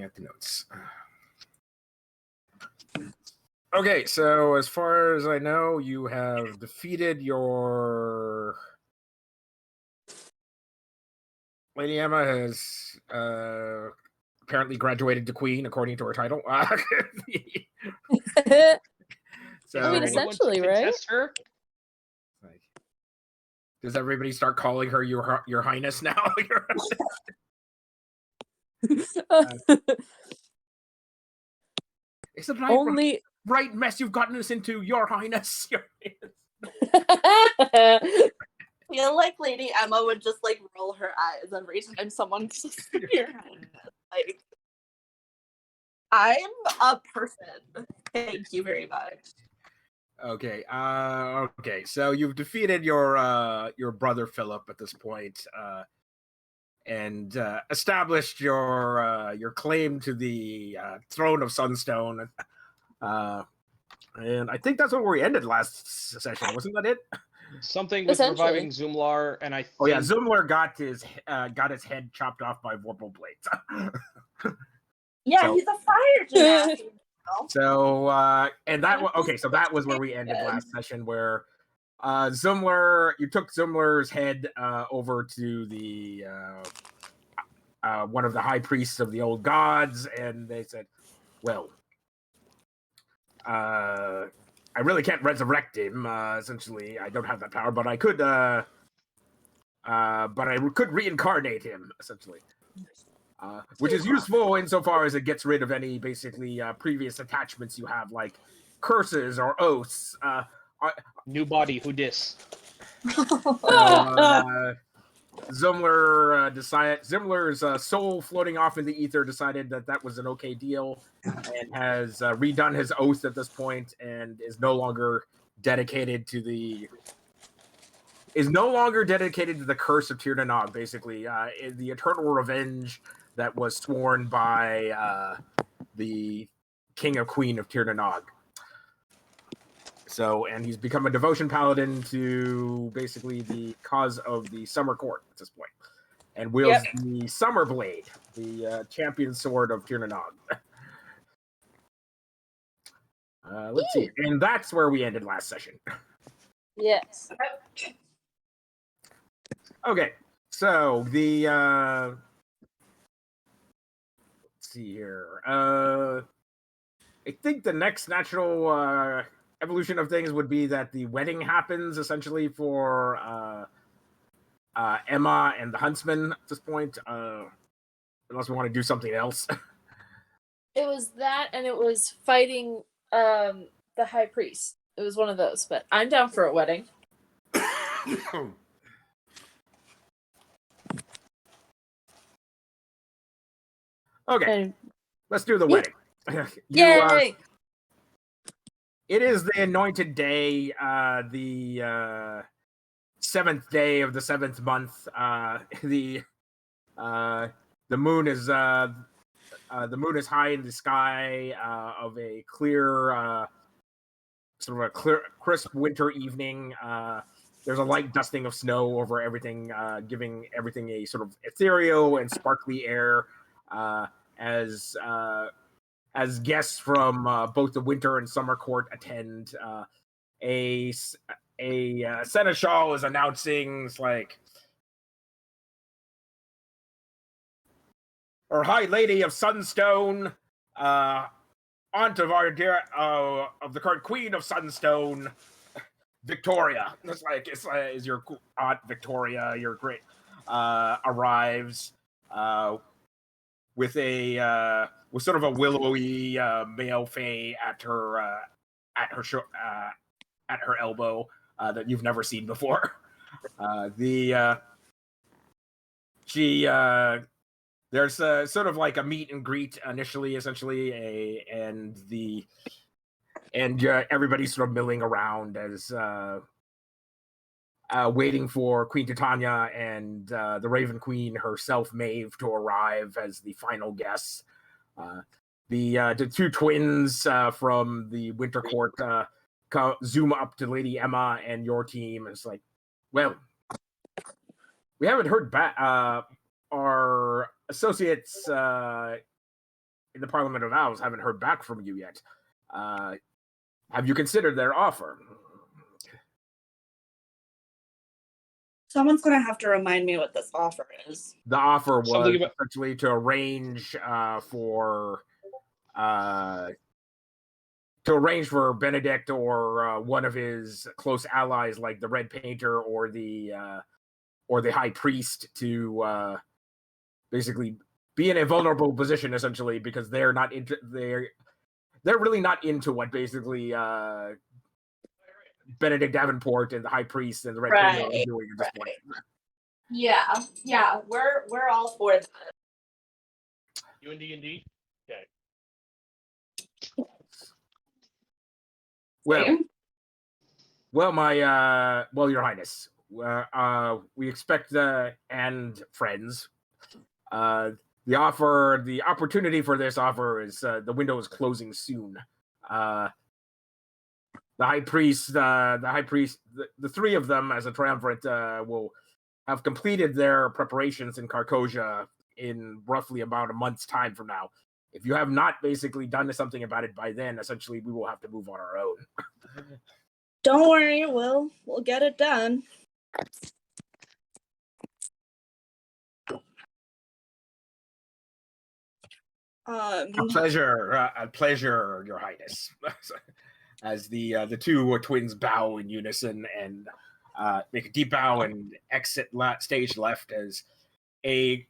looking at the notes. Okay, so as far as I know, you have defeated your... Lady Emma has apparently graduated to queen, according to her title. So, I mean, essentially, right? Her? Like, does everybody start calling her your highness now? It's a right mess you've gotten us into, your highness. I feel like Lady Emma would just like roll her eyes every time someone says your highness. Like, I'm a person. Thank you very much. Okay. Okay. So you've defeated your brother Philip at this point, and established your claim to the throne of Sunstone. And I think that's where we ended last session, wasn't that it? Something with reviving Zumlar, and I think... Oh yeah, Zumlar got his head chopped off by vorpal blades. Yeah, so, he's a fire genasi. So and that so that was where we ended last session, where Zumlar, you took Zumlar's head over to the one of the high priests of the old gods, and they said, well, I really can't resurrect him. Essentially, I don't have that power, but I could. But I could reincarnate him, essentially, which is useful insofar as it gets rid of any basically previous attachments you have, like curses or oaths. New body, who dis? Zumlar's soul floating off in the ether decided that was an okay deal, and has redone his oath at this point, and is no longer dedicated to the curse of Tir na Nog, basically the eternal revenge that was sworn by the king or queen of Tir na Nog. So, and he's become a devotion paladin to basically the cause of the Summer Court at this point, and wields the Summer Blade, the champion sword of Tir na Nog. Let's see, and that's where we ended last session. Yes. Okay, so the let's see here. I think the next natural evolution of things would be that the wedding happens essentially for Emma and the huntsman at this point, unless we want to do something else. It was that, and it was fighting the high priest. It was one of those, but I'm down for a wedding. Okay, let's do the wedding. Yay! It is the anointed day, the 7th day of the 7th month. The moon is high in the sky of a clear, crisp winter evening. There's a light dusting of snow over everything, giving everything a sort of ethereal and sparkly air. As guests from both the winter and summer court attend, a seneschal is announcing, it's like, "Our High Lady of Sunstone, aunt of our dear of the current Queen of Sunstone, Victoria." It's like is your aunt Victoria, your great, arrives with sort of a willowy male fae at her elbow that you've never seen before. There's sort of like a meet and greet initially, essentially, and everybody's sort of milling around as waiting for Queen Titania and the Raven Queen herself, Maeve, to arrive as the final guests. The two twins from the Winter Court zoom up to Lady Emma and your team. And it's like, well, we haven't heard back. Our associates in the Parliament of Owls haven't heard back from you yet. Have you considered their offer? Someone's gonna have to remind me what this offer is. The offer was essentially to arrange for Benedict or one of his close allies, like the Red Painter or the High Priest, to basically be in a vulnerable position, essentially, because they're really not into what basically Benedict Davenport and the High Priest and the Red Painter are doing at this point. Yeah, we're all for that. You and D&D? Okay. Well, Your Highness, we expect and friends. The opportunity for this offer is the window is closing soon. The High Priest, the three of them as a triumvirate will have completed their preparations in Carcosia in roughly about a month's time from now. If you have not basically done something about it by then, essentially we will have to move on our own. Don't worry, we'll get it done. A pleasure, Your Highness. As the two twins bow in unison and make a deep bow and exit stage left as a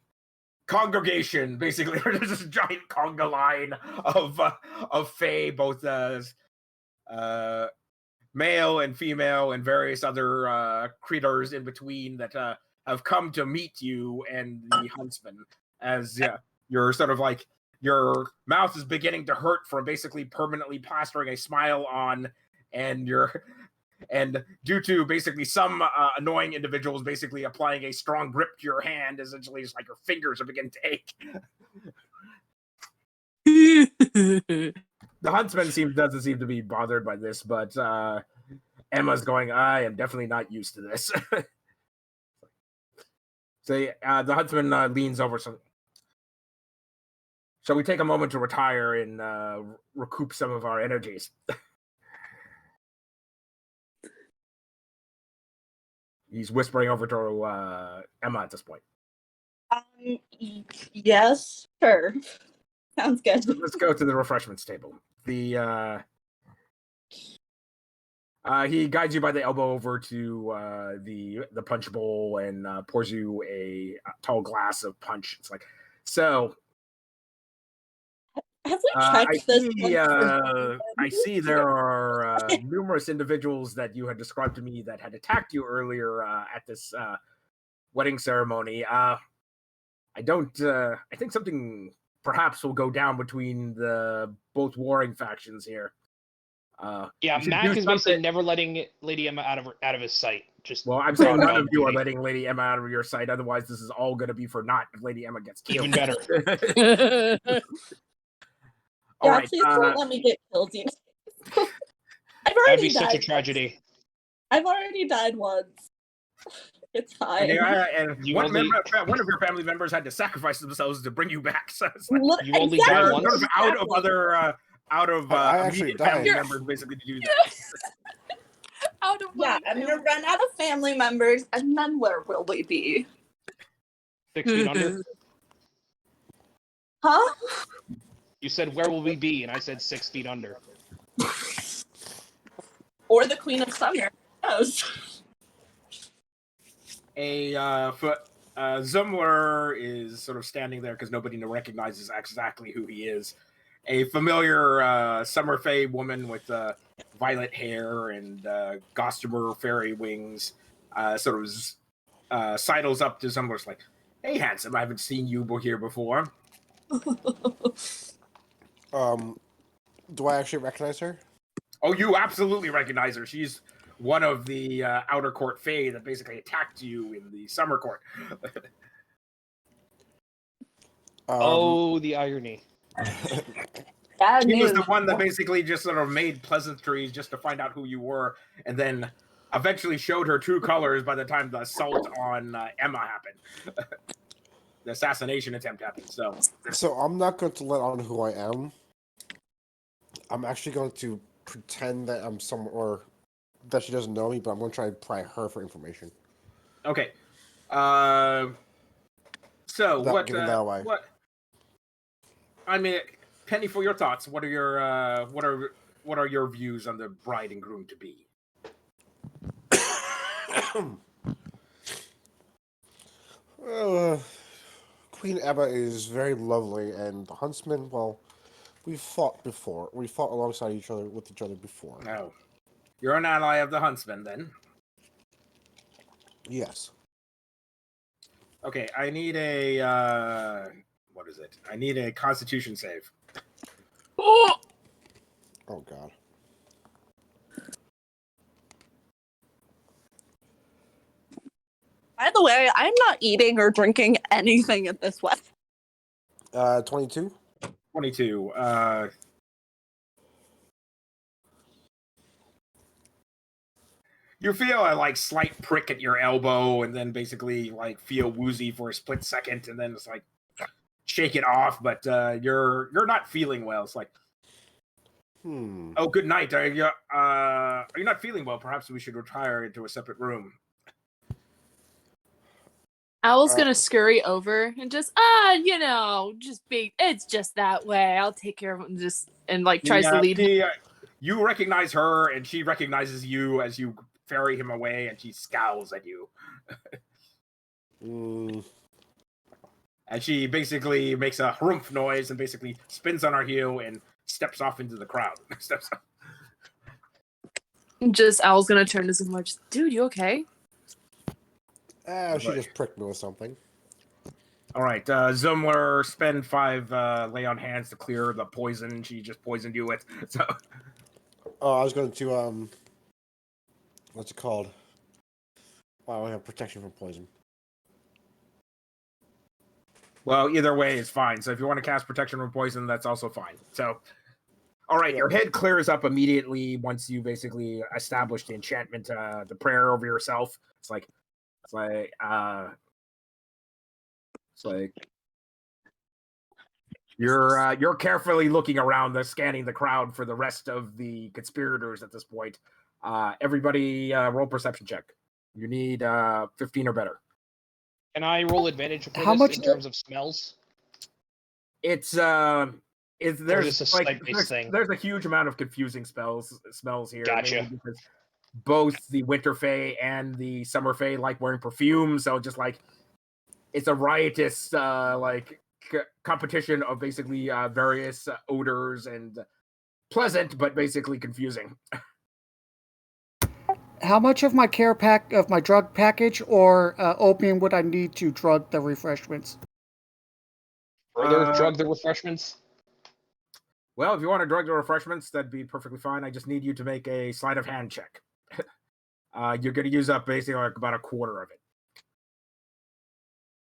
congregation, basically, there's this giant conga line of Fae, both male and female and various other creatures in between that have come to meet you and the huntsman, as you're sort of like, your mouth is beginning to hurt from basically permanently plastering a smile on, and due to basically some annoying individuals basically applying a strong grip to your hand, essentially it's like your fingers are beginning to ache. The huntsman doesn't seem to be bothered by this, but Emma's going, I am definitely not used to this. So the huntsman leans over some. Shall we take a moment to retire and recoup some of our energies? He's whispering over to Emma at this point. Yes, sure. Sounds good. So let's go to the refreshments table. He guides you by the elbow over to the punch bowl and pours you a tall glass of punch. It's like, so. Have we checked this? I see there are numerous individuals that you had described to me that had attacked you earlier at this wedding ceremony. I think something perhaps will go down between the both warring factions here. Mack is basically never letting Lady Emma out of his sight. I'm saying none of you are letting Lady Emma out of your sight. Otherwise, this is all going to be for naught if Lady Emma gets killed. Even better. Right, please don't let me get killed. That'd be such a tragedy. I've already died once. It's fine. And one of your family members had to sacrifice themselves to bring you back. So it's like, you only died once. Sort of out of immediate family members, basically, to do that. I'm gonna run out of family members, and then where will we be? 6 feet under. Huh? You said, where will we be? And I said 6 feet under. Or the Queen of Summer. Who knows? Zumlar is sort of standing there because nobody recognizes exactly who he is. A familiar summer fae woman with violet hair and gossamer fairy wings sort of sidles up to Zumlar's like, hey, handsome, I haven't seen you here before. Do I actually recognize her? Oh, you absolutely recognize her. She's one of the outer court fae that basically attacked you in the summer court. The irony. She was the one that basically just sort of made pleasantries just to find out who you were, and then eventually showed her true colors by the time the assault on Emma happened. the assassination attempt happened. So I'm not going to let on who I am. I'm actually going to pretend that I'm someone, or that she doesn't know me, but I'm going to try to pry her for information. Okay. So Without giving that away. what? I mean, Penny, for your thoughts, what are your views on the bride and groom to be? Queen Ebba is very lovely, and the huntsman, well, we fought before. We fought alongside each other before. No. You're an ally of the huntsman, then? Yes. Okay, I need a, what is it? I need a constitution save. Oh! Oh, God. By the way, I'm not eating or drinking anything at this wedding. 22? 22. You feel a like slight prick at your elbow, and then basically like feel woozy for a split second, and then it's like shake it off. But you're not feeling well. It's like, oh, good night. Are you not feeling well? Perhaps we should retire into a separate room. Owl's gonna scurry over and just, it's just that way. I'll take care of it, and like tries to lead him. You recognize her, and she recognizes you as you ferry him away, and she scowls at you. And she basically makes a harumph noise and basically spins on her heel and steps off into the crowd. Just Owl's gonna turn to Zumlar. Just, dude, you okay? She just pricked me with something. All right, Zumlar, spend 5 lay on hands to clear the poison she just poisoned you with. So, I was going to what's it called? I have protection from poison. well, either way is fine. So if you want to cast protection from poison, that's also fine. So, all right, your head clears up immediately once you basically establish the enchantment, the prayer over yourself. It's like you're carefully looking around, scanning the crowd for the rest of the conspirators at this point. Everybody, roll perception check. You need 15 or better. Can I roll advantage for How this much in terms of smells? There's a like slight-based thing? there's a huge amount of confusing smells here. Gotcha. Because both the Winter Fae and the Summer Fae like wearing perfume, so just like it's a riotous competition of basically various odors and pleasant but basically confusing. How much of my my drug package or opium would I need to drug the refreshments? Further drug the refreshments? Well, if you want to drug the refreshments, that'd be perfectly fine. I just need you to make a sleight of hand check. You're going to use up basically like about a quarter of it.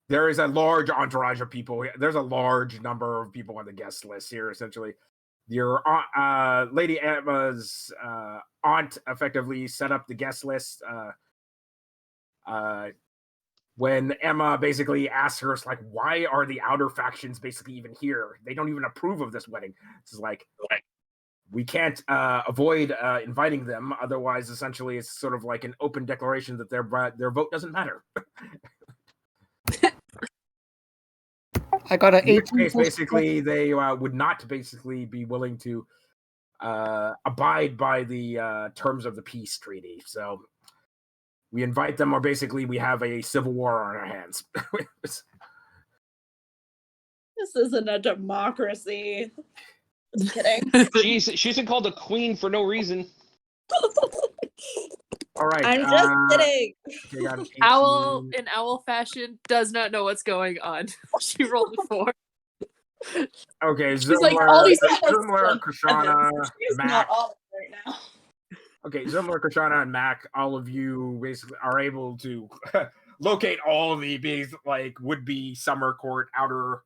There is a large entourage of people. There's a large number of people on the guest list here, essentially. Your Lady Emma's aunt effectively set up the guest list when Emma basically asked her, it's like, why are the outer factions basically even here? They don't even approve of this wedding. It's like, we can't avoid inviting them. Otherwise, essentially, it's sort of like an open declaration that their vote doesn't matter. I got an 18. In which case, basically, they would not basically be willing to abide by the terms of the peace treaty. So we invite them, or basically we have a civil war on our hands. This isn't a democracy. Just kidding. She's been called a queen for no reason. All right. I'm just kidding. Owl, in owl fashion, does not know what's going on. She rolled a 4. Okay, She's like, all these Zumlar, Krishana, She's Mack. not all right now. Okay, Zumlar, Krishana, and Mack, all of you basically are able to locate all of the would-be summer court outer.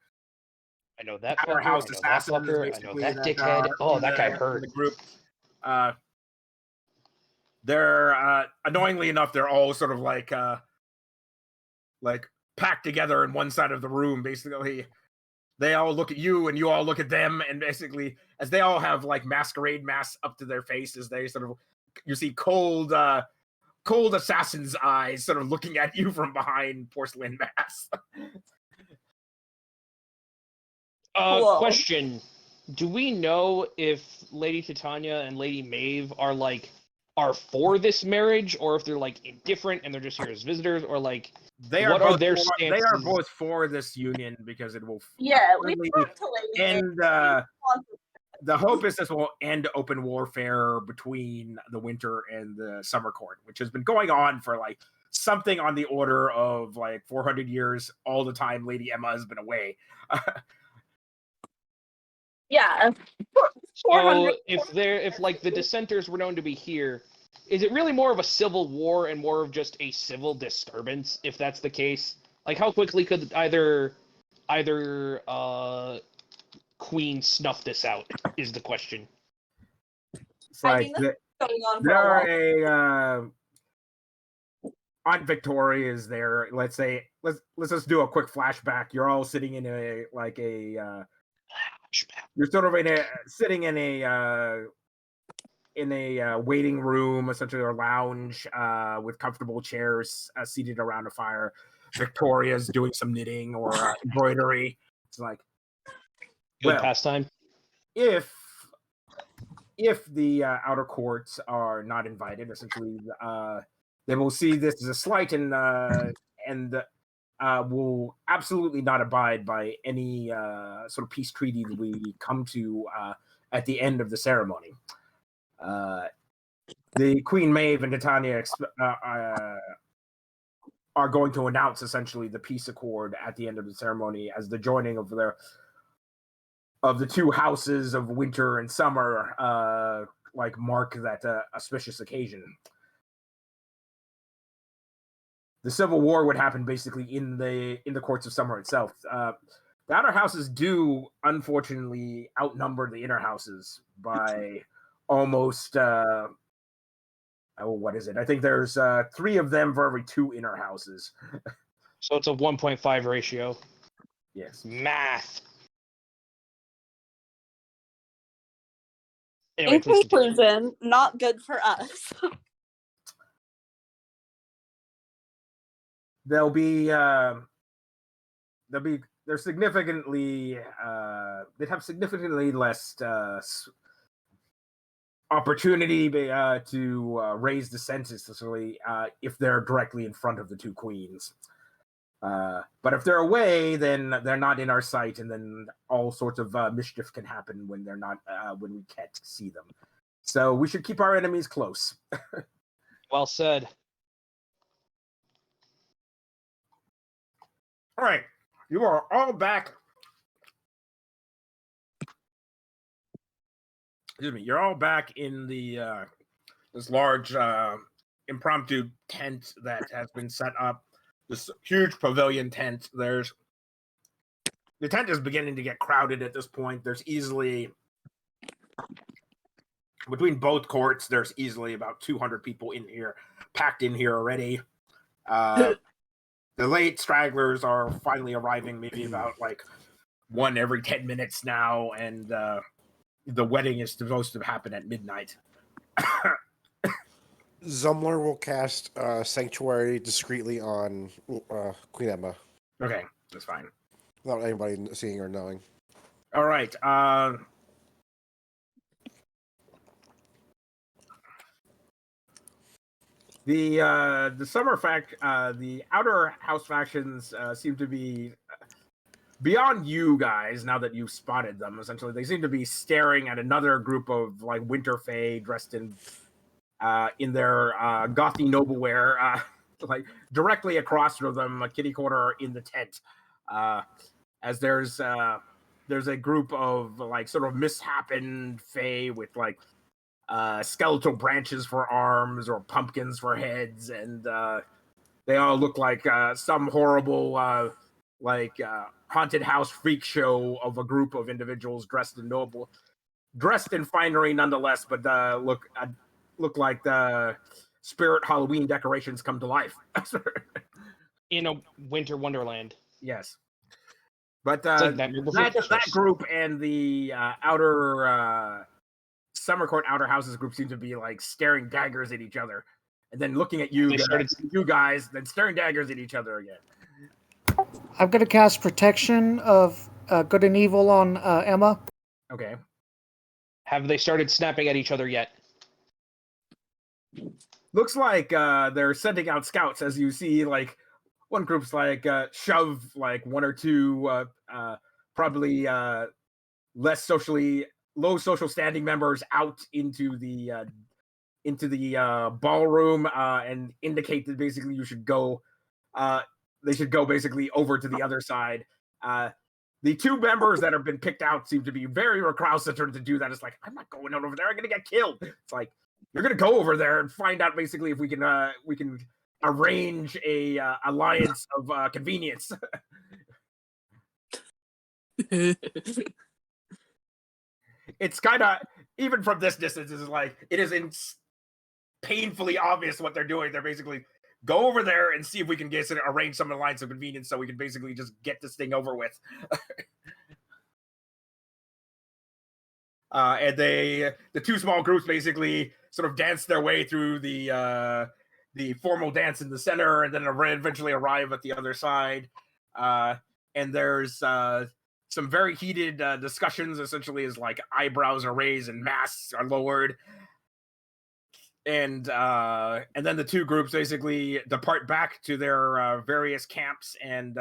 I know that Outer fucker, house I know that assassins, fucker, I know basically, that dickhead. Oh, that guy hurt. The group. They're annoyingly enough, they're all sort of like packed together in one side of the room. Basically, they all look at you, and you all look at them, and basically, as they all have like masquerade masks up to their faces, they sort of you see cold assassin's eyes sort of looking at you from behind porcelain masks. Cool. Question: do we know if Lady Titania and Lady Maeve are for this marriage, or if they're like indifferent and they're just here as visitors, or like They are what both are their for, stances? They are both for this union because it will Yeah, we really talked to Lady end. Maeve. The hope is this will end open warfare between the winter and the summer court, which has been going on for like something on the order of like 400 years. All the time Lady Emma has been away. Yeah. So if like the dissenters were known to be here, is it really more of a civil war and more of just a civil disturbance? If that's the case, like how quickly could either queen snuff this out? Is the question. It's like I mean, this is going on for there a are while. Aunt Victoria is there. Let's say let's just do a quick flashback. You're all sitting in you're sort of sitting in a waiting room, essentially, or lounge, with comfortable chairs, seated around a fire. Victoria's doing some knitting or embroidery. It's like, Good pastime. If the outer courts are not invited, essentially, they will see this as a slight and will absolutely not abide by any sort of peace treaty that we come to at the end of the ceremony. The Queen Maeve and Titania are going to announce essentially the peace accord at the end of the ceremony as the joining of the two houses of winter and summer, like mark that auspicious occasion. The civil war would happen basically in the courts of summer itself. The outer houses do unfortunately outnumber the inner houses by almost what is it? I think there's 3 of them for every 2 inner houses. So it's a 1.5 ratio. Yes. Math. Anyway, In conclusion, not good for us. They're significantly they'd have significantly less opportunity to raise the census, if they're directly in front of the 2 queens. But if they're away, then they're not in our sight, and then all sorts of mischief can happen when they're not when we can't see them. So we should keep our enemies close. Well said. All right, you are all back. Excuse me. You're all back in the this large impromptu tent that has been set up. This huge pavilion tent. The tent is beginning to get crowded at this point. There's easily, between both courts, there's easily about 200 people in here, packed in here already. The late stragglers are finally arriving, maybe about like 1 every 10 minutes now, and the wedding is supposed to happen at midnight. Zumlar will cast Sanctuary discreetly on Queen Emma. Okay, that's fine. Without anybody seeing or knowing. All right. The summer the outer house factions seem to be beyond you guys. Now that you've spotted them, essentially, they seem to be staring at another group of like winter fae dressed in their gothy nobleware, like directly across from them, a kitty corner in the tent. As there's a group of like sort of misshapen fae with like skeletal branches for arms or pumpkins for heads, and they all look like some horrible haunted house freak show of a group of individuals dressed in finery nonetheless, but look like the spirit Halloween decorations come to life. in a winter wonderland. Yes. But It's like Nightmare Before that Christmas. group and the outer Summer Court outer houses group seem to be like staring daggers at each other, and then looking at you guys, then staring daggers at each other again. I'm going to cast Protection of Good and Evil on Emma. Okay. Have they started snapping at each other yet? Looks like they're sending out scouts, as you see, like one group's like shove like one or two probably low social standing members out into the ballroom and indicate that basically you should go. They should go basically over to the other side. The two members that have been picked out seem to be very recalcitrant to do that. It's like, I'm not going over there. I'm going to get killed. It's like, you're going to go over there and find out basically if we can arrange a alliance of convenience. It's kind of, even from this distance, it's like, it is painfully obvious what they're doing. They're basically go over there and see if we can arrange some alliance of convenience so we can basically just get this thing over with. And the two small groups basically sort of dance their way through the formal dance in the center, and then eventually arrive at the other side. And there's some very heated discussions, essentially, as like eyebrows are raised and masks are lowered. And then the two groups basically depart back to their various camps, and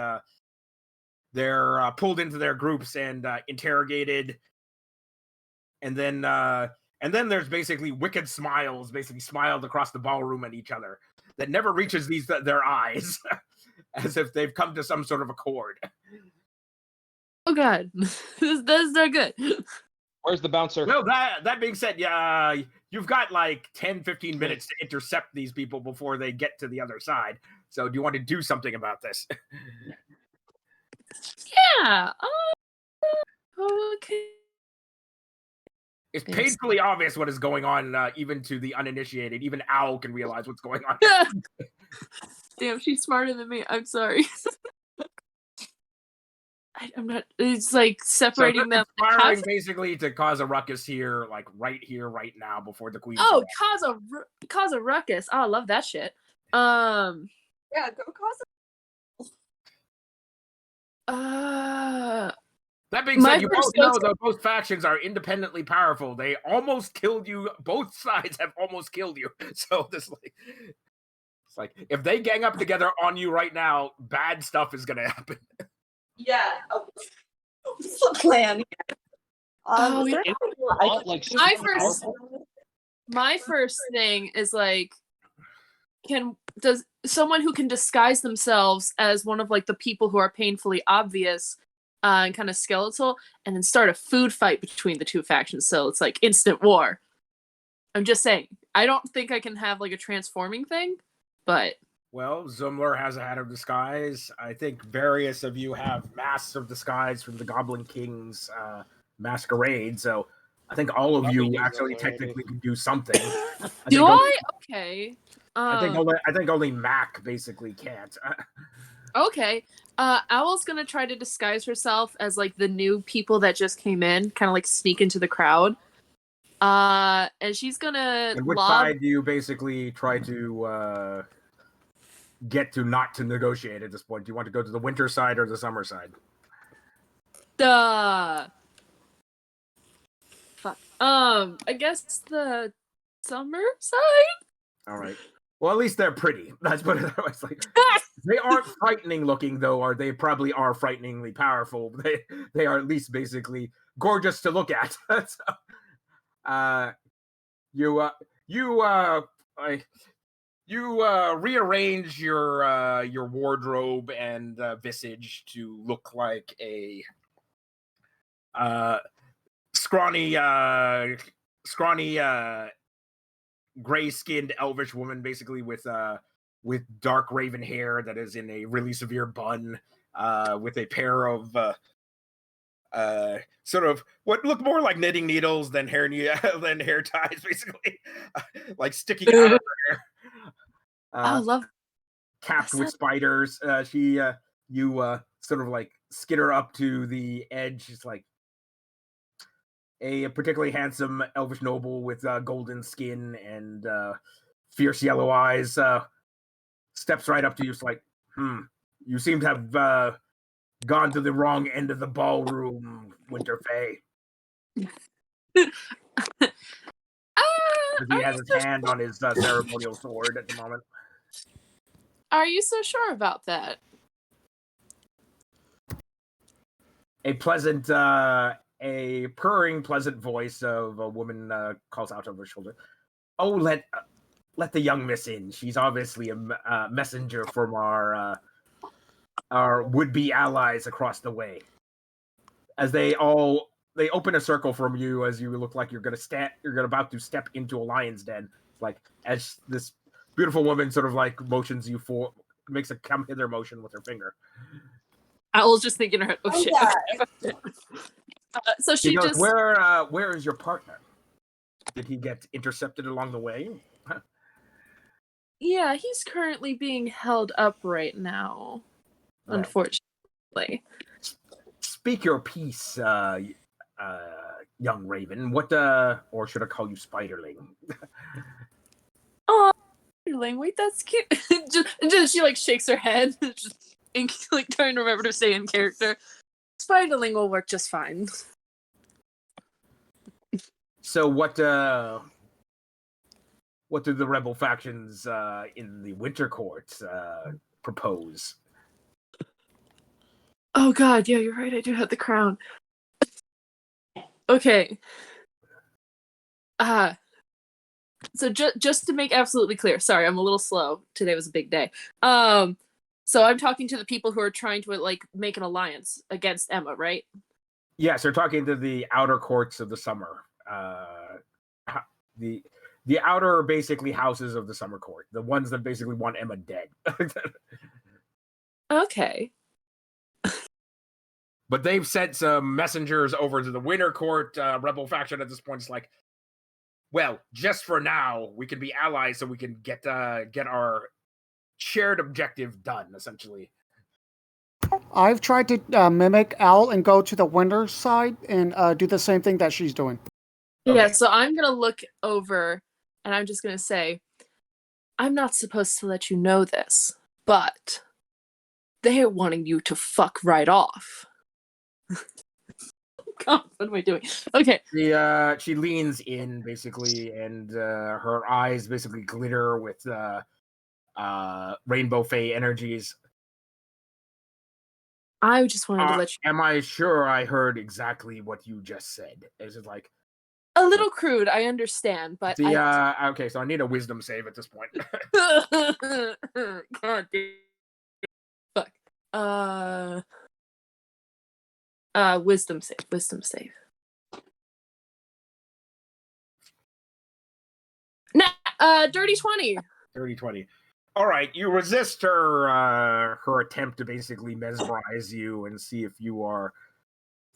they're pulled into their groups and interrogated. And then there's basically wicked smiles, basically smiled across the ballroom at each other that never reaches their eyes, as if they've come to some sort of accord. Oh god, that's not good. Where's the bouncer? Well, that being said, yeah, you've got like 10-15 minutes to intercept these people before they get to the other side. So do you want to do something about this? Yeah. Okay. It's painfully obvious what is going on, even to the uninitiated. Even Owl can realize what's going on. Damn, she's smarter than me. I'm sorry. I'm not. It's like separating them. Firing basically to cause a ruckus here, right now, before the queen. Oh, cause a ruckus. Oh, I love that shit. Yeah, go cause That being said, you both know that both factions are independently powerful. They almost killed you. Both sides have almost killed you. So it's like if they gang up together on you right now, bad stuff is gonna happen. Yeah. What's the plan? My first thing is like, does someone who can disguise themselves as one of like the people who are painfully obvious and kind of skeletal, and then start a food fight between the two factions, so it's like instant war. I'm just saying, I don't think I can have like a transforming thing, but well, Zumlar has a hat of disguise. I think various of you have masks of disguise from the Goblin King's masquerade, so I think all of you actually technically can do something. Okay. I think only Mack basically can't. Okay. Owl's gonna try to disguise herself as like the new people that just came in, kind of like sneak into the crowd. And she's gonna. And which side do you basically try to get to not to negotiate at this point? Do you want to go to the winter side or the summer side? Fuck. I guess the summer side. All right. Well, at least they're pretty. Let's put it that way. It's like, they aren't frightening looking, though, or they probably are frighteningly powerful. They are at least basically gorgeous to look at. So, you rearrange your wardrobe and visage to look like a scrawny gray-skinned elvish woman, basically with dark raven hair that is in a really severe bun, with a pair of sort of what look more like knitting needles than hair ties, basically, like sticking out of her hair. I love. capped with spiders. You sort of like skitter up to the edge. It's like a particularly handsome elvish noble with golden skin and fierce yellow eyes steps right up to you. It's like, you seem to have gone to the wrong end of the ballroom, Winter Fae. He has his hand on his ceremonial sword at the moment. Are you so sure about that? A purring, pleasant voice of a woman calls out over her shoulder. Oh, let the young miss in. She's obviously a messenger from our would-be allies across the way. As they open a circle from you as you look like you're about to step into a lion's den. Like as this beautiful woman sort of like motions you makes a come hither motion with her finger. I was just thinking, oh shit. Yeah. So she goes, just. Where is your partner? Did he get intercepted along the way? Yeah, he's currently being held up right now. Well, unfortunately. Speak your piece, young Raven. What, or should I call you Spiderling? Oh, Spiderling, wait, that's cute. just she like shakes her head, just like trying to remember to say in character. Spiderling will work just fine. So what do the rebel factions in the Winter Court propose? Oh god, yeah, you're right, I do have the crown. Okay. So just to make absolutely clear, sorry, I'm a little slow. Today was a big day. So I'm talking to the people who are trying to like make an alliance against Emma, right? Yes, they're talking to the outer courts of the summer. The outer basically houses of the summer court, the ones that basically want Emma dead. Okay. But they've sent some messengers over to the Winter Court rebel faction at this point. It's like, well, just for now, we can be allies so we can get our shared objective done, essentially. I've tried to mimic Owl and go to the winter side and do the same thing that she's doing. Okay. Yeah, so I'm going to look over and I'm just going to say, I'm not supposed to let you know this, but they're wanting you to fuck right off. God, what am I doing? Okay. She leans in, basically, and her eyes basically glitter with rainbow fae energies. I just wanted to let you... Am I sure I heard exactly what you just said? Is it like... A little crude, I understand, but okay, so I need a wisdom save at this point. God damn. Fuck. Wisdom save. Nah, dirty 20. Dirty 20. All right, you resist her attempt to basically mesmerize you and see if you are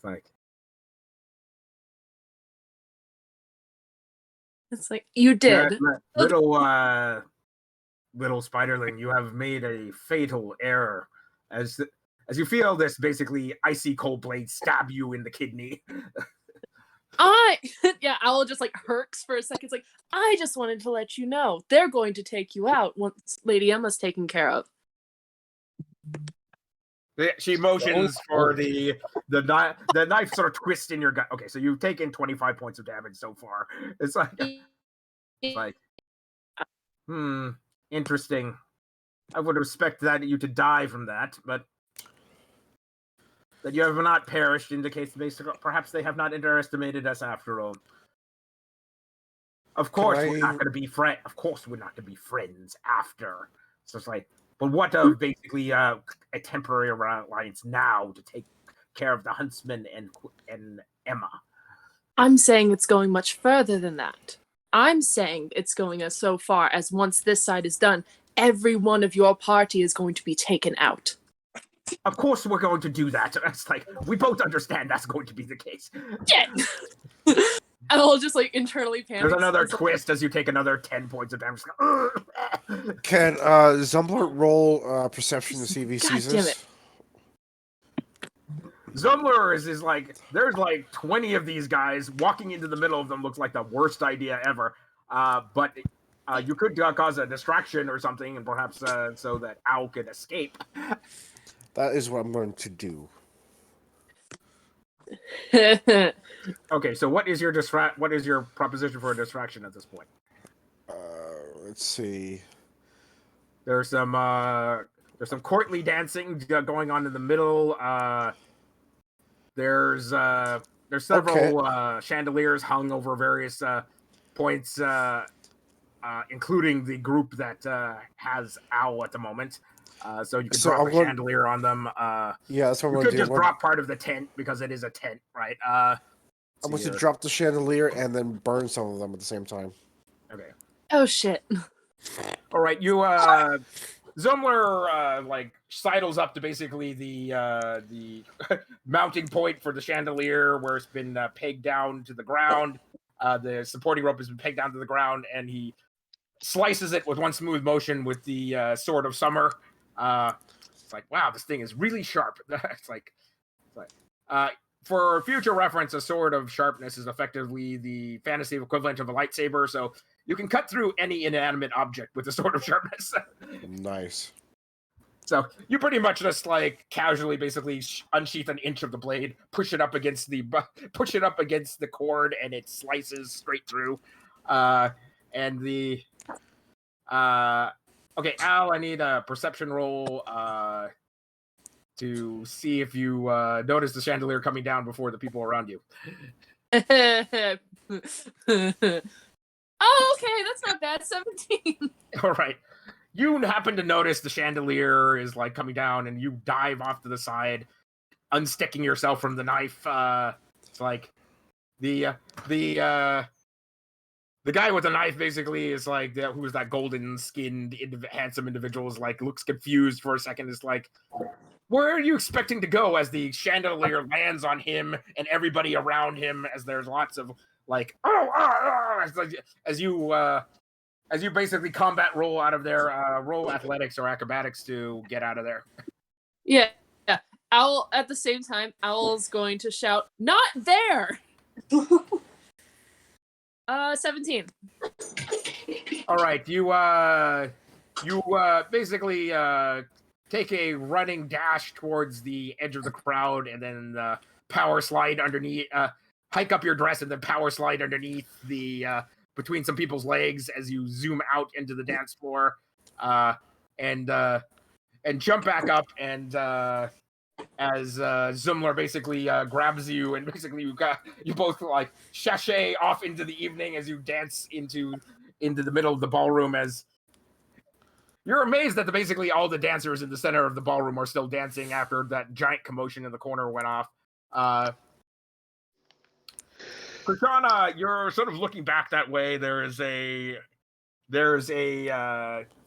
like... It's like, you did. Little Spiderling, you have made a fatal error. As you feel this basically icy cold blade stab you in the kidney. Owl just like herks for a second. It's like, I just wanted to let you know they're going to take you out once Lady Emma's taken care of. She motions for the knife sort of twist in your gut. Okay, so you've taken 25 points of damage so far. It's like, interesting. I would expect you to die from that, but that you have not perished indicates perhaps they have not underestimated us after all. Of course, we're not going to be friends. Of course, we're not going to be friends after. So it's like, but what of basically a temporary alliance now to take care of the huntsman and Emma? I'm saying it's going much further than that. I'm saying it's going as so far as once this side is done, every one of your party is going to be taken out. Of course we're going to do that. It's like, we both understand that's going to be the case. I'll just like internally panic. There's another twist as you take another 10 points of damage. Can Zumlar roll perception to see if he God sees damn this? it. Zumlar is like, there's like 20 of these guys. Walking into the middle of them looks like the worst idea ever. But you could cause a distraction or something, and perhaps so that Owl could escape. That is what I'm going to do. Okay, so what is your proposition for a distraction at this point? Let's see. There's some courtly dancing going on in the middle. There's several chandeliers hung over various points, including the group that has Owl at the moment. So you can drop a chandelier on them. Yeah, that's what I'm you going could to do. just drop part of the tent because it is a tent, right? I'm going to drop the chandelier and then burn some of them at the same time. Okay. Oh shit. All right, you Zumlar like sidles up to basically the mounting point for the chandelier where it's been pegged down to the ground. The supporting rope has been pegged down to the ground, and he slices it with one smooth motion with the sword of summer. It's like, wow, this thing is really sharp. it's like for future reference, a sword of sharpness is effectively the fantasy equivalent of a lightsaber, so you can cut through any inanimate object with a sword of sharpness. Nice. So you pretty much just like casually, basically unsheath an inch of the blade, push it up against the cord, and it slices straight through. And the okay, Al, I need a perception roll to see if you notice the chandelier coming down before the people around you. Oh, okay, that's not bad. 17. All right. You happen to notice the chandelier is like coming down, and you dive off to the side, unsticking yourself from the knife. It's like the guy with the knife basically is like who's that golden-skinned, handsome individual is like looks confused for a second. Is like, where are you expecting to go? As the chandelier lands on him and everybody around him, as there's lots of like as you basically combat roll out of there, roll athletics or acrobatics to get out of there. Yeah. Owl, at the same time, Owl's going to shout, "Not there!" 17. All right, you basically take a running dash towards the edge of the crowd, and then power slide underneath, hike up your dress, and then power slide underneath the between some people's legs as you zoom out into the dance floor, and jump back up, and as Zumlar basically grabs you, and basically you both like sashay off into the evening as you dance into the middle of the ballroom. As you're amazed that basically all the dancers in the center of the ballroom are still dancing after that giant commotion in the corner went off. Krishana, you're sort of looking back that way. There's a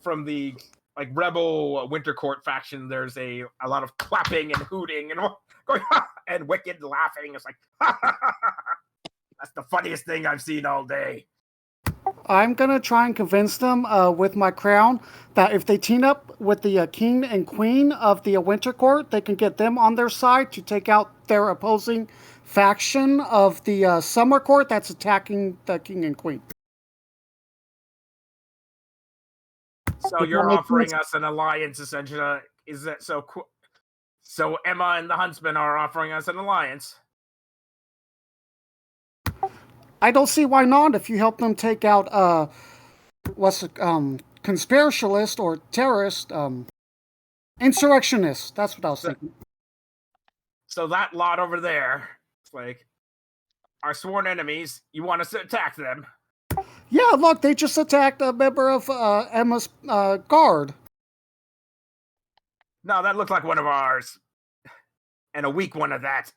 from the like rebel Winter Court faction. There's a lot of clapping and hooting and going and wicked laughing. It's like that's the funniest thing I've seen all day. I'm gonna try and convince them with my crown that if they team up with the king and queen of the Winter Court, they can get them on their side to take out their opposing faction of the Summer Court that's attacking the king and queen. So you're offering us an alliance, essentially. Is that so? So Emma and the Huntsman are offering us an alliance. I don't see why not. If you help them take out conspiracialist or terrorist, insurrectionist. That's what I was thinking. So that lot over there, it's like our sworn enemies. You want us to attack them? Yeah, look, they just attacked a member of Emma's guard. No, that looked like one of ours, and a weak one of that.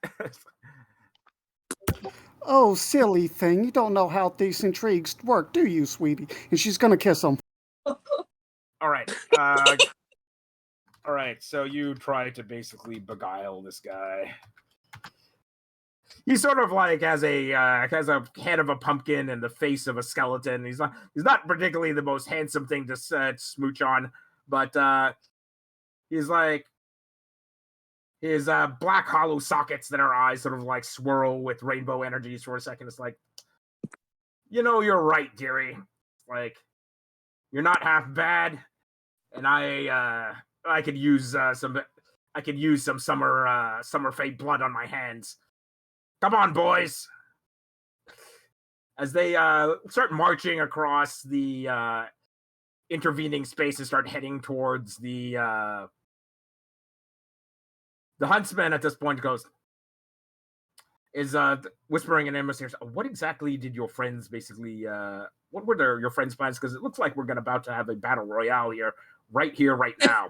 Oh, silly thing. You don't know how these intrigues work, do you, sweetie? And she's gonna kiss him. All right. All right, so you try to basically beguile this guy. He sort of like has a head of a pumpkin and the face of a skeleton. He's not particularly the most handsome thing to smooch on, but he's like his black hollow sockets that are eyes sort of like swirl with rainbow energies for a second. It's like, you're right, dearie. Like, you're not half bad, and I could use some summer Fae blood on my hands. Come on, boys. As they start marching across the intervening space and start heading towards the huntsman at this point is whispering in Emma's ears, what exactly did your friends basically, what were your friends' plans? Because it looks like we're about to have a battle royale here, right now.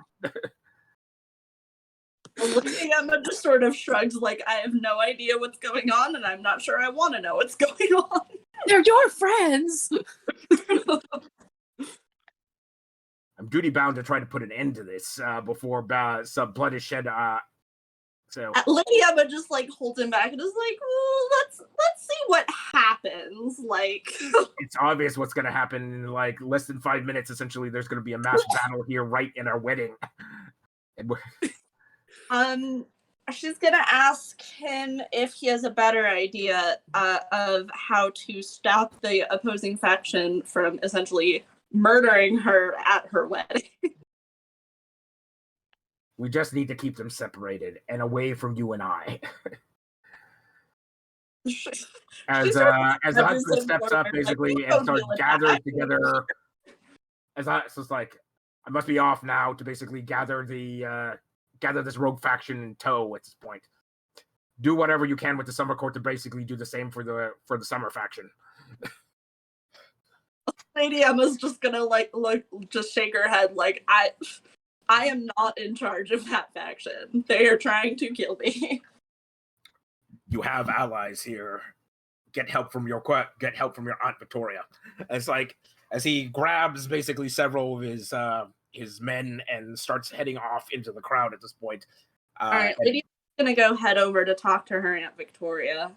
Emma just sort of shrugs like, I have no idea what's going on, and I'm not sure I want to know what's going on. They're your friends! I'm duty-bound to try to put an end to this before some blood is shed. So Lady Emma just like holds him back and is like, let's see what happens. Like, it's obvious what's going to happen in like less than 5 minutes. Essentially, there's going to be a mass battle here right in our wedding. She's gonna ask him if he has a better idea of how to stop the opposing faction from essentially murdering her at her wedding. We just need to keep them separated and away from you and I. As the husband steps up basically and starts gathering together. So it's like, I must be off now to basically gather this rogue faction in tow at this point. Do whatever you can with the Summer Court to basically do the same for the Summer faction. Lady Emma's just gonna just shake her head like, I am not in charge of that faction. They are trying to kill me. You have allies here. Get help from your Aunt Victoria. As he grabs basically several of his men and starts heading off into the crowd at this point. All right, Lydia's gonna go head over to talk to her Aunt Victoria.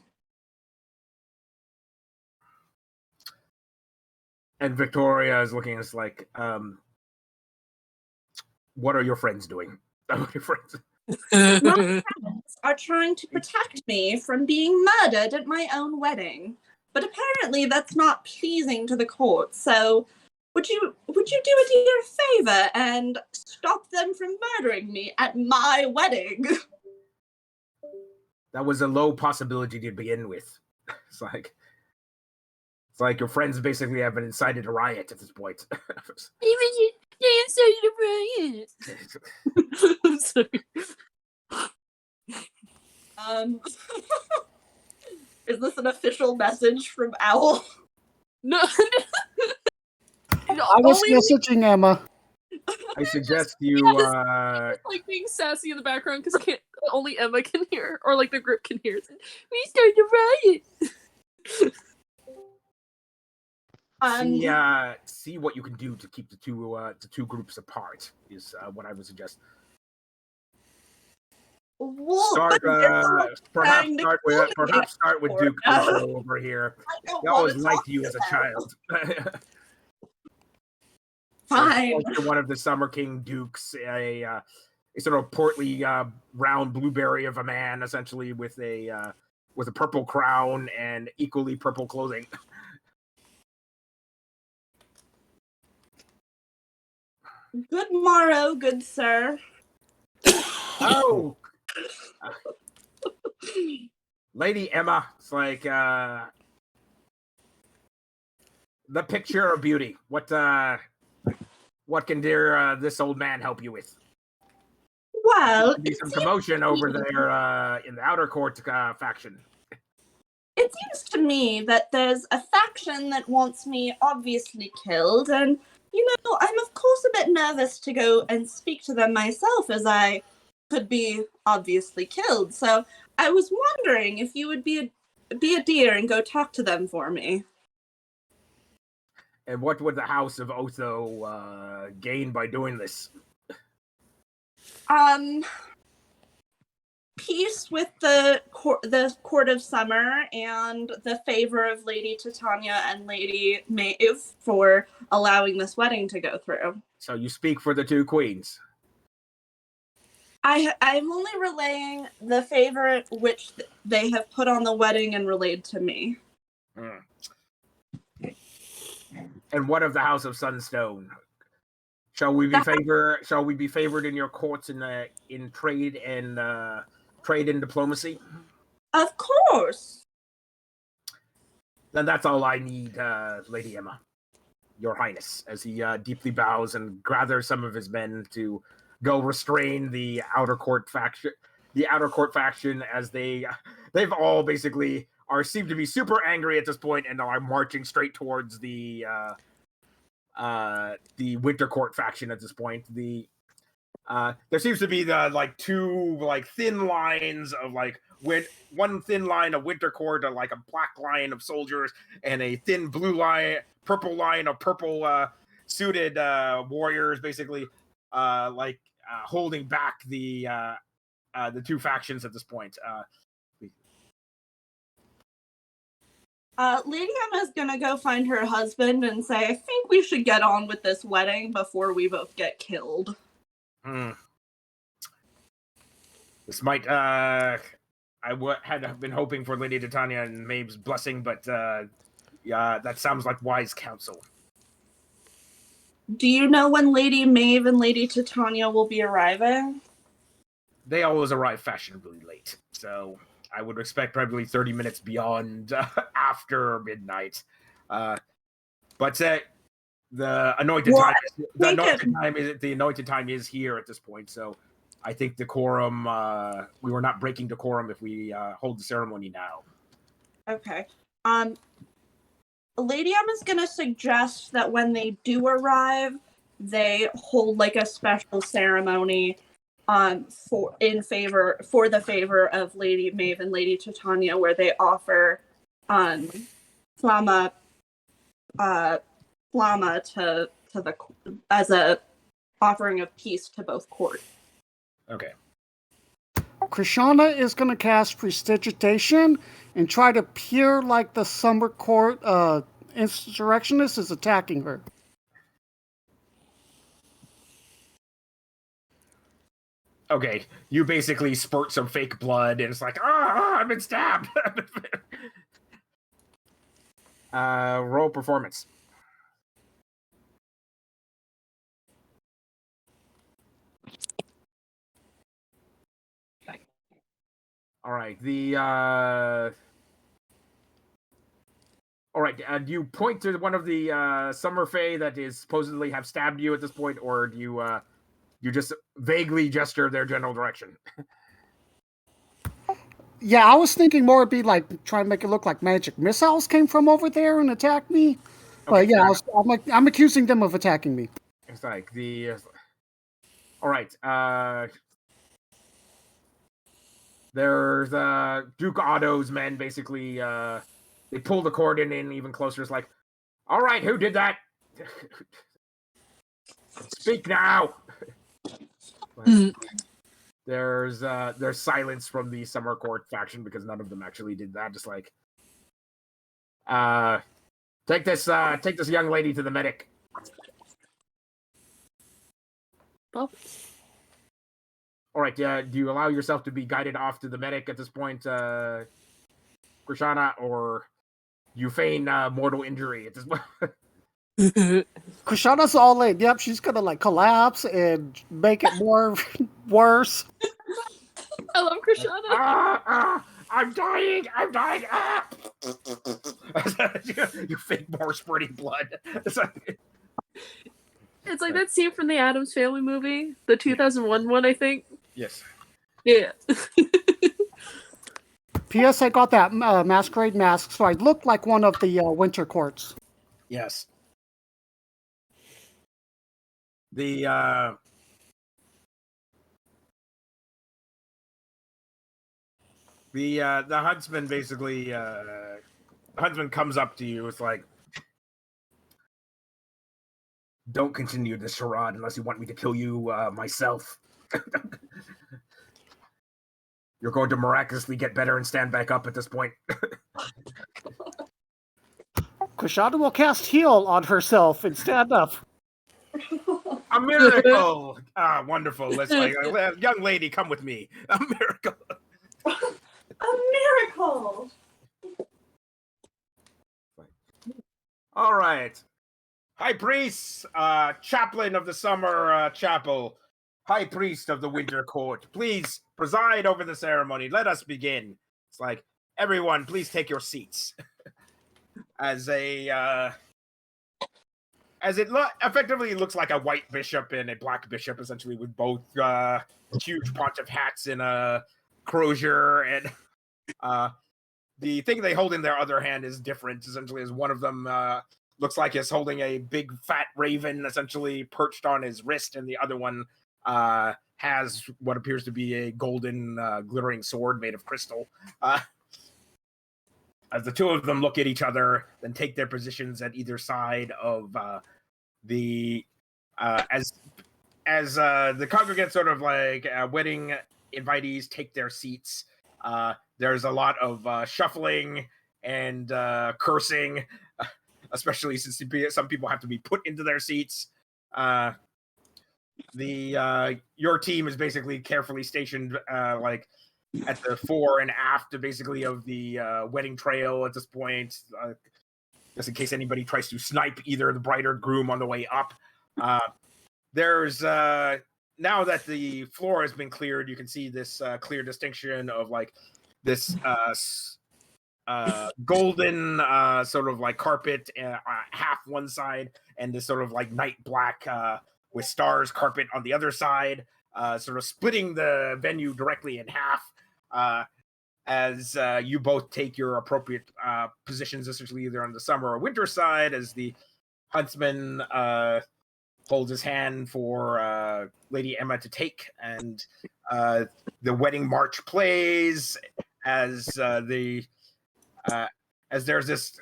And Victoria is looking at us like, what are your friends doing? My friends are trying to protect me from being murdered at my own wedding. But apparently that's not pleasing to the court, so would you do a dear favor and stop them from murdering me at my wedding? That was a low possibility to begin with. It's like your friends basically have been incited a riot at this point. They incited a riot. I'm sorry. Is this an official message from Owl? No. I was messaging Emma. I suggest you like being sassy in the background because only Emma can hear, or like the group can hear. We started a riot. See what you can do to keep the two groups apart is what I would suggest. Perhaps start with Duke over here. I always liked you as a child. Fine. One of the Summer King Dukes, a sort of portly, round blueberry of a man, essentially with a purple crown and equally purple clothing. Good morrow, good sir. Oh, Lady Emma, it's like the picture of beauty. What can this old man help you with? Well, There'll be some commotion over there in the outer court faction. It seems to me that there's a faction that wants me obviously killed, and I'm of course a bit nervous to go and speak to them myself, as I could be obviously killed. So I was wondering if you would be a dear and go talk to them for me. And what would the House of Otho gain by doing this? peace with the Court of Summer and the favor of Lady Titania and Lady Maeve for allowing this wedding to go through. So you speak for the two queens. I'm only relaying the favor which they have put on the wedding and relayed to me. Mm. And what of the House of Sunstone? Shall we be favored in your courts in trade and diplomacy? Of course. Then that's all I need, Lady Emma, Your Highness. As he deeply bows and gathers some of his men to go restrain the outer court faction. The outer court faction, as they've all basically seem to be super angry at this point and are marching straight towards the Winter Court faction at this point. There seems to be two thin lines of one thin line of Winter Court, a black line of soldiers, and a thin purple line of purple suited warriors, basically holding back the two factions at this point. Lady Emma's gonna go find her husband and say, I think we should get on with this wedding before we both get killed. This might, had been hoping for Lady Titania and Maeve's blessing, but that sounds like wise counsel. Do you know when Lady Maeve and Lady Titania will be arriving? They always arrive fashionably late, so I would expect probably 30 minutes beyond after midnight. But the anointed time is here at this point, so I think decorum. We were not breaking decorum if we hold the ceremony now. Okay. Lady Emma's gonna suggest that when they do arrive, they hold a special ceremony for the favor of Lady Maeve and Lady Titania, where they offer Flama to the as a offering of peace to both courts. Okay. Krishana is going to cast Prestidigitation and try to peer like the Summer Court insurrectionist is attacking her. Okay, you basically spurt some fake blood, and it's like, I've been stabbed. Roll performance. All right. All right. Do you point to one of the Summer Fae that is supposedly have stabbed you at this point, or do you just vaguely gesture their general direction? Yeah, I was thinking more it'd be trying to make it look like magic missiles came from over there and attacked me. Okay, but yeah, I'm accusing them of attacking me. It's all right. There's Duke Otto's men basically. They pull the cordon in even closer. It's like, all right, who did that? Speak now. There's silence from the Summer Court faction because none of them actually did that. Just take this young lady to the medic. Well, all right. Do you allow yourself to be guided off to the medic at this point, Krishana, or you feign mortal injury at this point? Krishana's all in. Yep, she's gonna collapse and make it more worse. I love Krishana. I'm dying. You fake more spurting blood. It's like that scene from the Addams Family movie, the 2001 one, I think. Yes. Yeah. P.S. I got that masquerade mask, so I look like one of the Winter Courts. Yes. The huntsman basically the huntsman comes up to you. It's like, don't continue this charade unless you want me to kill you myself. you're going to miraculously get better and stand back up at this point. Krishana will cast heal on herself and stand up. A miracle! Wonderful. Let's young lady, come with me. A miracle. A miracle! All right. High Priest, Chaplain of the Summer Chapel, High Priest of the Winter Court, please preside over the ceremony. Let us begin. It's like, everyone, please take your seats. As it effectively looks like a white bishop and a black bishop, essentially, with both huge pontiff hats and a crozier, and the thing they hold in their other hand is different, essentially, as one of them looks like he's holding a big fat raven, essentially, perched on his wrist, and the other one has what appears to be a golden glittering sword made of crystal. As the two of them look at each other, then take their positions at either side of as the congregants, sort of like wedding invitees, take their seats. There's a lot of shuffling and cursing, especially since some people have to be put into their seats. Your team is basically carefully stationed, like at the fore and aft, basically, of the wedding trail at this point, just in case anybody tries to snipe either the bride or groom on the way up. There's now that the floor has been cleared, you can see this clear distinction of like this golden sort of like carpet, half one side, and this sort of like night black with stars carpet on the other side, sort of splitting the venue directly in half. As you both take your appropriate positions, essentially either on the summer or winter side, as the huntsman holds his hand for Lady Emma to take, and the wedding march plays as there's this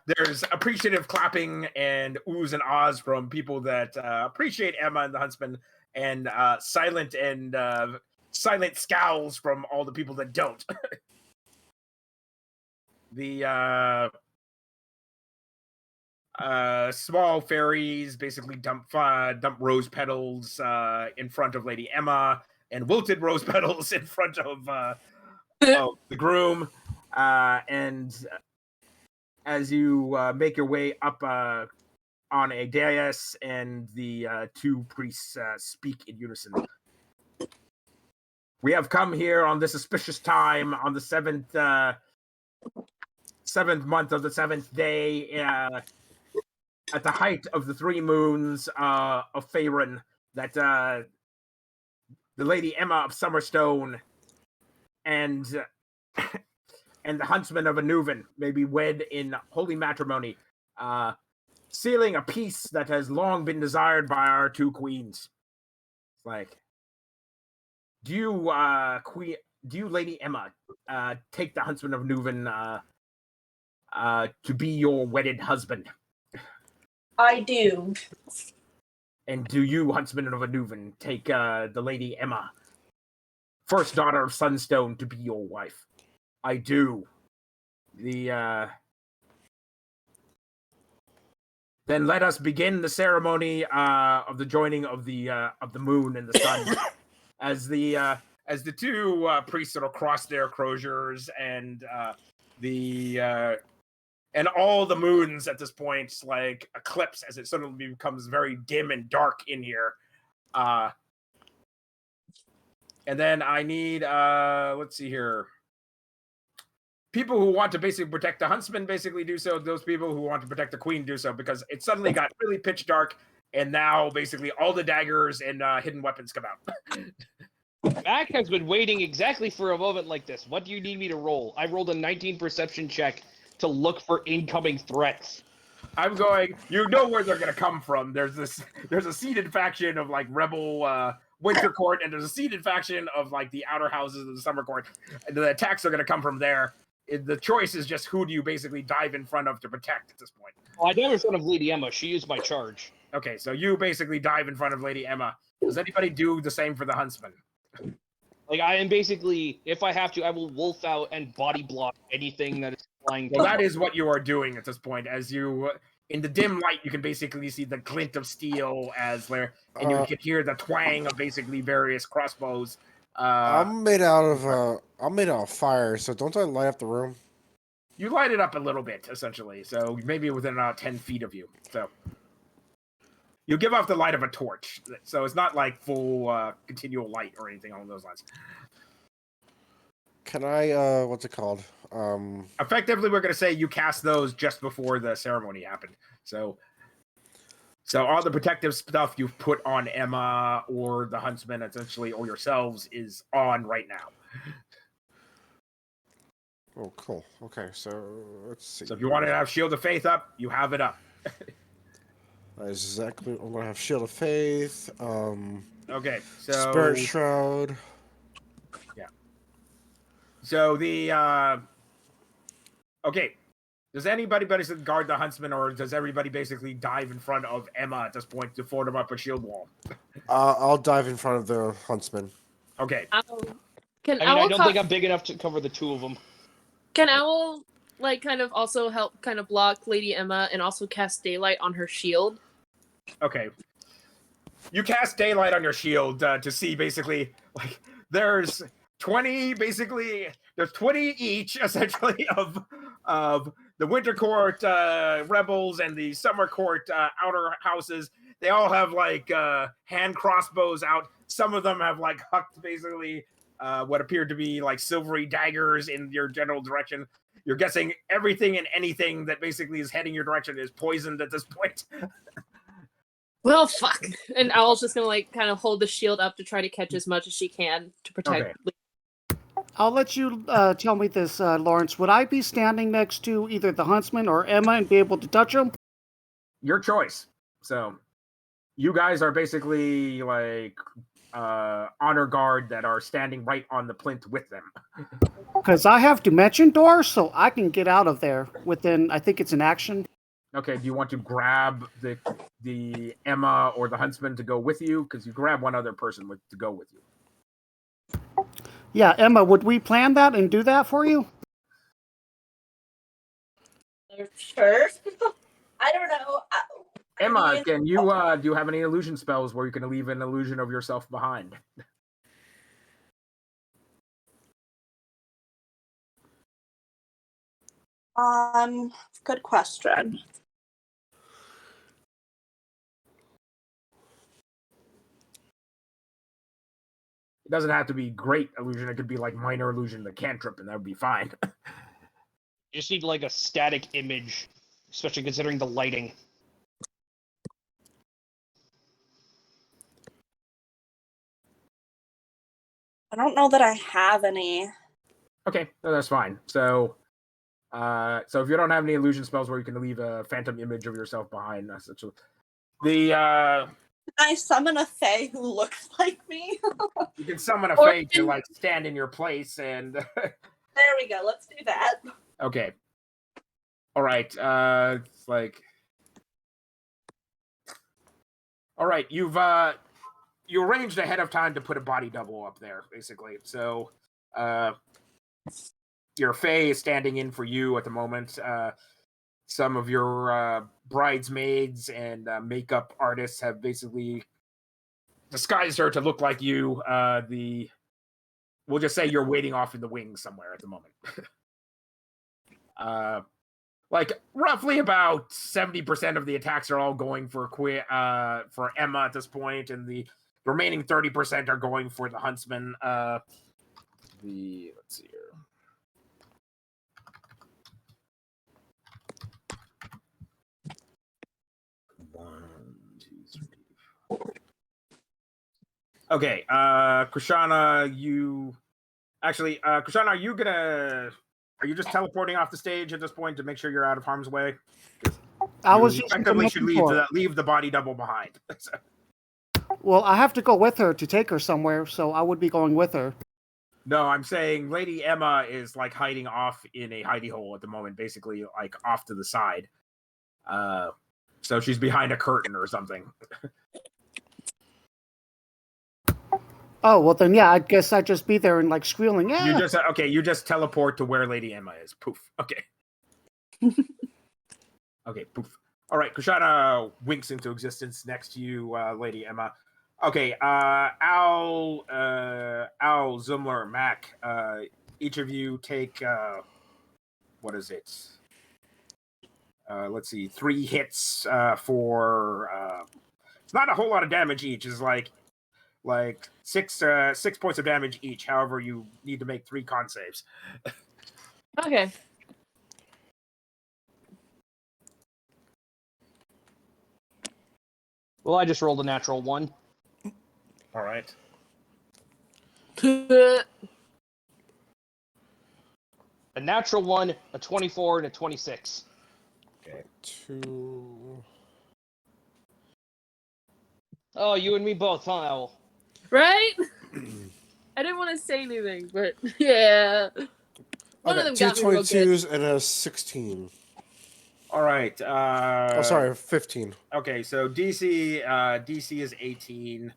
there's appreciative clapping and oohs and ahs from people that appreciate Emma and the huntsman, and silent scowls from all the people that don't. The small fairies basically dump rose petals in front of Lady Emma, and wilted rose petals in front of the groom. And as you make your way up on a dais, and the two priests speak in unison. We have come here on this auspicious time, on the seventh month of the 7th day, at the height of the 3 moons of Faerun, that the Lady Emma of Summerstone and the huntsman of Anuvan may be wed in holy matrimony, sealing a peace that has long been desired by our 2 queens. It's like, do you, Lady Emma, take the huntsman of Anuvan to be your wedded husband? I do. And do you, huntsman of Anuvan, take the Lady Emma, first daughter of Sunstone, to be your wife? I do. Then let us begin the ceremony of the joining of the moon and the sun. As the 2 priests sort of cross their croziers, and and all the moons at this point like eclipse as it suddenly becomes very dim and dark in here. And then I need let's see here. People who want to basically protect the huntsman basically do so. Those people who want to protect the queen do so, because it suddenly got really pitch dark. And now, basically, all the daggers and hidden weapons come out. Mack has been waiting exactly for a moment like this. What do you need me to roll? I rolled a 19 perception check to look for incoming threats. I'm going, you know where they're going to come from. There's a seated faction of, like, rebel Winter Court, and there's a seated faction of, like, the outer houses of the Summer Court. And the attacks are going to come from there. The choice is just who do you basically dive in front of to protect at this point. Well, I dive in front of Lady Emma. She used my charge. Okay, so you basically dive in front of Lady Emma. Does anybody do the same for the huntsman? Like, I am basically, if I have to, I will wolf out and body block anything that is flying. Well, that is what you are doing at this point. As you, in the dim light, you can basically see the glint of steel as there, and you can hear the twang of basically various crossbows. I'm made out of fire, so don't I light up the room? You light it up a little bit, essentially. So maybe within 10 feet of you. So you give off the light of a torch. So it's not like full continual light or anything along those lines. Can I, what's it called? Effectively, we're going to say you cast those just before the ceremony happened. So all the protective stuff you've put on Emma or the huntsman, essentially, or yourselves, is on right now. Oh, cool. Okay, so let's see. So if you want to have Shield of Faith up, you have it up. Exactly. I'm gonna have Shield of Faith. Okay, so Spirit Shroud. Yeah. So the okay. Does anybody basically guard the huntsman, or does everybody basically dive in front of Emma at this point to form up a shield wall? I'll dive in front of the huntsman. Okay. I don't think I'm big enough to cover the two of them. Can Owl kind of also help kind of block Lady Emma and also cast daylight on her shield? Okay. You cast daylight on your shield to see basically there's 20 each essentially of the Winter Court rebels and the Summer Court outer houses. They all have hand crossbows out. Some of them have hucked basically what appear to be silvery daggers in your general direction. You're guessing everything and anything that basically is heading your direction is poisoned at this point. Well, fuck. And Owl's just gonna kind of hold the shield up to try to catch as much as she can to protect. Okay. I'll let you tell me this, Lawrence. Would I be standing next to either the huntsman or Emma and be able to touch them? Your choice. So you guys are basically honor guard that are standing right on the plinth with them. Because I have dimension doors, so I can get out of there within, I think it's an action. Okay, do you want to grab the Emma or the huntsman to go with you? Because you grab one other person to go with you. Yeah, Emma, would we plan that and do that for you? Sure. I don't know. Emma, can you do you have any illusion spells where you can leave an illusion of yourself behind? Good question. It doesn't have to be great illusion. It could be minor illusion, the cantrip, and that would be fine. You just need a static image, especially considering the lighting. I don't know that I have any. Okay, no, that's fine. So if you don't have any illusion spells where you can leave a phantom image of yourself behind, essentially, Can I summon a Fae who looks like me? you can summon a Fae to stand in your place, and There we go. Let's do that. okay. All right. All right. You arranged ahead of time to put a body double up there, basically. So, your Fae is standing in for you at the moment. Some of your bridesmaids and makeup artists have basically disguised her to look like you. We'll just say you're waiting off in the wings somewhere at the moment. Roughly about 70% of the attacks are all going for Emma at this point, and the remaining 30% are going for the huntsman. Let's see here. Okay, Krishana, Krishana, are you just teleporting off the stage at this point to make sure you're out of harm's way? I was you just effectively should leave the body double behind. Well, I have to go with her to take her somewhere, so I would be going with her. No, I'm saying Lady Emma is hiding off in a hidey hole at the moment, basically off to the side. So she's behind a curtain or something. Oh, well then, yeah, I guess I'd just be there and like squealing. You Yeah. just you just teleport to where Lady Emma is. Poof. Okay. Okay. Poof. All right. Krishana winks into existence next to you, Lady Emma. Okay. Al, Zumlar, Mack. Each of you take what is it? Let's see, 3 hits for. It's not a whole lot of damage each. It's like 6 points of damage each. However, you need to make 3 con saves. Okay. Well, I just rolled a natural 1. All right. A natural 1, a 24, and a 26. Okay. 2. Oh, you and me both, huh, Owl? Right? I didn't want to say anything, but yeah. One of them Two got me real good. 22s and a 16. All right. Oh, sorry, 15. Okay, so DC is 18.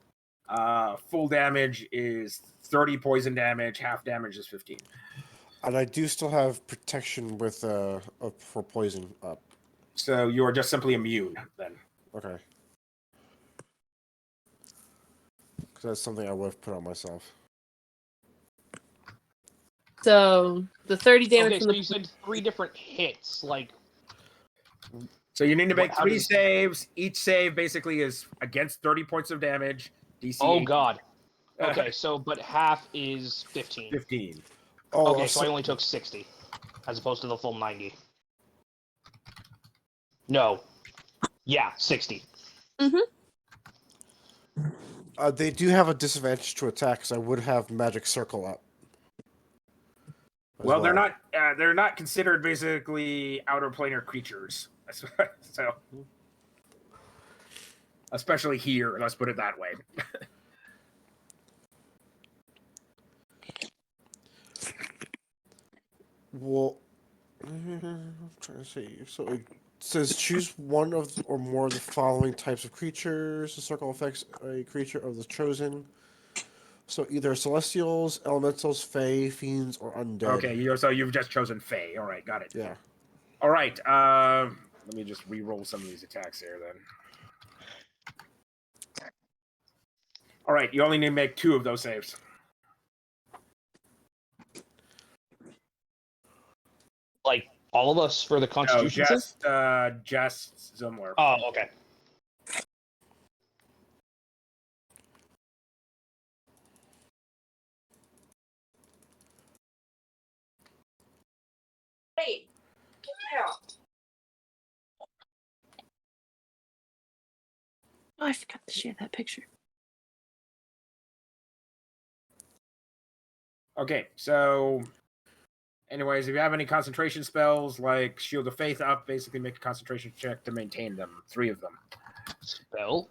Full damage is 30 poison damage. Half damage is 15. And I do still have protection with for poison up. So you are just simply immune then. Okay. Because that's something I would have put on myself. So the 30 damage Okay, from so the you said 3 different hits, like... So you need to make How 3 does- saves. Each save basically is against 30 points of damage. DC. Oh, 18. God. Okay, so, but half is 15. 15. Oh, Okay, so I only took 60, as opposed to the full 90. No. Yeah, 60. they do have a disadvantage to attack because I would have magic circle up. as Well, they're not considered basically outer planar creatures. So, especially here, let's put it that way. Well, I'm trying to see. So it says choose one of or more of the following types of creatures. The circle affects a creature of the chosen. So either celestials, elementals, fae, fiends, or undead. Okay, so you've just chosen Fae. All right, got it. Yeah. All right. Let me just re-roll some of these attacks here then. All right, you only need to make 2 of those saves. Like, all of us for the No, Constitution save? just Zumlar. Oh, okay. Hey, get out. Oh, I forgot to share that picture. Okay, so anyways, if you have any concentration spells like Shield of Faith up, basically make a concentration check to maintain them. 3 of them. Spell?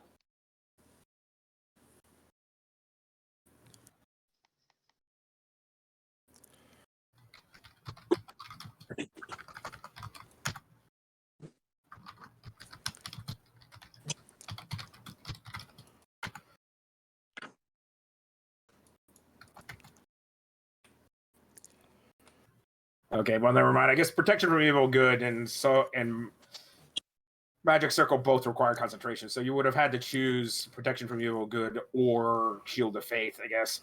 Okay, well, never mind. I guess Protection from Evil, good, and Magic Circle both require concentration, so you would have had to choose Protection from Evil, good, or Shield of Faith, I guess.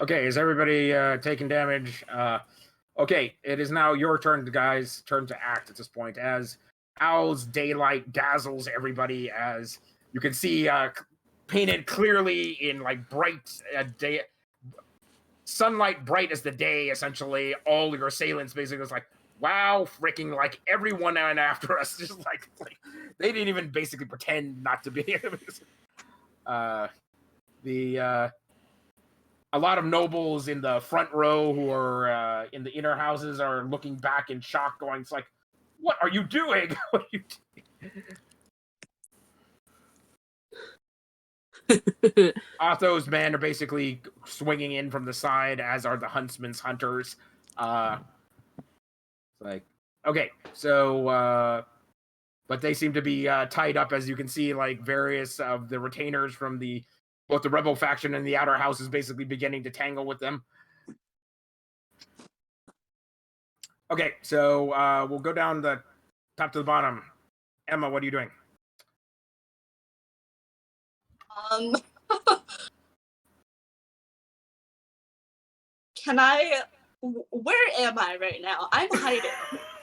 Okay, is everybody taking damage? Okay, it is now your turn, guys. Turn to act at this point. As Owl's daylight dazzles everybody, as you can see, painted clearly in like bright day, sunlight, bright as the day. Essentially, all your assailants basically was like, "Wow, freaking!" Like everyone went after us, just like they didn't even basically pretend not to be. A lot of nobles in the front row who are in the inner houses are looking back in shock, going, "It's like, what are you doing? What are you doing?" Otho's men are basically swinging in from the side, as are the huntsman's hunters. Like, okay, so, but they seem to be tied up, as you can see, like various of the retainers from both the rebel faction and the outer house is basically beginning to tangle with them. Okay, so we'll go down the top to the bottom. Emma, what are you doing? Where am I right now? I'm hiding.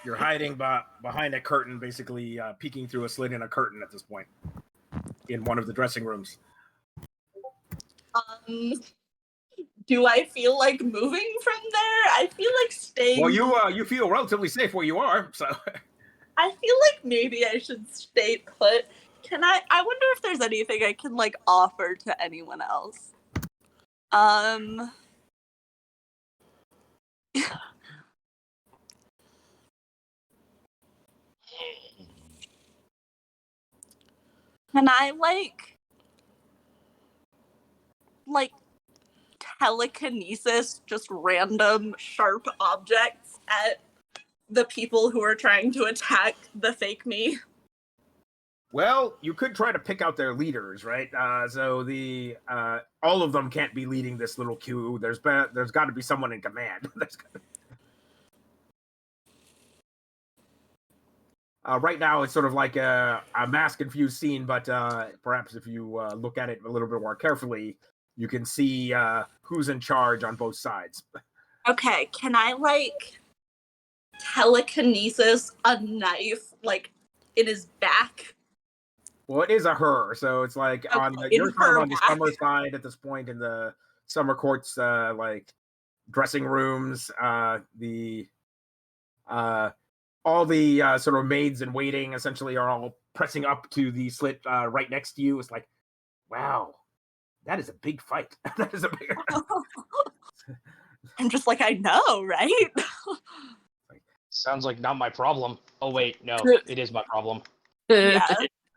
You're hiding behind a curtain, basically peeking through a slit in a curtain at this point, in one of the dressing rooms. Do I feel like moving from there? I feel like staying. Well, you feel relatively safe where you are, so. I feel like maybe I should stay put. I wonder if there's anything I can like offer to anyone else. Can I like telekinesis just random sharp objects at the people who are trying to attack the fake me? Well, you could try to pick out their leaders, right? So all of them can't be leading this little queue. There's got to be someone in command. Right now, it's sort of like a mass confused scene, but perhaps if you look at it a little bit more carefully, you can see who's in charge on both sides. Okay, can I like telekinesis a knife like in his back? Well, it is a her, so it's like you're kind of on the summer side at this point in the summer courts, like dressing rooms. All the sort of maids in waiting essentially are all pressing up to the slit right next to you. It's like, wow, that is a big fight. That is a big. I'm just like, I know, right? Sounds like not my problem. Oh wait, no, it is my problem. Yeah.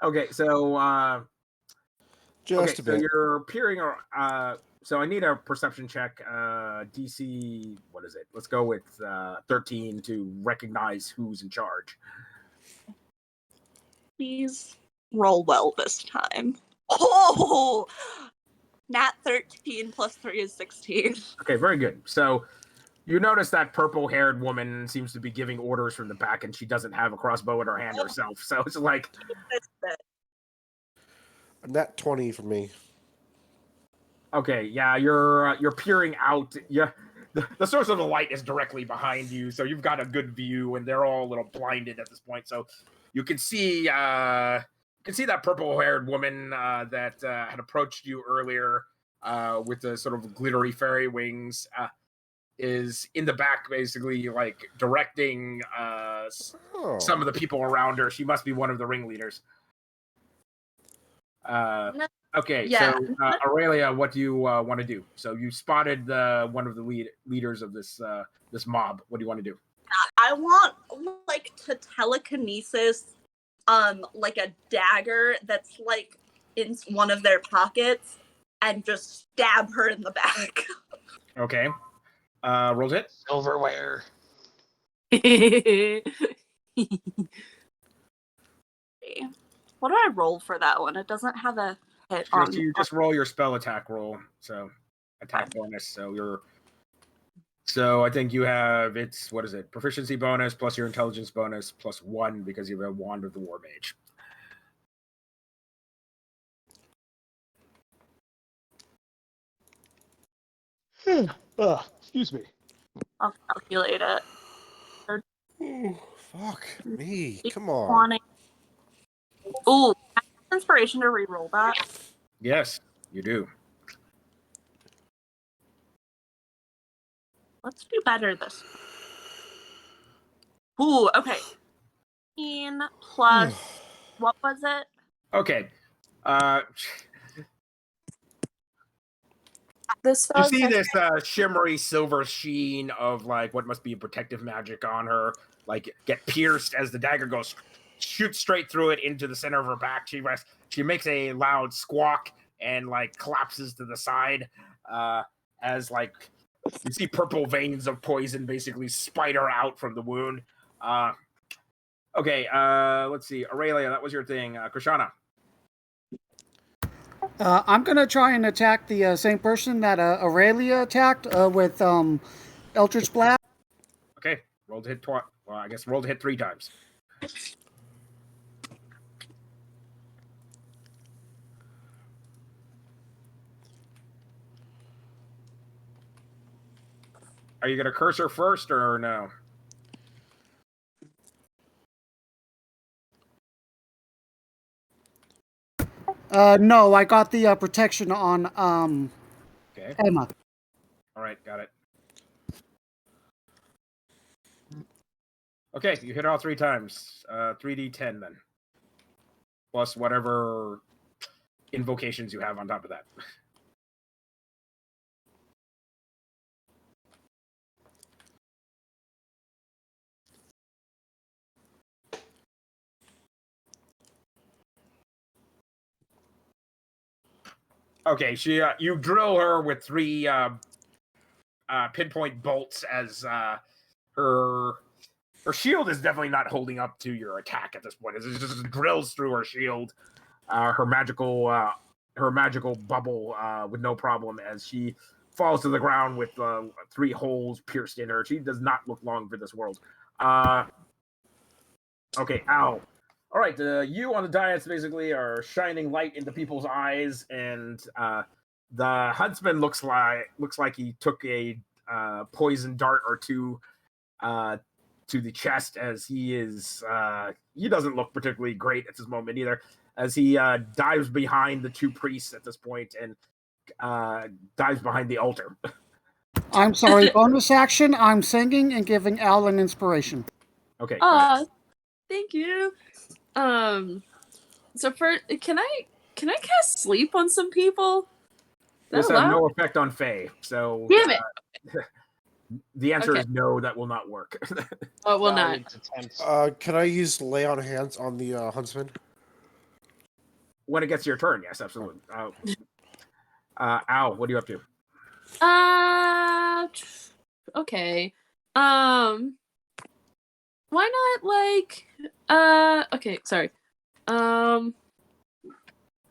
Okay, so Just a bit. so you're peering. So I need a perception check. DC, what is it? Let's go with 13 to recognize who's in charge. Please roll well this time. Oh, nat 13 plus 3 is 16. Okay, very good. So you notice that purple-haired woman seems to be giving orders from the back, and she doesn't have a crossbow in her hand herself. So it's like A nat 20 for me. okay, yeah, you're peering out. Yeah, the source of the light is directly behind you, so you've got a good view, and they're all a little blinded at this point. So you can see that purple-haired woman that had approached you earlier with the sort of glittery fairy wings. Is in the back, basically like directing some of the people around her. She must be one of the ringleaders. Okay, Yeah. so Aurelia, what do you want to do? So you spotted one of the leaders of this mob. What do you want to do? I want like to telekinesis like a dagger that's like in one of their pockets and just stab her in the back. Okay. Rolls it. Silverware. What do I roll for that one? It doesn't have a hit on. You just roll your spell attack roll. So attack bonus. So I think you have what is it? Proficiency bonus plus your intelligence bonus plus 1 because you have a wand of the war mage. Excuse me. I'll calculate it. Ooh, fuck me. Come on. Ooh, inspiration to reroll that. Yes, you do. Let's do better this. Ooh, okay. 15 plus what was it? Okay. This You spell see is this shimmery silver sheen of like what must be a protective magic on her, like get pierced as the dagger shoots straight through it into the center of her back. She makes a loud squawk and like collapses to the side as like you see purple veins of poison basically spider out from the wound. Okay, let's see. Aurelia, that was your thing. Krishana. I'm gonna try and attack the same person that Aurelia attacked with Eldritch Blast. Okay, roll to hit twice. Well, I guess roll to hit 3 times. Are you gonna curse her first or no? No, I got the protection on Okay. Emma. All right, got it. Okay, you hit all 3 times. 3d10 then. Plus whatever invocations you have on top of that. Okay, you drill her with 3 pinpoint bolts as her shield is definitely not holding up to your attack at this point. It just drills through her shield, her magical bubble with no problem as she falls to the ground with 3 holes pierced in her. She does not look long for this world. Okay, ow. All right, you on the dais basically are shining light into people's eyes, and the huntsman looks like he took a poison dart or 2 to the chest, as he doesn't look particularly great at this moment either, as he dives behind the 2 priests at this point and dives behind the altar. I'm sorry, bonus action. I'm singing and giving Al an inspiration. Okay. Thank you. So can I cast sleep on some people? This has no effect on Fae, so damn it. The answer is no. That will not work. Oh, it will not. Can I use lay on hands on the huntsman? When it gets your turn, yes, absolutely. Al, what are you up to? Okay. Why not okay, sorry.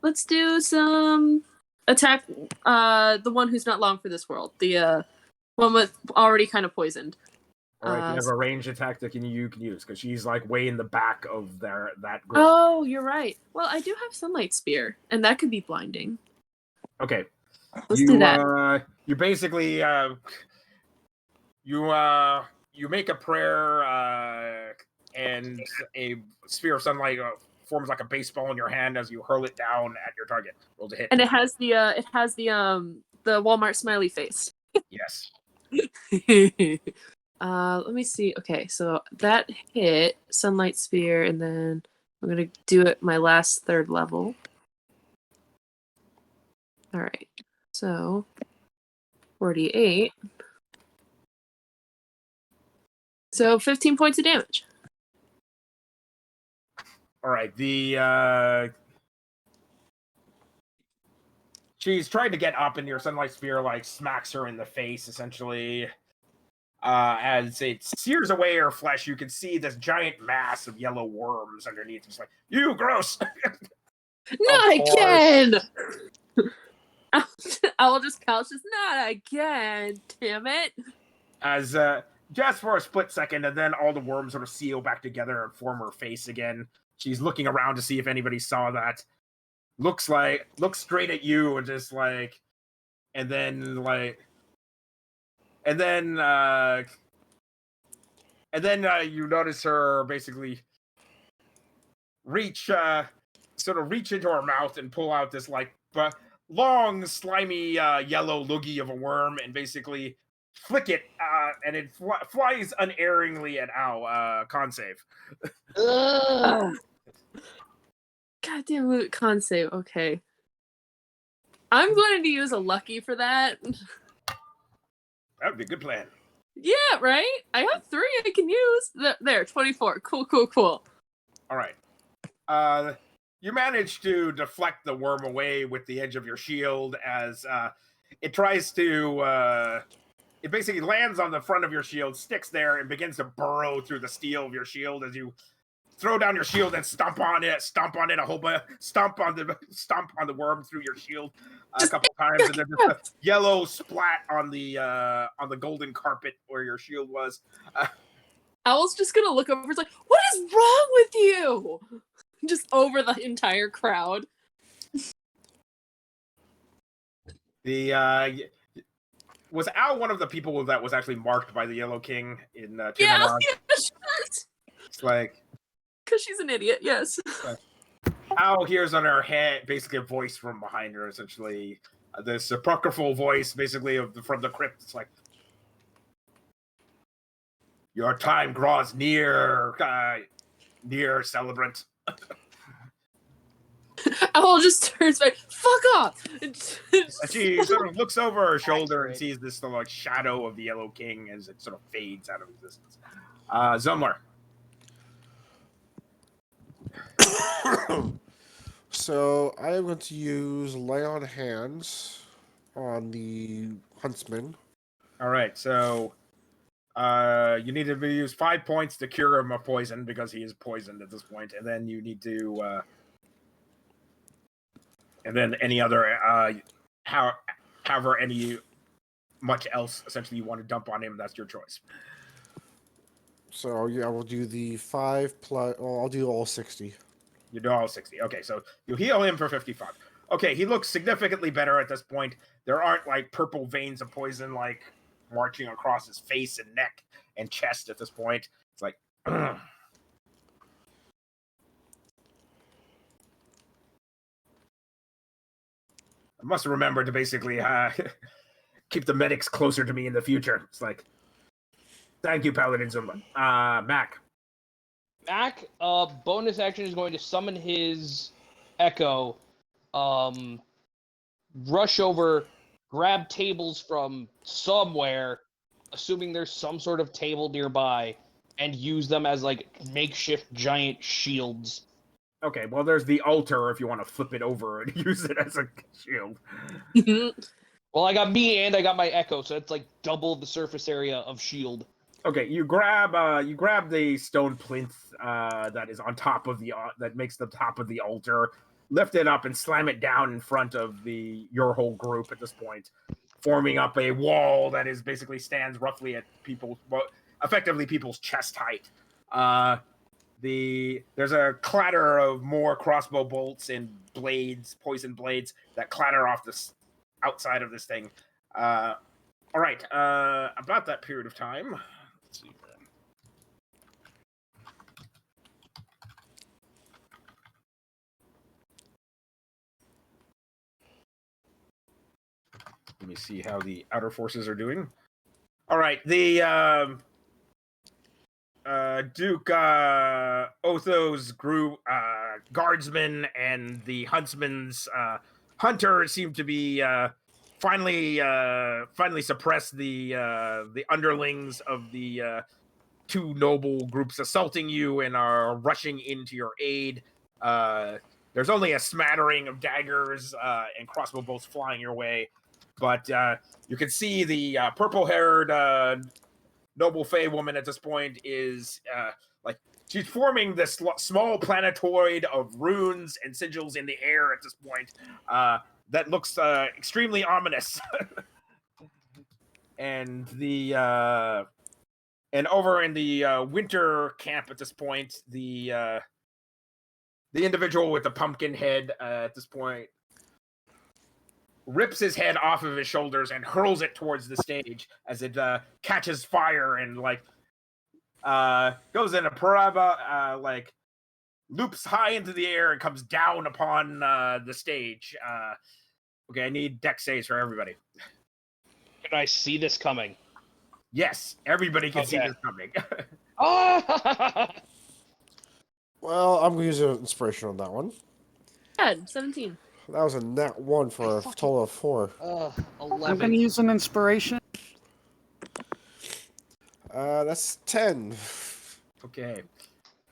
Let's do some attack the one who's not long for this world. The one with already kind of poisoned. All right, you have a ranged attack that you can use because she's like way in the back of that group. Oh, you're right. Well, I do have Sunlight Spear, and that could be blinding. Okay. Let's do that. You basically you make a prayer and a sphere of sunlight forms like a baseball in your hand as you hurl it down at your target. Roll to hit. And it has the Walmart smiley face. Yes. Let me see. Okay, so that hit Sunlight Spear, and then I'm gonna do it my last 3rd level. All right, so 48. So 15 points of damage. All right, she's trying to get up, and your Sunlight Spear like smacks her in the face, essentially. As it sears away her flesh, you can see this giant mass of yellow worms underneath. It's like, you gross! Not again! I will just couch this. Not again, damn it! As just for a split second, and then all the worms sort of seal back together and form her face again. She's looking around to see if anybody saw that. Looks straight at you and just like, and then you notice her basically reach into her mouth and pull out this like long, slimy yellow loogie of a worm and basically flick it, and it flies unerringly at Al. Con save. Goddamn con save. Okay. I'm going to use a lucky for that. That would be a good plan. Yeah, right? I have 3 I can use. There, 24. Cool. All right. You manage to deflect the worm away with the edge of your shield as it tries to. It basically lands on the front of your shield, sticks there, and begins to burrow through the steel of your shield as you throw down your shield and stomp on it a whole bunch, stomp on the worm through your shield a couple times, and then just a yellow splat on the golden carpet where your shield was. Owl's just gonna look over. It's like, what is wrong with you? Just over the entire crowd. Was Al one of the people that was actually marked by the Yellow King in Yeah, It's like, because she's an idiot. Yes. Al hears on her head basically a voice from behind her, essentially this apocryphal voice, basically from the crypt. It's like, your time draws near, celebrant. Owl just turns back. Fuck off! And she sort of looks over her shoulder and sees this like shadow of the Yellow King as it sort of fades out of existence. Zumlar. So I am going to use Lay on Hands on the huntsman. All right, so you need to use 5 points to cure him of poison because he is poisoned at this point, and then you need to. And then any other, however, any much else essentially you want to dump on him, that's your choice. So yeah, I will do the 5 plus. Oh, I'll do all 60. You do all 60. Okay, so you heal him for 55. Okay, he looks significantly better at this point. There aren't like purple veins of poison like marching across his face and neck and chest at this point. It's like. I must remember to basically keep the medics closer to me in the future. It's like, thank you, Paladin Zumba. Mack. Mack, bonus action is going to summon his Echo, rush over, grab tables from somewhere, assuming there's some sort of table nearby, and use them as like makeshift giant shields. Okay, well, there's the altar if you want to flip it over and use it as a shield. Well, I got me and I got my Echo, so it's like double the surface area of shield. Okay, you grab the stone plinth that is on top of that makes the top of the altar, lift it up and slam it down in front of your whole group at this point, forming up a wall that is basically stands roughly at effectively people's chest height. There's a clatter of more crossbow bolts and blades, poison blades that clatter off this outside of this thing. All right, about that period of time. Let's see. Let me see how the outer forces are doing. All right, the Duke Otho's group, guardsmen and the huntsman's hunter seem to be finally suppress the underlings of the two noble groups assaulting you and are rushing into your aid. There's only a smattering of daggers and crossbow bolts flying your way, but you can see the purple-haired noble Fae woman at this point is she's forming this small planetoid of runes and sigils in the air at this point that looks extremely ominous. And and over in the winter camp at this point, the individual with the pumpkin head at this point rips his head off of his shoulders and hurls it towards the stage as it catches fire and goes in a paraba, loops high into the air and comes down upon the stage. Okay, I need dex saves for everybody. Can I see this coming? Yes, everybody can see this coming. Oh! Well, I'm going to use an inspiration on that one. 17. That was a nat 1 for a total of 4. 11. I'm going to use an inspiration. That's 10. Okay.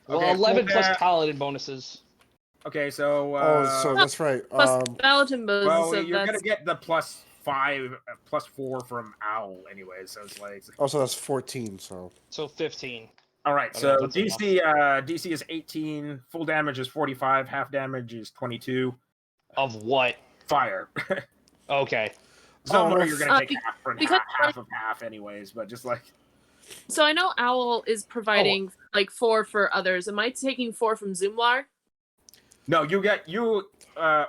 Well, Okay, 11 cool. plus paladin bonuses. Okay, so so that's right. Plus Paladin bows, well, so you're that's gonna get the +5, +4 from Owl anyway. So it's like Also, that's 14. So So 15. all right. I don't So know if that's DC is 18. Full damage is 45. Half damage is 22. Of what? Fire. Okay. Zumlar, you're gonna take be- half from because, half of half, anyways. But just like so I know Owl is providing like 4 for others. Am I taking 4 from Zumlar? no,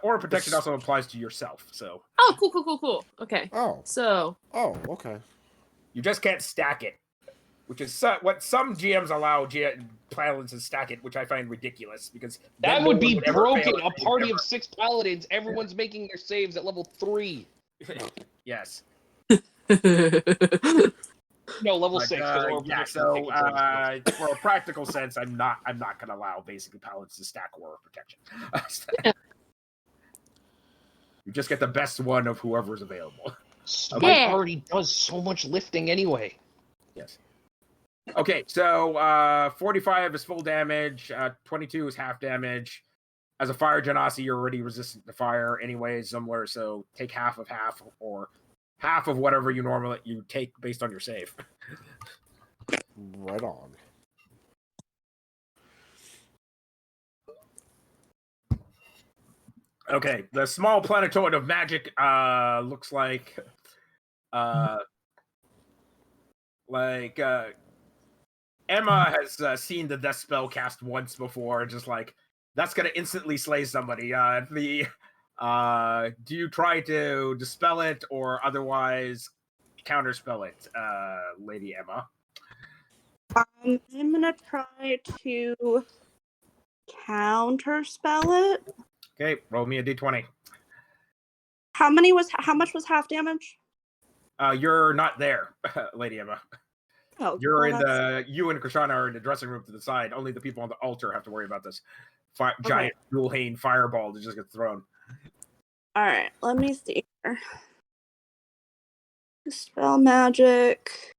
aura protection also applies to yourself. So Oh, cool. Okay. oh So okay. you just can't stack it, which is what some GMs allow paladins to stack it, which I find ridiculous because That then would no be one ever broken. fail A at it party ever. of 6 paladins, everyone's making their saves at level 3. Yes. No, level But, 6. 'cause aura yeah, protection so taken turns first. for a practical sense, I'm not gonna allow basically paladins to stack aura protection. You just get the best one of whoever's available. Smite Yeah. already does so much lifting anyway. Yes. Okay, so 45 is full damage, 22 is half damage. As a fire genasi, you're already resistant to fire anyways, somewhere, so take half of half or half of whatever you take based on your save. Right on. Okay, the small planetoid of magic looks like Emma has seen the death spell cast once before, just like that's gonna instantly slay somebody. Do you try to dispel it or otherwise counterspell it, Lady Emma? I'm gonna try to counterspell it. Okay, roll me a d20. How much was half damage? You're not there, Lady Emma. Oh, You're well, in you and Krishana are in the dressing room to the side. Only the people on the altar have to worry about this giant Julhane fireball that just gets thrown. All right, let me see here. Dispel magic.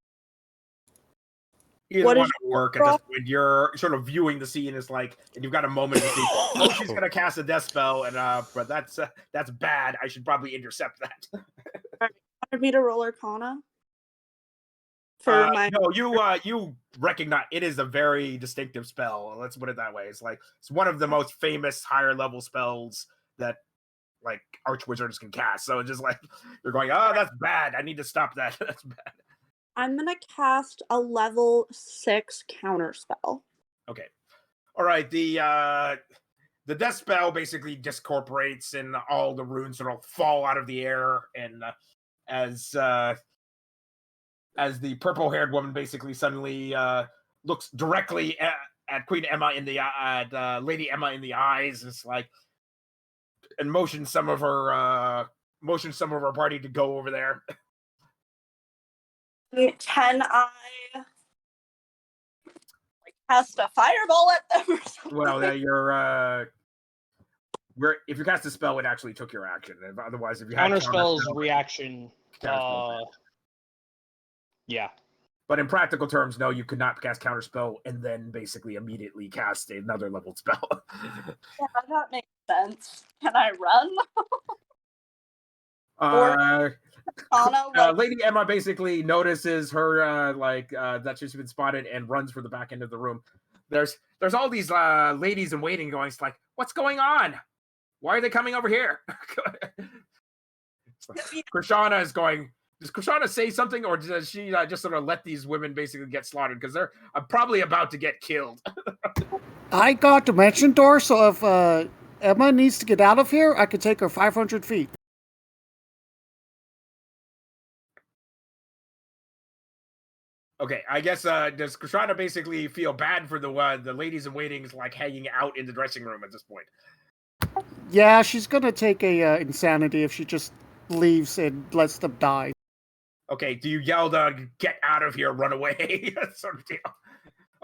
Either What one is will work at this point. You're sort of viewing the scene as like, and you've got a moment to see. Oh, she's gonna cast a death spell, and but that's bad. I should probably intercept that. Wanted me to roll Arcana? For my No, you recognize it is a very distinctive spell. Let's put it that way. It's one of the most famous higher level spells that like archwizards can cast. So it's just like you're going, oh, that's bad. I need to stop that. That's bad. I'm gonna cast a level 6 counterspell. Okay. All right. The death spell basically discorporates and all the runes sort of fall out of the air, and as the purple-haired woman basically suddenly looks directly at Queen Emma at Lady Emma in the eyes, it's like, and motions some of her party to go over there. Can I cast a fireball at them or something? Well, if you cast a spell, it actually took your action. Otherwise, if you had Counterspell's reaction. Counterspell. Yeah. But in practical terms, no, you could not cast counterspell and then basically immediately cast another leveled spell. Yeah, that makes sense. Can I run? Lady Emma basically notices her that she's been spotted and runs for the back end of the room. There's all these ladies in waiting going, it's like, what's going on? Why are they coming over here? Krishana is going, does Krishana say something, or does she just sort of let these women basically get slaughtered? Because they're probably about to get killed. I got dimension door, so if Emma needs to get out of here, I could take her 500 feet. Okay, I guess does Krishana basically feel bad for the ladies in waiting like hanging out in the dressing room at this point? Yeah, she's gonna take a insanity if she just leaves and lets them die. Okay, do you yell to get out of here, run away, sort of deal?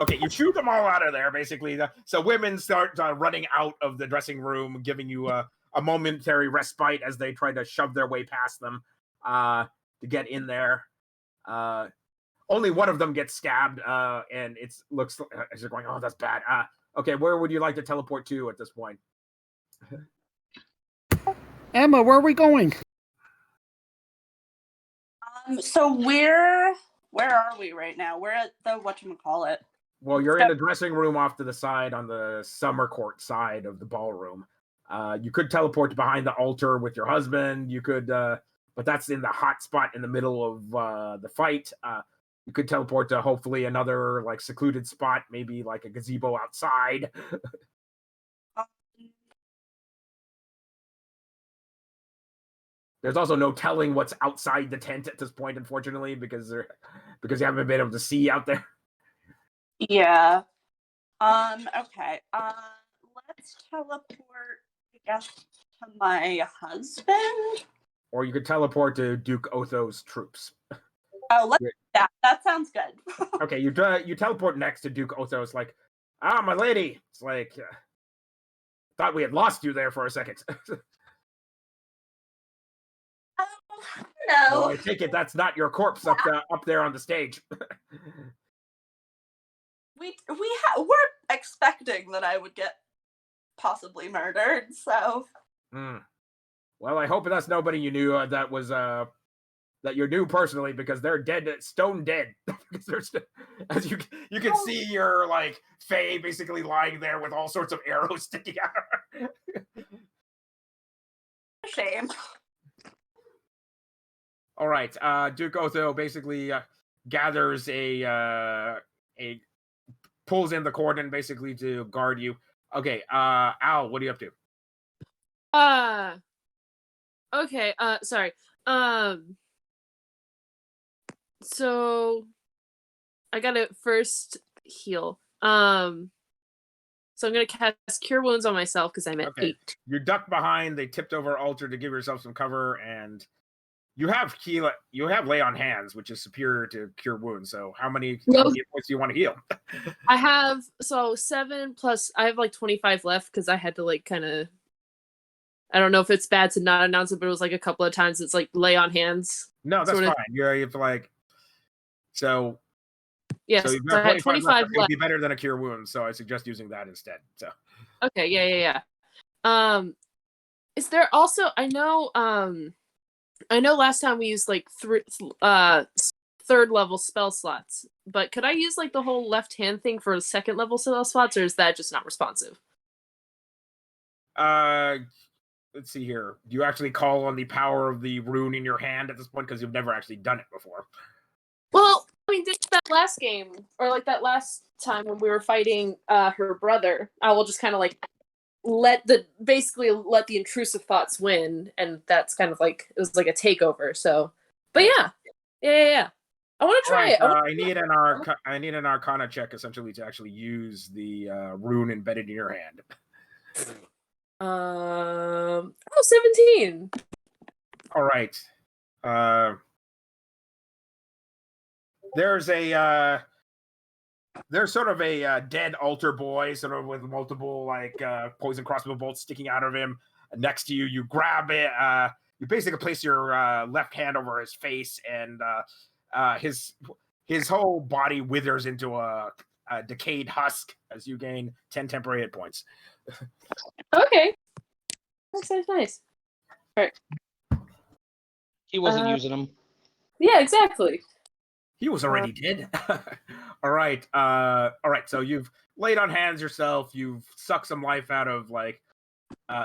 Okay, you shoot them all out of there, basically. So women start running out of the dressing room, giving you a momentary respite as they try to shove their way past them to get in there. Only one of them gets stabbed, and it looks as they're going, oh, that's bad. Okay, where would you like to teleport to at this point? Emma, where are we going? So where are we right now? We're at the whatchamacallit. Well, you're in the dressing room off to the side on the summer court side of the ballroom. You could teleport behind the altar with your husband. You could, but that's in the hot spot in the middle of the fight. You could teleport to hopefully another like secluded spot, maybe like a gazebo outside. There's also no telling what's outside the tent at this point, unfortunately, because you haven't been able to see out there. Yeah. Okay. Let's teleport, I guess, to my husband. Or you could teleport to Duke Otho's troops. Oh, let's do that. That sounds good. Okay, you teleport next to Duke Otho. It's like, my lady. It's like, thought we had lost you there for a second. No. Well, I take it that's not your corpse up there on the stage. We're expecting that I would get possibly murdered, so. Well, I hope that's nobody you knew that was that you knew personally, because they're dead, stone dead. Because as you can see, your like Fae basically lying there with all sorts of arrows sticking out of her. Shame. All right, Duke Otho basically gathers pulls in the cordon basically to guard you. Okay, Al, what are you up to? Okay, sorry. So I gotta first heal. So I'm gonna cast Cure Wounds on myself because I'm at 8. You duck behind, they tipped over altar to give yourself some cover, and you have lay on hands, which is superior to Cure Wounds. So how many points do you want to heal? I have 7 plus I have like 25 left because I had to like kind of, I don't know if it's bad to not announce it, but it was like a couple of times it's like lay on hands. No, that's fine. You have to like so. Yes, so you've I got had 25 left. It would be better than a Cure Wounds, so I suggest using that instead. So. Okay, yeah. Is there also I know last time we used like 3rd level spell slots, but could I use like the whole left hand thing for 2nd level spell slots, or is that just not responsive? Let's see here. Do you actually call on the power of the rune in your hand at this point, because you've never actually done it before? Well, I mean, just that last game, or like that last time when we were fighting her brother, I will just kind of like let the intrusive thoughts win, and that's kind of like it was like a takeover. So, but yeah. I want to try it. I need an Arcana check essentially to actually use the rune embedded in your hand. 17. All right. There's sort of a dead altar boy, sort of with multiple like poison crossbow bolts sticking out of him next to you. You grab it. You basically place your left hand over his face, and his whole body withers into a decayed husk as you gain 10 temporary hit points. Okay, that sounds nice. All right. He wasn't using them. Yeah, exactly. He was already dead. All right. So you've laid on hands yourself. You've sucked some life out of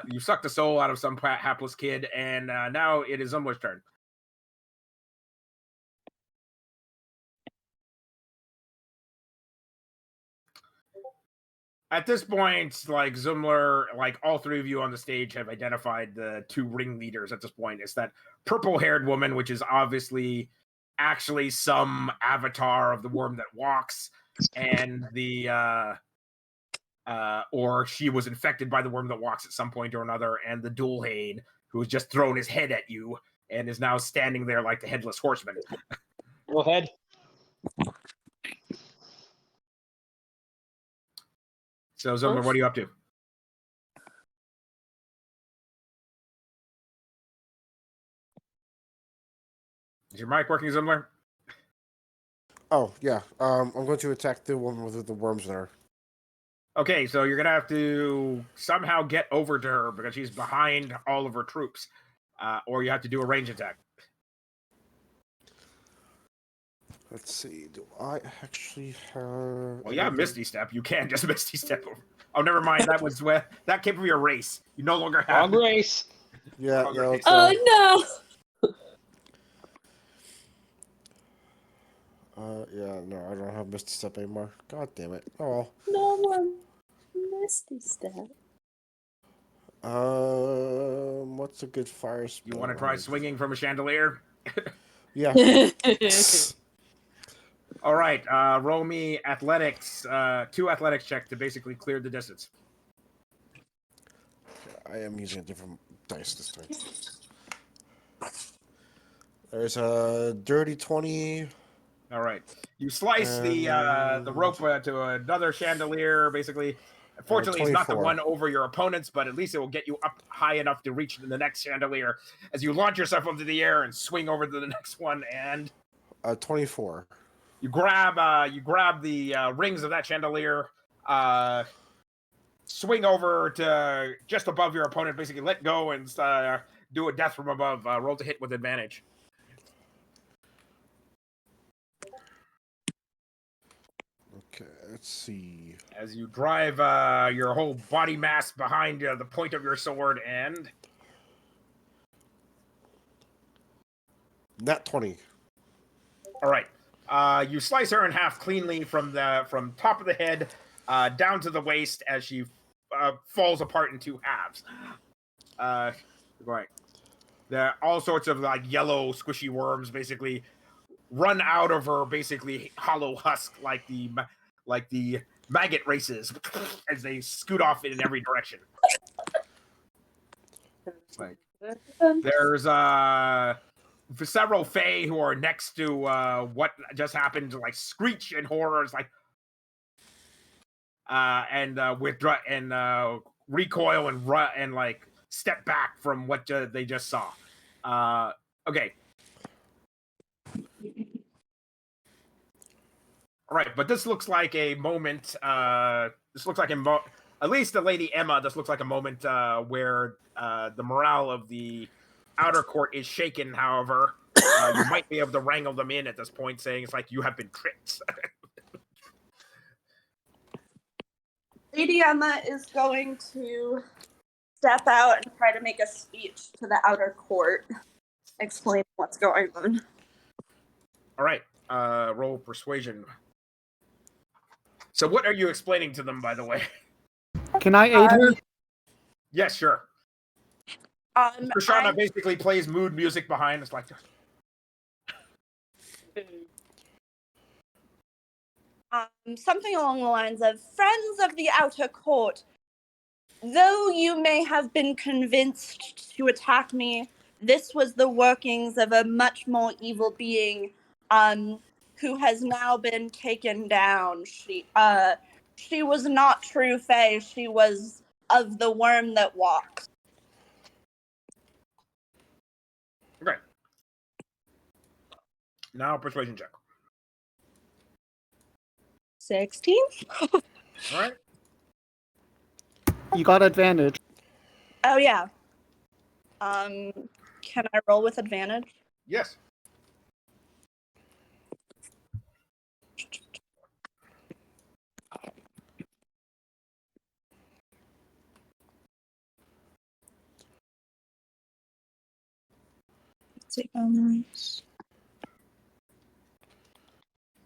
you sucked the soul out of some hapless kid, and now it is Zumlar's turn. At this point, like Zumlar, like all 3 of you on the stage have identified the 2 ringleaders at this point. It's that purple-haired woman, which is obviously actually some avatar of the worm that walks, and the or she was infected by the worm that walks at some point or another, and the Dualhane, who has just thrown his head at you and is now standing there like the headless horseman. Go ahead. So Zumlar, what are you up to? Is your mic working, Zumlar? Oh, yeah. I'm going to attack the woman with the worms in her. Okay, so you're gonna have to somehow get over to her because she's behind all of her troops, or you have to do a range attack. Let's see. Do I actually have? Well, yeah, Misty Step. You can just Misty Step over. Oh, never mind. That was where that came from your race. You no longer have. Wrong race. Yeah. Wrong No, race. Oh no! Yeah. No, I don't have Misty Step anymore. God damn it. Oh. No one Misty Step. What's a good fire spell? You want to try swinging from a chandelier? Yeah. All right. Roll me athletics. 2 athletics check to basically clear the distance. I am using a different dice this time. There's a dirty 20. All right. You slice the rope to another chandelier, basically. Fortunately, it's not the 24. one over your opponent's, but at least it will get you up high enough to reach the next chandelier as you launch yourself into the air and swing over to the next one. And 24. you grab the rings of that chandelier, swing over to just above your opponent, basically let go and do a death from above. Roll to hit with advantage. Okay, let's see. As you drive your whole body mass behind the point of your sword, and Nat 20. all right, you slice her in half cleanly from top of the head down to the waist as she falls apart in 2 halves. Right, there are all sorts of like yellow squishy worms basically run out of her basically hollow husk like the maggot races as they scoot off in every direction. Like, there's several Fae who are next to what just happened to like screech in horror. It's like and withdraw and recoil and run and like step back from what they just saw. Okay. All right, but this looks like a moment. This looks like at least the Lady Emma. This looks like a moment where the morale of the outer court is shaken. However, you might be able to wrangle them in at this point, saying it's like you have been tricked. Lady Emma is going to step out and try to make a speech to the outer court, explain what's going on. All right, roll persuasion. So what are you explaining to them, by the way? Can I aid her? Yes, sure. Krishana basically plays mood music behind. It's like something along the lines of, friends of the outer court, though you may have been convinced to attack me, this was the workings of a much more evil being who has now been taken down. She was not true Fae. She was of the worm that walks. okay. Now persuasion check. 16? All right. You got advantage. Oh, yeah. Can I roll with advantage? Yes. All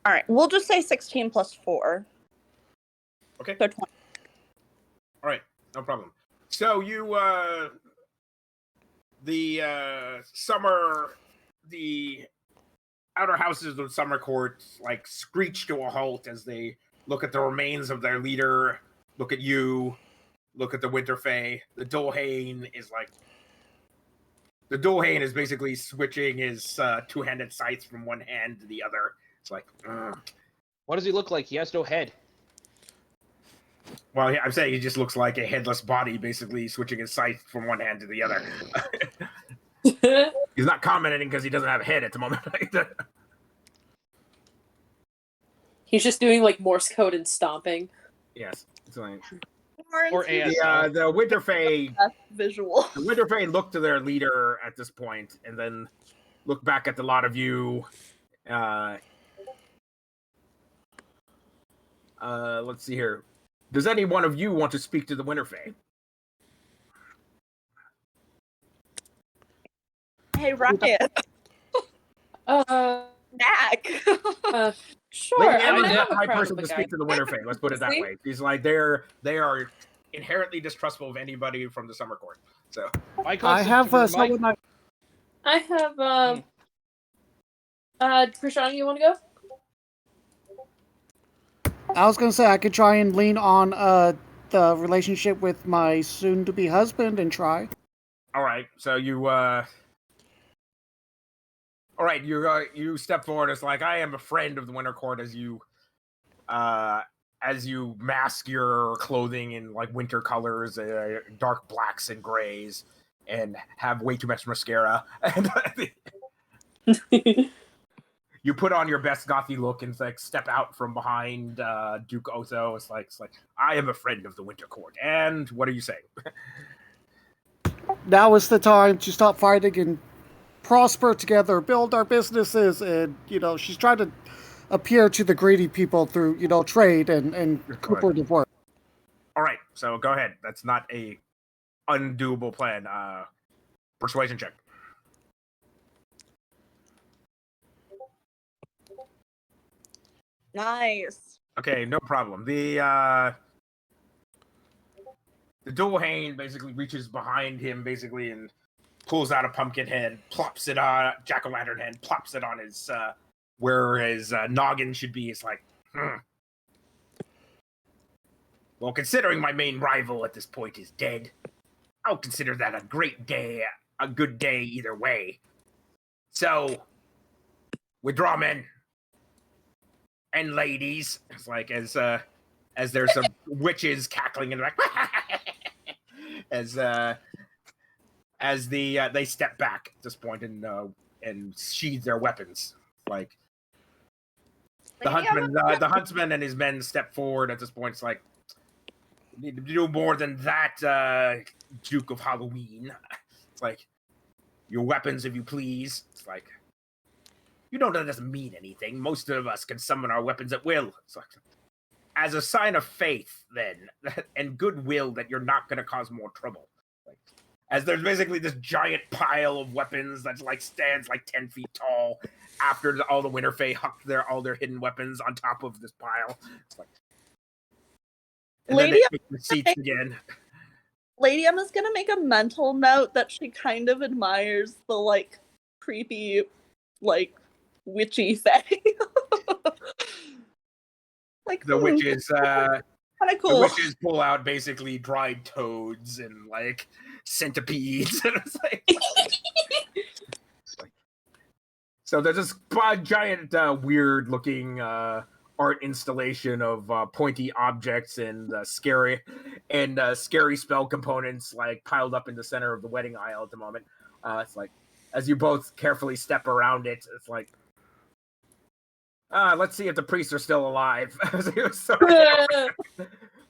right, we'll just say 16 plus 4. Okay. So 20. All right, no problem. So you, the outer houses of Summer Court like screech to a halt as they look at the remains of their leader, look at you, look at the Winter Fae. The Dolhane is basically switching his two-handed scythe from one hand to the other. It's like, What does he look like? He has no head. well, I'm saying he just looks like a headless body, basically switching his scythe from one hand to the other. He's not commenting because he doesn't have a head at the moment. He's just doing like Morse code and stomping. Yes. It's like, Or ASL. the Winter Fae. Visual. The Winter Fae look to their leader at this point, and then look back at the lot of you. Let's see here. Does any one of you want to speak to the Winter Fae? Hey, Ryan. Mack. Sure. Lady I mean, Emma's I not have a my crown person of to a speak guy. to the Winter Fae. Let's put it that See? way. He's like they are inherently distrustful of anybody from the Summer Court. So I have someone. I have Krishana, you want to go? I was gonna say I could try and lean on the relationship with my soon-to-be husband and try. all right. So you all right, you step forward. It's like I am a friend of the Winter Court as you mask your clothing in like winter colors, dark blacks and grays, and have way too much mascara. And you put on your best gothy look and like step out from behind Duke Otho. It's like I am a friend of the Winter Court. And what are you saying? Now is the time to stop fighting and prosper together, build our businesses, and she's trying to appear to the greedy people through trade and cooperative work. All right, so go ahead. That's not a undoable plan. Persuasion check. Nice. Okay, no problem. The dual hane basically reaches behind him basically and pulls out a pumpkin head, plops it on jack-o'-lantern head, plops it on his where his noggin should be. It's like, Well, considering my main rival at this point is dead, I'll consider that a great day, a good day either way. So, withdraw, men and ladies. It's like as there's some witches cackling in the back, as they step back at this point and sheathe their weapons. Like the huntsman and his men step forward at this point. It's like, need to do more than that, Duke of Halloween. It's like, your weapons, if you please. It's like, you know that doesn't mean anything. Most of us can summon our weapons at will. It's like, as a sign of faith, then, and goodwill that you're not going to cause more trouble. Like, as there's basically this giant pile of weapons that like stands like 10 feet tall after all the Winter Fae hucked all their hidden weapons on top of this pile. It's like, and then they take the seats again. Lady Emma's gonna make a mental note that she kind of admires the like creepy, like witchy Fae. Like The witches, kind of cool. the witches pull out basically dried toads and like centipedes, and it's like so there's this giant, weird-looking art installation of pointy objects and scary spell components like piled up in the center of the wedding aisle at the moment. It's like as you both carefully step around it, it's like, let's see if the priests are still alive.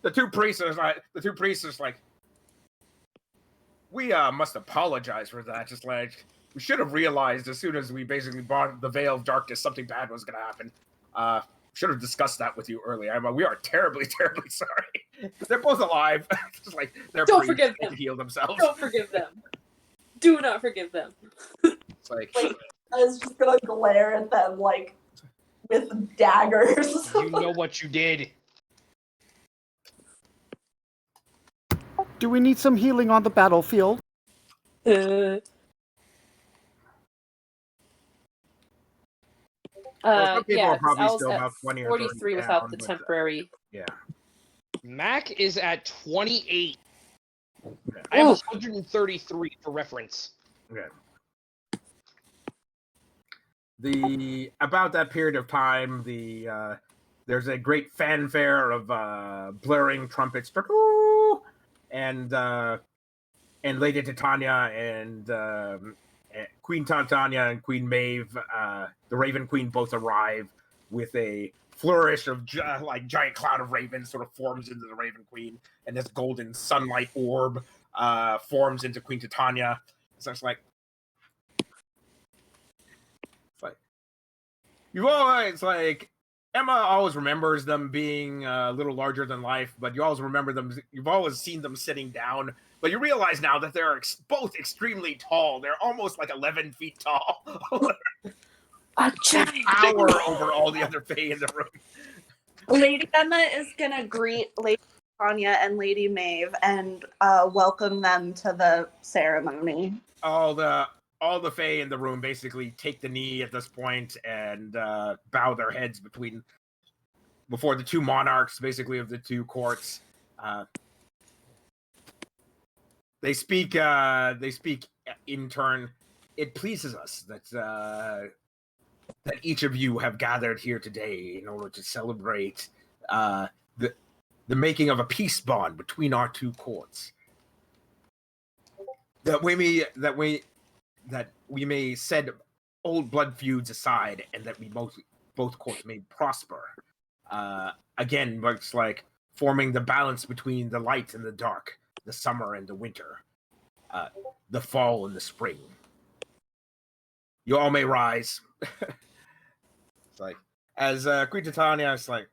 The two priests are like, we must apologize for that. Just like, we should have realized as soon as we basically brought the veil of darkness, something bad was going to happen. Should have discussed that with you earlier. We are terribly, terribly sorry. They're both alive. Just like they're Don't priests, forgive they them. can heal themselves. Don't forgive them. Do not forgive them. It's like, I was just gonna glare at them like with daggers. You know what you did. Do we need some healing on the battlefield? Well, some people Yeah, are probably 'cause I was still at about 20 or 43 30 without down, the but, temporary. yeah. Mack is at 28. I have 133 for reference. Okay. About that period of time, there's a great fanfare of blaring trumpets, and Lady Titania and Queen Titania and Queen Maeve, the Raven Queen, both arrive with a flourish of giant cloud of ravens sort of forms into the Raven Queen, and this golden sunlight orb forms into Queen Titania. So it's like you always like Emma always remembers them being a little larger than life, but you always remember them. You've always seen them sitting down, but you realize now that they're both extremely tall. They're almost like 11 feet tall. A giant Tower over all the other Fae in the room. Lady Emma is gonna greet Lady Tanya and Lady Maeve and welcome them to the ceremony. All the Fae in the room basically take the knee at this point and bow their heads before the two monarchs, basically of the two courts. They speak in turn. It pleases us that each of you have gathered here today in order to celebrate the making of a peace bond between our two courts. That we may set old blood feuds aside, and that we both courts may prosper. Again, it's like forming the balance between the light and the dark, the summer and the winter, the fall and the spring. You all may rise. It's like, as Queen Titania is like,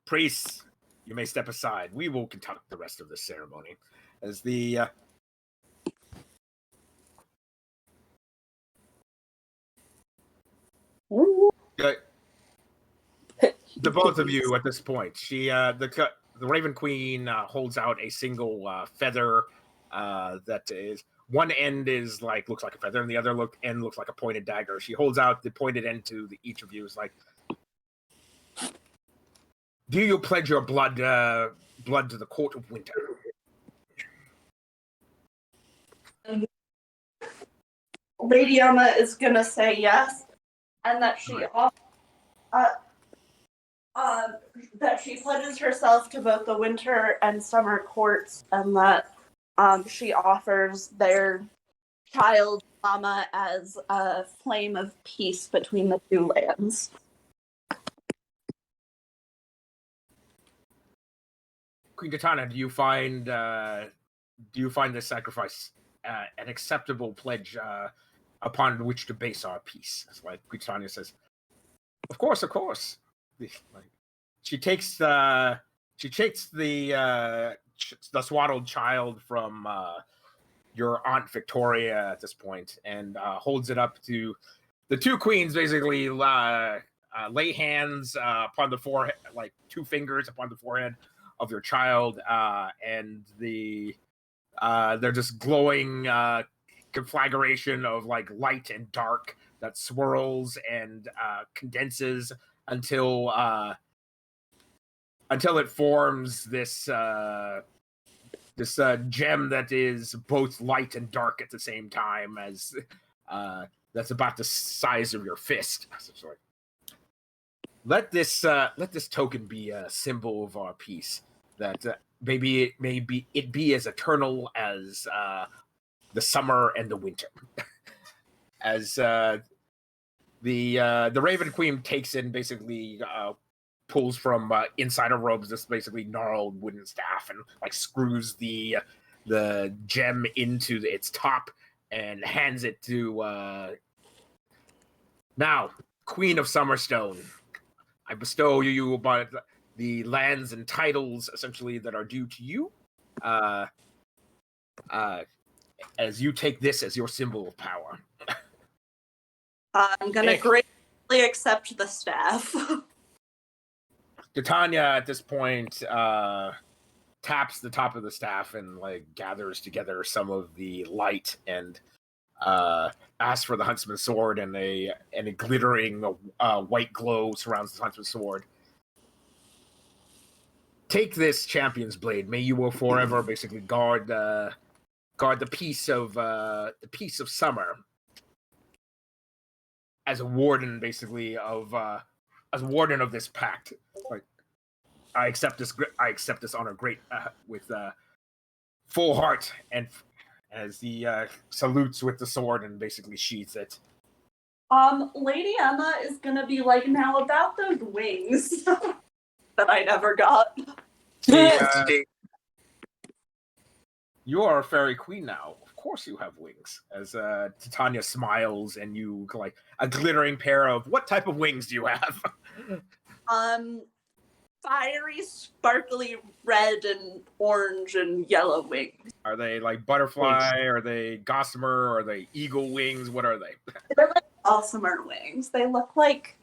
priests, you may step aside. We will conduct the rest of the ceremony. As the both of you at this point, the Raven Queen holds out a single feather that is, one end is looks like a feather, and the other end looks like a pointed dagger. She holds out the pointed end to each of you. Is like, do you pledge your blood to the Court of Winter? Lady Emma is gonna say yes, and that she pledges herself to both the winter and summer courts, and that she offers their child Mama as a flame of peace between the two lands. Queen Titania, do you find this sacrifice an acceptable pledge upon which to base our peace? It's like Queen Titania says, "Of course, of course." She takes the swaddled child from your Aunt Victoria at this point and holds it up to the two queens. Basically, lay hands upon the forehead, like two fingers upon the forehead of your child, and they're just glowing conflagration of light and dark that swirls and condenses until it forms this gem that is both light and dark at the same time, as that's about the size of your fist. So let this token be a symbol of our peace, that maybe it be as eternal as the summer and the winter. As the Raven Queen takes in, basically pulls from inside her robes this basically gnarled wooden staff and screws the gem into its top and hands it to now, Queen of Summerstone. I bestow you about the lands and titles essentially that are due to you, as you take this as your symbol of power. I'm gonna gratefully accept the staff. Titania at this point taps the top of the staff and gathers together some of the light and asks for the huntsman's sword, and a glittering white glow surrounds the huntsman's sword. Take this champion's blade. May you will forever basically guard the peace of summer. As a warden, basically of this pact, I accept this honor with full heart, and as he salutes with the sword and basically sheathes it. Lady Emma is gonna be like, now about those wings that I never got. You are a fairy queen now. Of course you have wings. As Titania smiles and you like a glittering pair of what type of wings do you have? Fiery, sparkly red and orange and yellow wings. Are they like butterfly? Are they gossamer? Are they eagle wings? What are they? They're like Aasimar wings. They look like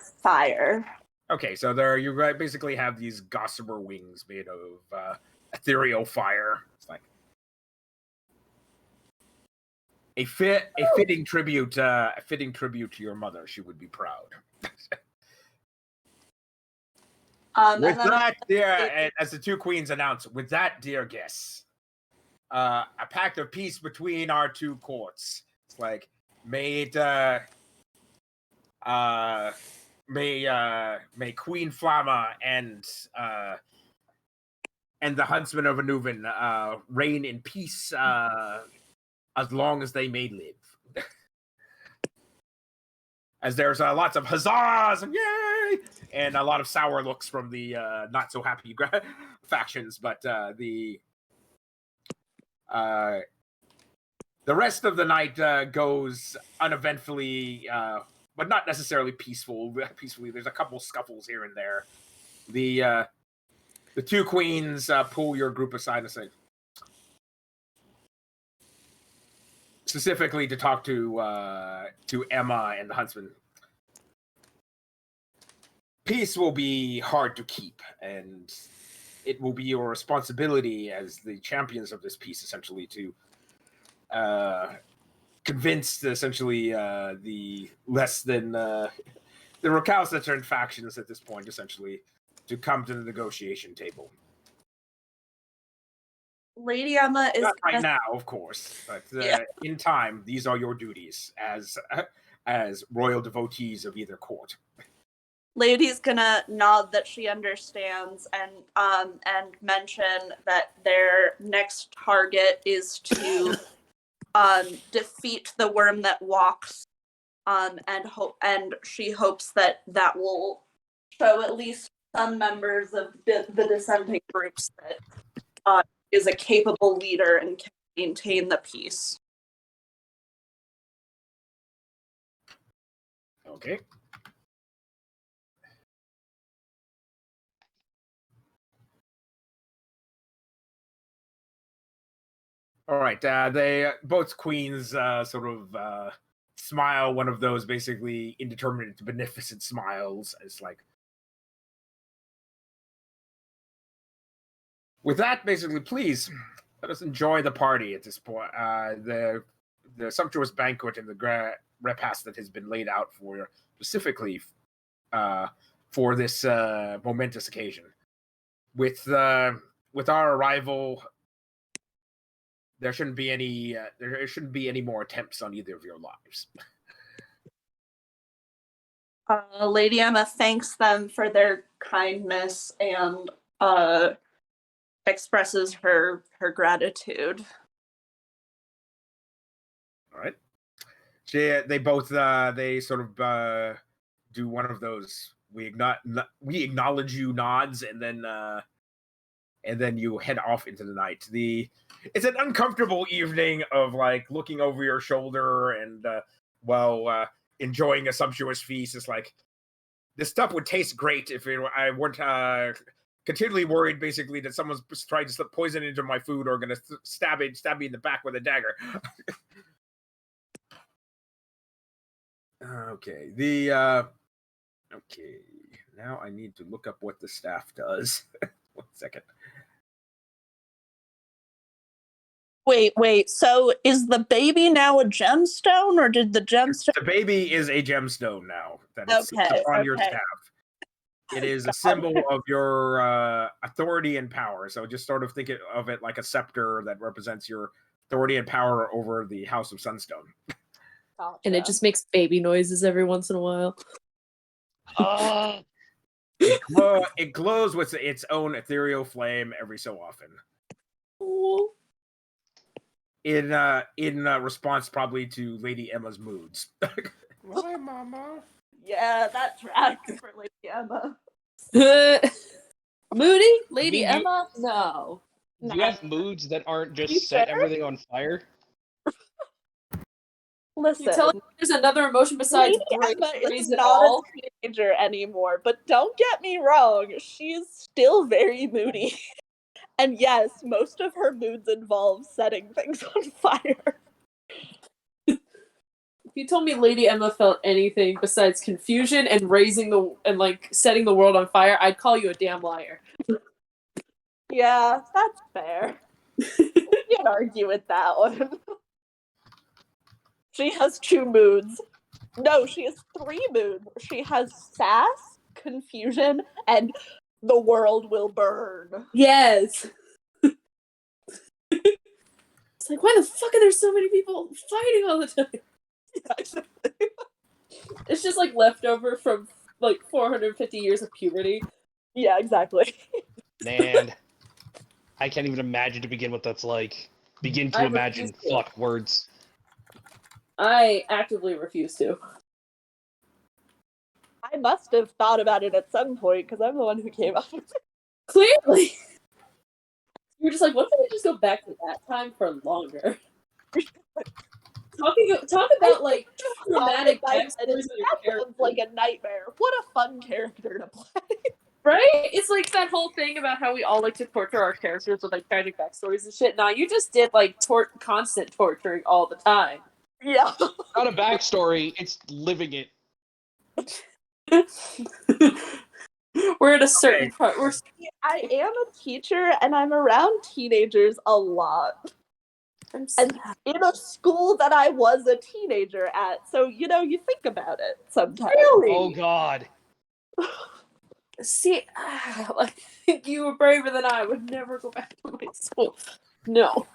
fire. Okay, so you basically have these gossamer wings made of ethereal fire. It's like a fitting tribute to your mother. She would be proud. With that, dear, as the two queens announce, with that, dear guests, a pact of peace between our two courts. It's like, may Queen Flamma and the Huntsman of Anuvan reign in peace as long as they may live. As there's lots of huzzahs and yay, and a lot of sour looks from the not so happy factions, but the rest of the night goes uneventfully, but not necessarily peacefully. There's a couple scuffles here and there. The two queens pull your group aside and say, specifically to talk to Emma and the Huntsman. Peace will be hard to keep, and it will be your responsibility as the champions of this peace, essentially, to convince essentially the less than the recalcitrant factions at this point, essentially, to come to the negotiation table. Lady Emma is not right now, of course, but in time, these are your duties as royal devotees of either court. Lady's gonna nod that she understands and mention that their next target is to defeat the worm that walks, and she hopes that will show at least some members of the dissenting groups that is a capable leader and can maintain the peace. Okay. All right. They both queens sort of smile. One of those basically indeterminate, beneficent smiles. It's like, with that, basically, please let us enjoy the party at this point. The sumptuous banquet and the repast that has been laid out for specifically for this momentous occasion. With our arrival, there shouldn't be any more attempts on either of your lives. Lady Emma thanks them for their kindness and expresses her gratitude. All right. They both they sort of do one of those we acknowledge you nods, and then you head off into the night. It's an uncomfortable evening of like looking over your shoulder and while enjoying a sumptuous feast. It's like, this stuff would taste great if I weren't continually worried, basically, that someone's trying to slip poison into my food or going to stab me in the back with a dagger. Okay. Okay. Now I need to look up what the staff does. 1 second. Wait. So is the baby now a gemstone, or did the gemstone? The baby is a gemstone now that is on your staff. It is a symbol of your authority and power. So just sort of think of it like a scepter that represents your authority and power over the House of Sunstone. Gotcha. And it just makes baby noises every once in a while. It glows with its own ethereal flame every so often. Ooh. In response, probably to Lady Emma's moods. Why, Mama? Yeah, that tracks for Lady Emma. Moody? Lady you- Emma? No. Do you have moods that aren't just You set sure? everything on fire? Listen, You telling me there's another emotion besides Lady Emma is praise it not all? a teenager anymore, but don't get me wrong, she's still very moody. And yes, most of her moods involve setting things on fire. If you told me Lady Emma felt anything besides confusion and setting the world on fire, I'd call you a damn liar. Yeah, that's fair. We can't argue with that one. She has 2 moods. No, she has 3 moods. She has sass, confusion, and the world will burn. Yes. It's like, why the fuck are there so many people fighting all the time? It's just like leftover from like 450 years of puberty. Yeah, exactly. Man, I can't even imagine to begin what that's like. Begin to I imagine. refuse to. Fuck words. I actively refuse to. I must have thought about it at some point because I'm the one who came up with it. Clearly. You're just like, what if we just go back to that time for longer? Talk about like traumatic backstories of your That character. sounds like a nightmare. What a fun character to play. Right? It's like that whole thing about how we all like to torture our characters with like tragic backstories and shit. Nah, you just did like constant torturing all the time. Yeah. Not a backstory, it's living it. We're at a certain part. I am a teacher and I'm around teenagers a lot. And in a school that I was a teenager at. So, you think about it sometimes. Really? Oh god. See, I think you were braver than I. Would never go back to my school. No.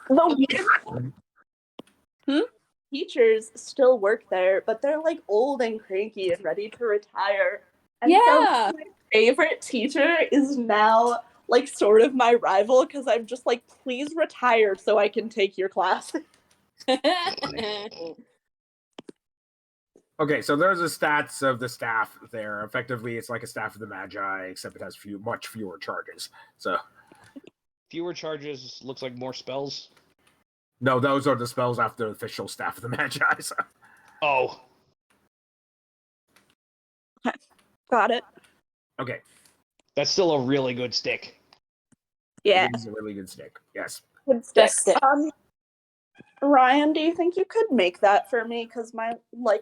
Teachers still work there, but they're like old and cranky and ready to retire. And Yeah. so my favorite teacher is now like sort of my rival because I'm just like, please retire so I can take your class. Okay, so there's the stats of the staff there. Effectively, it's like a staff of the Magi, except it has much fewer charges. So Fewer charges looks like more spells. no, those are the spells after the official staff of the Magi. So. Oh. Got it. Okay, That's still a really good stick. Yeah. it is a really good stick. Yes. Good Best stick. Ryan, do you think you could make that for me? Because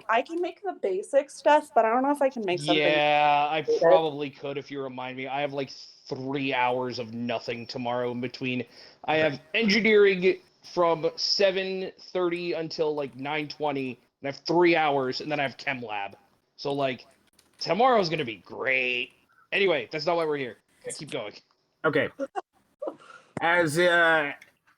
I can make the basic stuff, but I don't know if I can make something. Yeah, I probably could if you remind me. I have like 3 hours of nothing tomorrow in between. I have engineering from 7:30 until like 9:20, and I have 3 hours, and then I have chem lab. So like, tomorrow's gonna be great. Anyway, that's not why we're here. Keep going. Okay.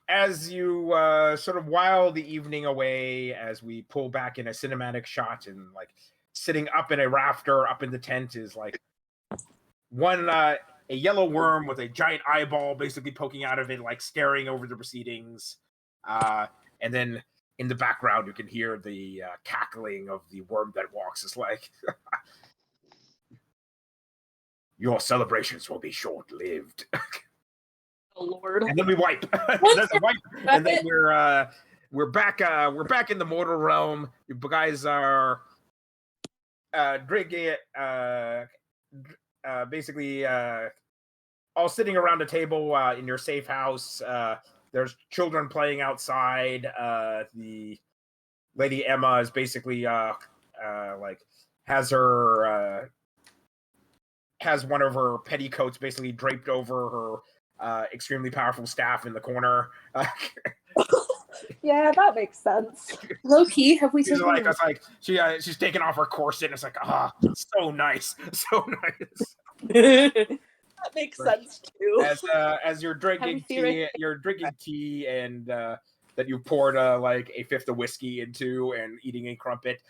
As you sort of while the evening away, as we pull back in a cinematic shot, and like sitting up in a rafter up in the tent is like a yellow worm with a giant eyeball basically poking out of it, like staring over the proceedings. And then in the background you can hear the cackling of the worm that walks. It's like your celebrations will be short-lived. Oh, Lord. And then we wipe. There's a wipe, and then we're back in the mortal realm. You guys are drinking basically all sitting around a table in your safe house. There's children playing outside. The Lady Emma is basically like has one of her petticoats basically draped over her extremely powerful staff in the corner. Yeah, that makes sense. Low key, have we She's taken like, it's like she's taking off her corset. And it's like, so nice, so nice. That makes sense too. As you're drinking tea, and that you poured like a fifth of whiskey into, and eating a crumpet.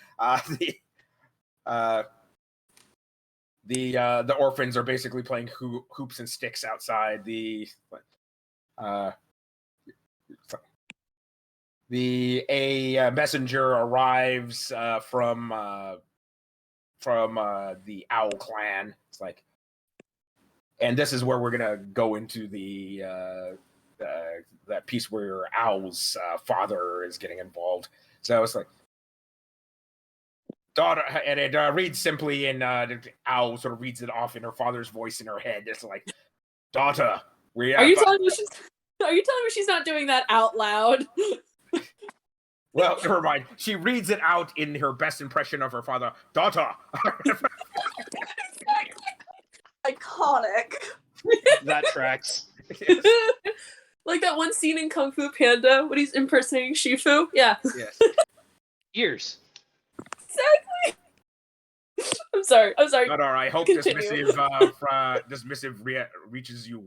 The orphans are basically playing hoops and sticks outside. A messenger arrives from the Owl clan. It's like, and this is where we're gonna go into that piece where Owl's father is getting involved. So it's like, daughter, and it reads simply in Owl sort of reads it off in her father's voice in her head. It's like, daughter, we have, Are you telling me she's not doing that out loud? well, never mind. She reads it out in her best impression of her father. Daughter. Iconic. That tracks. Like that one scene in Kung Fu Panda when he's impersonating Shifu. Yeah. Yes. Years. Exactly. I'm sorry. Daughter, I hope Continue. this missive reaches you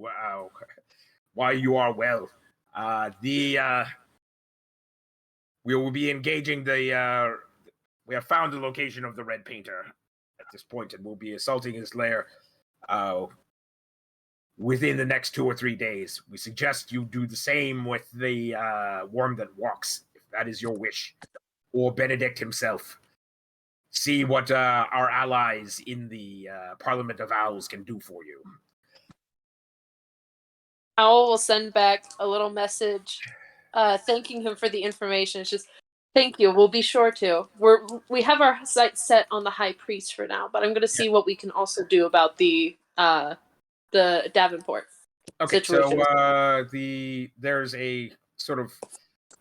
while you are well. We will be engaging we have found the location of the Red Painter at this point, and we'll be assaulting his lair within the next 2 or 3 days. We suggest you do the same with the Worm that Walks, if that is your wish, or Benedict himself. See what our allies in the Parliament of Owls can do for you. Owl will send back a little message thanking him for the information. It's just, thank you. We'll be sure to. We have our sights set on the High Priest for now, but I'm going to see what we can also do about the Davenport. Okay, situation. so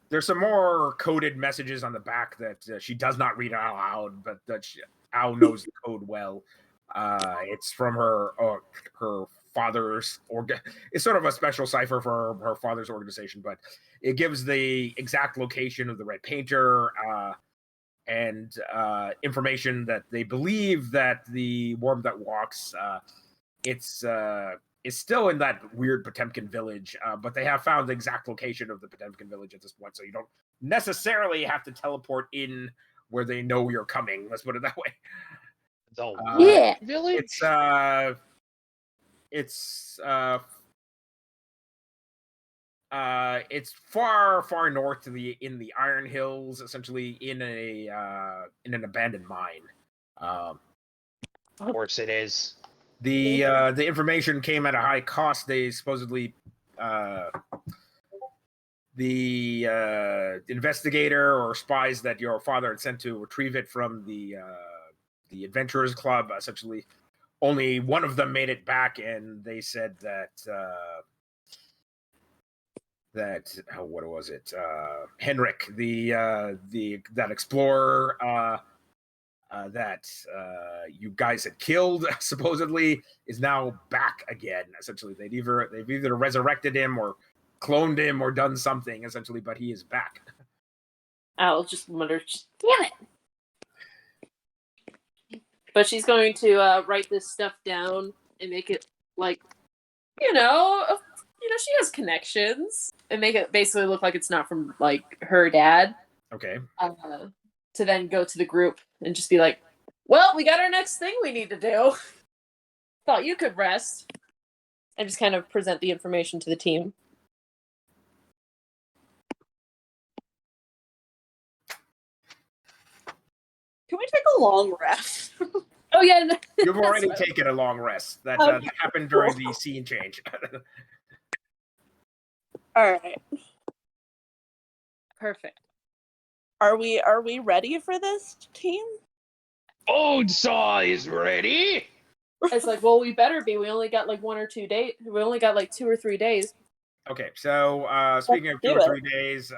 there's some more coded messages on the back that she does not read out loud, but that Owl knows the code well. It's from her father's it's sort of a special cipher for her father's organization, but it gives the exact location of the Red Painter and information that they believe that the Worm that Walks it's still in that weird Potemkin village, but they have found the exact location of the Potemkin village at this point, so you don't necessarily have to teleport in where they know you're coming. Let's put it that way. The village? It's far north in the Iron Hills, essentially in an abandoned mine. Of course it is. The information came at a high cost. They supposedly the investigator or spies that your father had sent to retrieve it from the Adventurers Club, essentially only one of them made it back, and they said that what was it? Henrik, that explorer that you guys had killed, supposedly, is now back again. Essentially, they've either resurrected him or cloned him or done something, essentially, but he is back. Owl just mutters, "Damn it!" But she's going to write this stuff down and make it like, she has connections, and make it basically look like it's not from like her dad. Okay. To then go to the group and just be like, well, we got our next thing we need to do. Thought you could rest. And just kind of present the information to the team. Can we take a long rest? Oh, yeah. You've already taken a long rest. That happened during the scene change. All right. Perfect. Are we ready for this, team? Oldsaw is ready. It's like, well, we better be. We only got like 1 or 2 days. We only got like 2 or 3 days. Okay, so speaking of 2 or 3 days,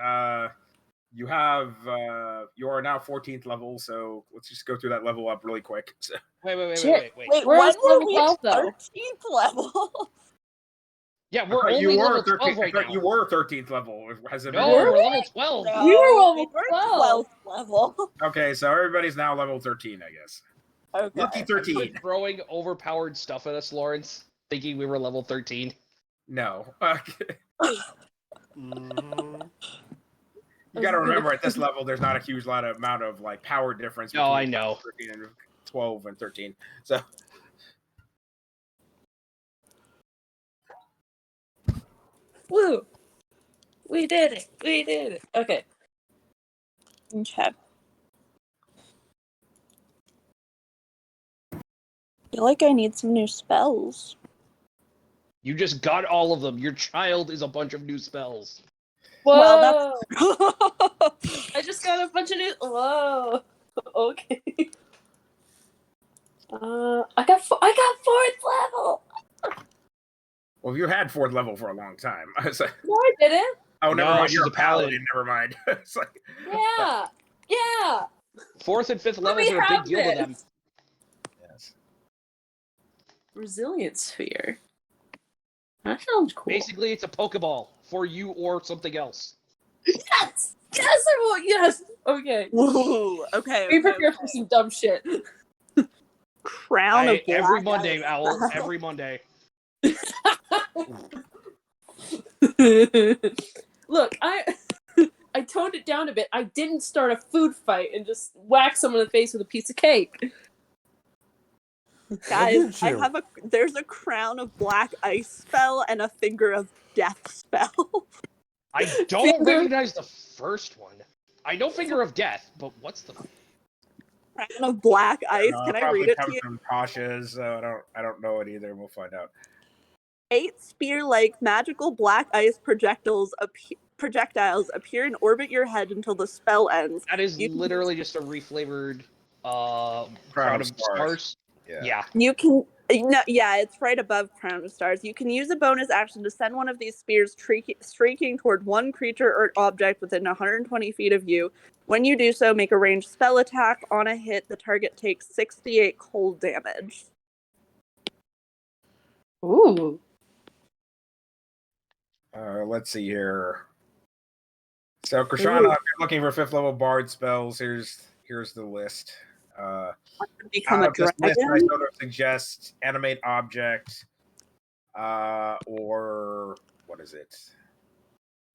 you are now 14th level, so let's just go through that level up really quick. So, Wait. Wait, We're when at were level we 12, at though. 13th level? Yeah, we're only level 12 right now. You were 13th level. Has it No, been? we're level 12. No, We were level we were 12. 12th level. Okay, so everybody's now level 13, I guess. Okay. Lucky You 13. were throwing overpowered stuff at us, Lawrence, thinking we were level 13. No. Mhm. You got to remember, at this level, there's not a huge amount of like power difference. No, I between know. 13 and 12 and 13. So. Woo! We did it. Okay. Okay. feel like I need some new spells. You just got all of them. Your child is a bunch of new spells. Whoa! Well, I just got a bunch of new. Whoa. Okay. I got fourth level. Well, you had fourth level for a long time. I was like, No, I didn't. oh, never No, mind. she's You're a paladin. Never mind. It's like, Yeah. Yeah. 4th and 5th Let levels me are a big have deal to them. this. yes. Resilience sphere. That sounds cool. Basically, it's a Pokeball for you or something else. Yes. Yes, I will. Yes. Okay. Ooh, okay. Be okay, prepared for some dumb shit. Crown of black Every Monday, ice. Owl. Every Monday. Look, I toned it down a bit. I didn't start a food fight and just whack someone in the face with a piece of cake. Guys, Didn't you? there's a crown of black ice spell and a finger of death spell. I don't recognize the first one. I know Finger of Death, but what's the... Crown of black ice. Can I probably read it comes to you? from Tasha's. I don't know it either. We'll find out. 8 spear-like magical black ice projectiles appear and orbit your head until the spell ends. That is You can literally just a reflavored Crown of Stars. Yeah. You can it's right above Crown of Stars. You can use a bonus action to send one of these spears streaking toward one creature or object within 120 feet of you. When you do so, make a ranged spell attack. On a hit, the target takes 68 cold damage. Ooh. Let's see here. So, Krishana, if you're looking for 5th level bard spells, here's the list. Become Out a of this dragon. list, I sort of suggest animate object, or what is it?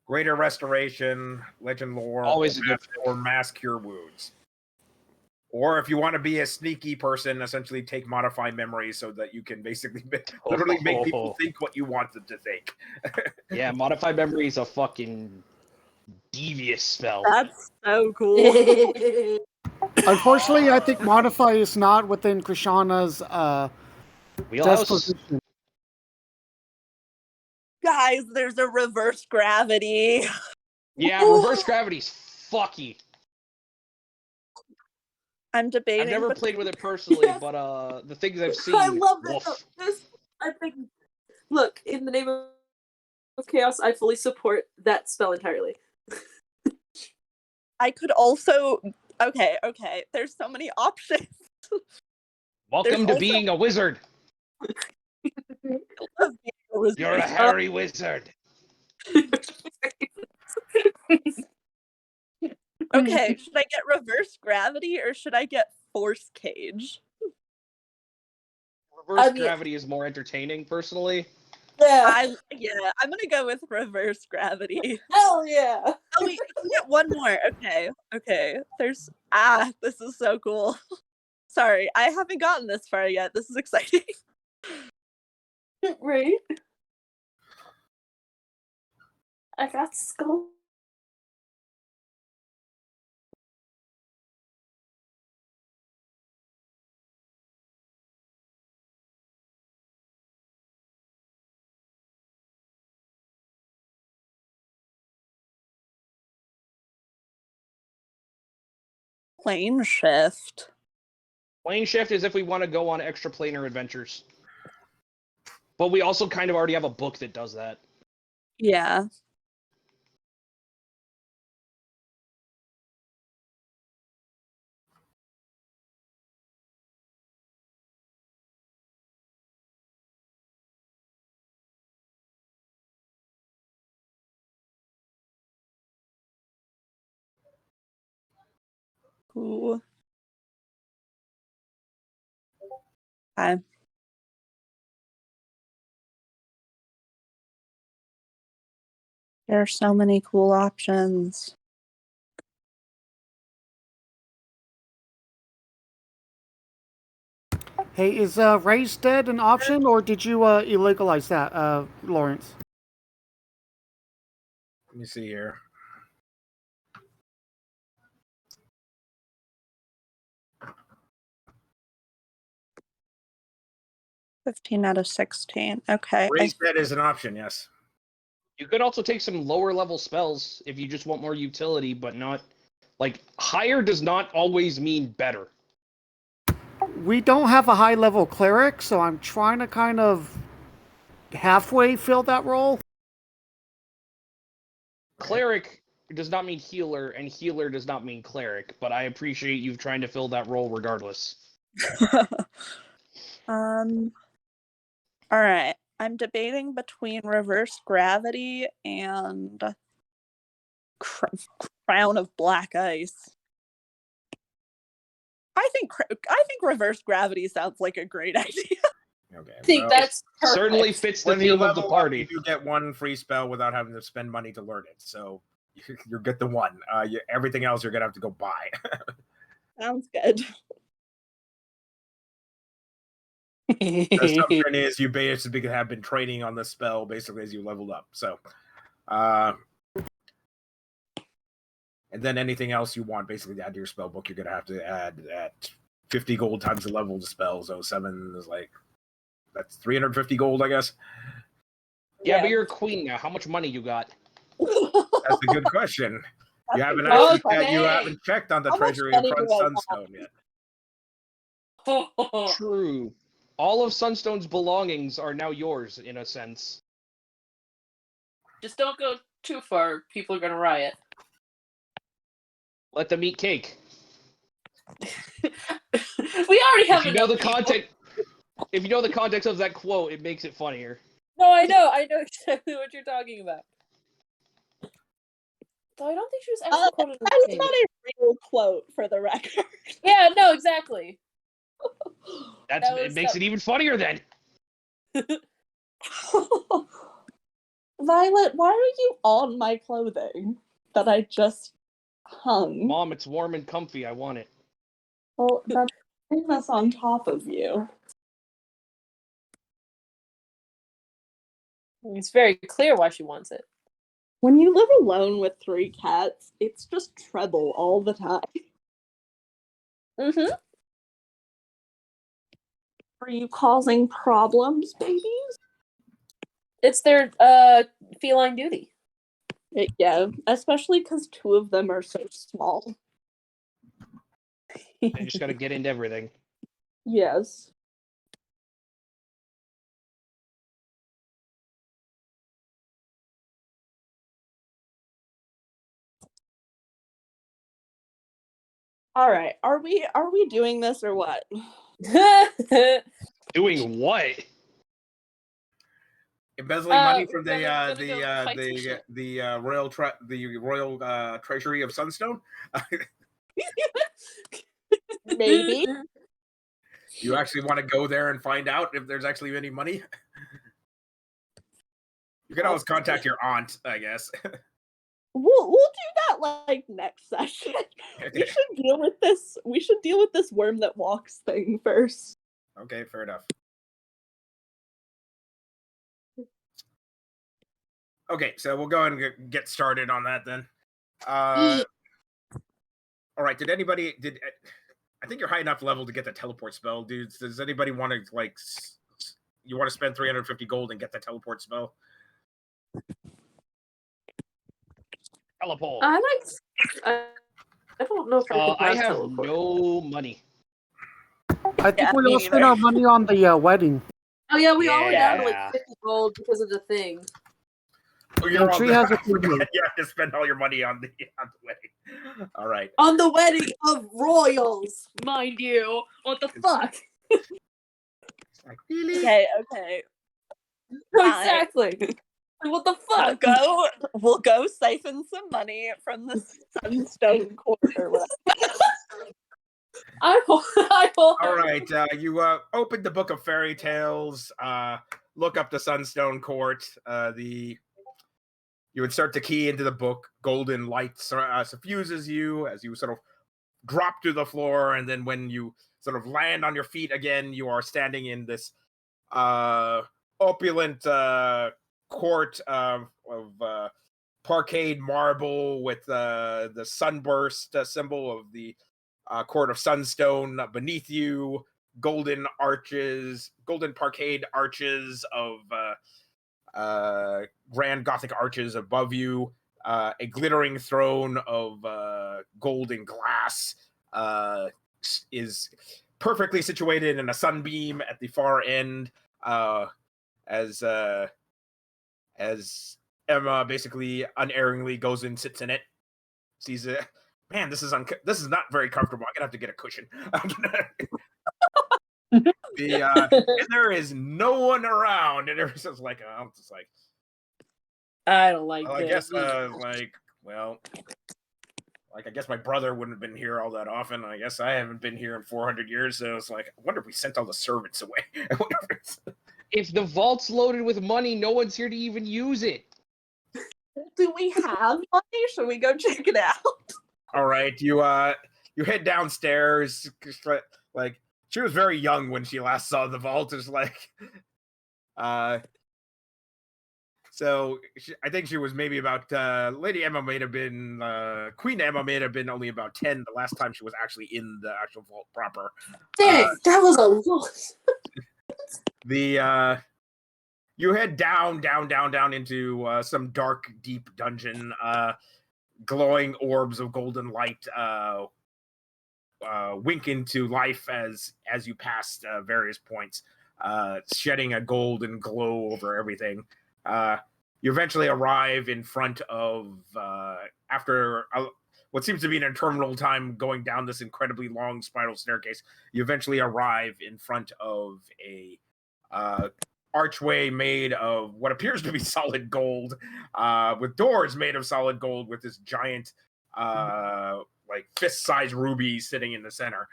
Greater restoration, legend lore, Always a good or mass cure wounds. Or if you want to be a sneaky person, essentially take modify memory so that you can basically literally make people think what you want them to think. Yeah, Modify Memory is a fucking devious spell. That's so cool. Unfortunately, I think modify is not within Krishana's Wheelhouse? disposition. Guys, there's a reverse gravity. Yeah, reverse gravity's fucky. I'm debating. I've never played with it personally, but the things I've seen. I love that. Woof. I think. Look, in the name of chaos, I fully support that spell entirely. I could also. Okay. There's so many options. Welcome to being a wizard. You're a hairy wizard. Okay, should I get reverse gravity or should I get force cage? Reverse gravity is more entertaining, personally. Yeah. I'm gonna go with reverse gravity. Hell yeah. Oh wait, I can get one more. Okay. There's this is so cool. Sorry, I haven't gotten this far yet. This is exciting. Right. I got skull. Plane shift. Plane shift is if we want to go on extra planar adventures. But we also kind of already have a book that does that. Yeah. Ooh. Okay. There are so many cool options. Hey, is raise dead an option, or did you illegalize that, Lawrence? Let me see here. 15 out of 16. Okay. Reset is an option, yes. You could also take some lower level spells if you just want more utility, but not like higher does not always mean better. We don't have a high level cleric, so I'm trying to kind of halfway fill that role. Cleric does not mean healer, and healer does not mean cleric, but I appreciate you trying to fill that role regardless. Alright. I'm debating between reverse gravity and crown of black ice. I think reverse gravity sounds like a great idea. Okay. I think that's perfect. Certainly fits the When you theme of the level up, party. you get one free spell without having to spend money to learn it. So you get the one. Everything else you're gonna have to go buy. Sounds good. The assumption is you basically have been training on the spell basically as you leveled up. So, and then anything else you want basically to add to your spell book, you're gonna have to add at 50 gold times the level to spell. So 7 is like that's 350 gold, I guess. Yeah, but you're a queen now. How much money you got? That's a good question. You haven't good actually, you question. haven't checked on the How much treasury money in front do I Sunstone yet. True. All of Sunstone's belongings are now yours, in a sense. Just don't go too far. People are gonna riot. Let them eat cake. We already have If you know the enough people. context, if you know the context of that quote, it makes it funnier. No, I know exactly what you're talking about. Though I don't think she was actually quoted. That is not a real quote for the record. Yeah, no, exactly. It makes it even funnier then. Violet, why are you on my clothing that I just hung? Mom, it's warm and comfy. I want it. Well, that's famous on top of you. It's very clear why she wants it. When you live alone with 3 cats, it's just treble all the time. Mm-hmm. Are you causing problems, babies? It's their feline duty. Yeah, especially because 2 of them are so small. They just gotta get into everything. Yes. All right. Are we doing this or what? Doing what? Embezzling money from we're gonna go fight some shit. the royal treasury of Sunstone. Maybe. You actually want to go there and find out if there's actually any money? You can always contact your aunt, I guess. We'll do that like next session. We should deal with this. We should deal with this worm that walks thing first. Okay, fair enough. Okay, so we'll go and get started on that then. All right. I think you're high enough level to get the teleport spell, dudes. Does anybody want to you want to spend 350 gold and get the teleport spell? Teleport. I don't know if I have no money. I think Yeah, we me all spent our money on the wedding. Oh yeah, we all were down to Yeah. like 50 gold because of the thing. Oh, you're all Tree good. has a I forgot few. you have to spend all your money on the wedding. All right. On the wedding of royals, mind you. What the fuck? Like, really? Okay. Exactly. What the fuck? We'll go siphon some money from the Sunstone Court or whatever. I All right. You open the book of fairy tales. Look up the Sunstone Court. You would start to key into the book. Golden light suffuses you as you sort of drop to the floor, and then when you sort of land on your feet again, you are standing in this opulent court of parquet marble with the sunburst symbol of the court of Sunstone beneath you. golden parkade arches of grand Gothic arches above you, a glittering throne of golden glass is perfectly situated in a sunbeam at the far end, as Emma basically unerringly goes and sits in it, sees it. Man, this is not very comfortable. I'm gonna have to get a cushion. And there is no one around, and everyone's just like, I'm just like, I don't like well, I this. guess, I guess my brother wouldn't have been here all that often. I guess I haven't been here in 400 years, so it's like, I wonder if we sent all the servants away. If the vault's loaded with money, no one's here to even use it. Do we have money? Should we go check it out? All right, you head downstairs. Like, she was very young when she last saw the vault. It's like, so I think she was maybe about Lady Emma may have been Queen Emma may have been only about 10 the last time she was actually in the actual vault proper. Dang, that was a loss. You head down into some dark, deep dungeon. Glowing orbs of golden light wink into life as you pass various points, shedding a golden glow over everything. You eventually arrive in front of, after what seems to be an interminable time going down this incredibly long spiral staircase, you eventually arrive in front of a archway made of what appears to be solid gold, with doors made of solid gold, with this giant, like fist-sized ruby sitting in the center.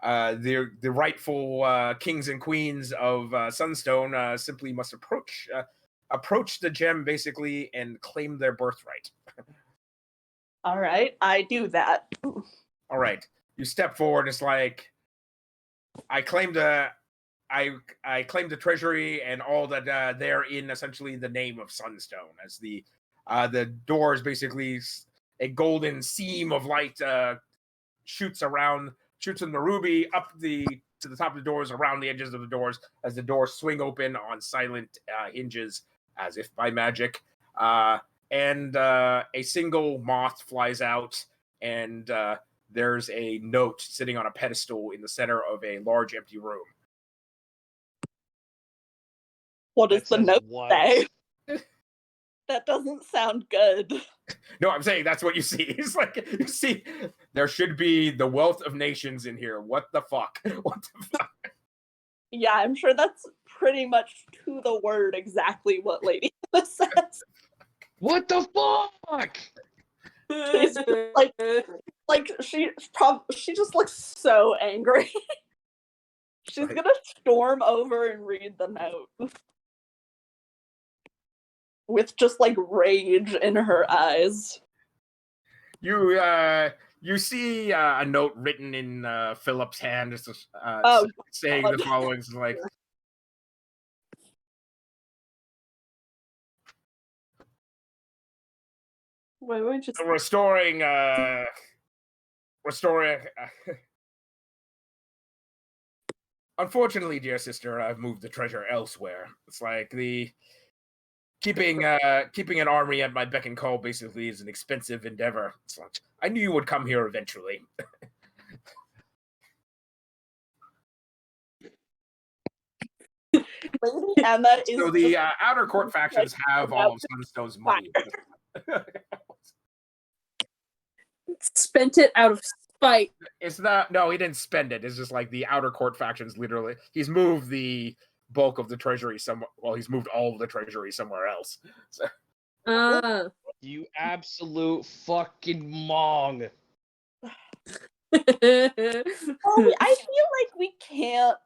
The rightful kings and queens of Sunstone simply must approach the gem basically and claim their birthright. All right, I do that. All right, you step forward. It's like, I claim the treasury and all that they're in essentially the name of Sunstone, as the doors basically a golden seam of light shoots in the ruby up to the top of the doors, around the edges of the doors, as the doors swing open on silent hinges as if by magic, and a single moth flies out, and there's a note sitting on a pedestal in the center of a large empty room. What does the note say? What? That doesn't sound good. No, I'm saying that's what you see. It's like, you see, there should be the wealth of nations in here. What the fuck? What the fuck? Yeah, I'm sure that's pretty much to the word exactly what Lady Emma says. What the fuck? She's like she just looks so angry. She's gonna storm over and read the note with just like rage in her eyes. You see a note written in Philip's hand, saying the following: is like, Wait, just restoring. Unfortunately, dear sister, I've moved the treasure elsewhere. It's like keeping an army at my beck and call basically is an expensive endeavor. It's like, I knew you would come here eventually. Lady Emma is So the outer court factions have all of Sunstone's money. spent it out of spite. It's not. No, he didn't spend it. It's just like the outer court factions. Literally, he's moved the bulk of the treasury somewhere. Well, he's moved all of the treasury somewhere else. So. You absolute fucking mong. I feel like we can't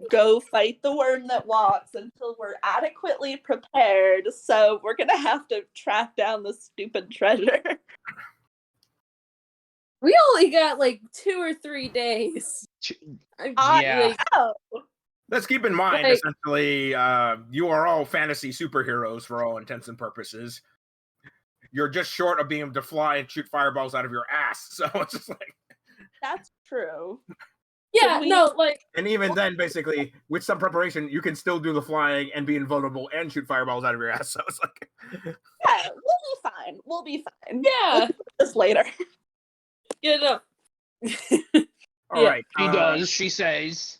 go fight the worm that walks until we're adequately prepared. So we're gonna have to track down the stupid treasure. We only got 2 or 3 days. Yeah. Let's keep in mind, essentially, you are all fantasy superheroes for all intents and purposes. You're just short of being able to fly and shoot fireballs out of your ass. So it's just like, That's true. Yeah, we- no, like And even then, basically, with some preparation, you can still do the flying and be invulnerable and shoot fireballs out of your ass. So it's like, Yeah, we'll be fine. We'll be fine. yeah, We'll do this later. you know. all Yeah, right. She does, she says.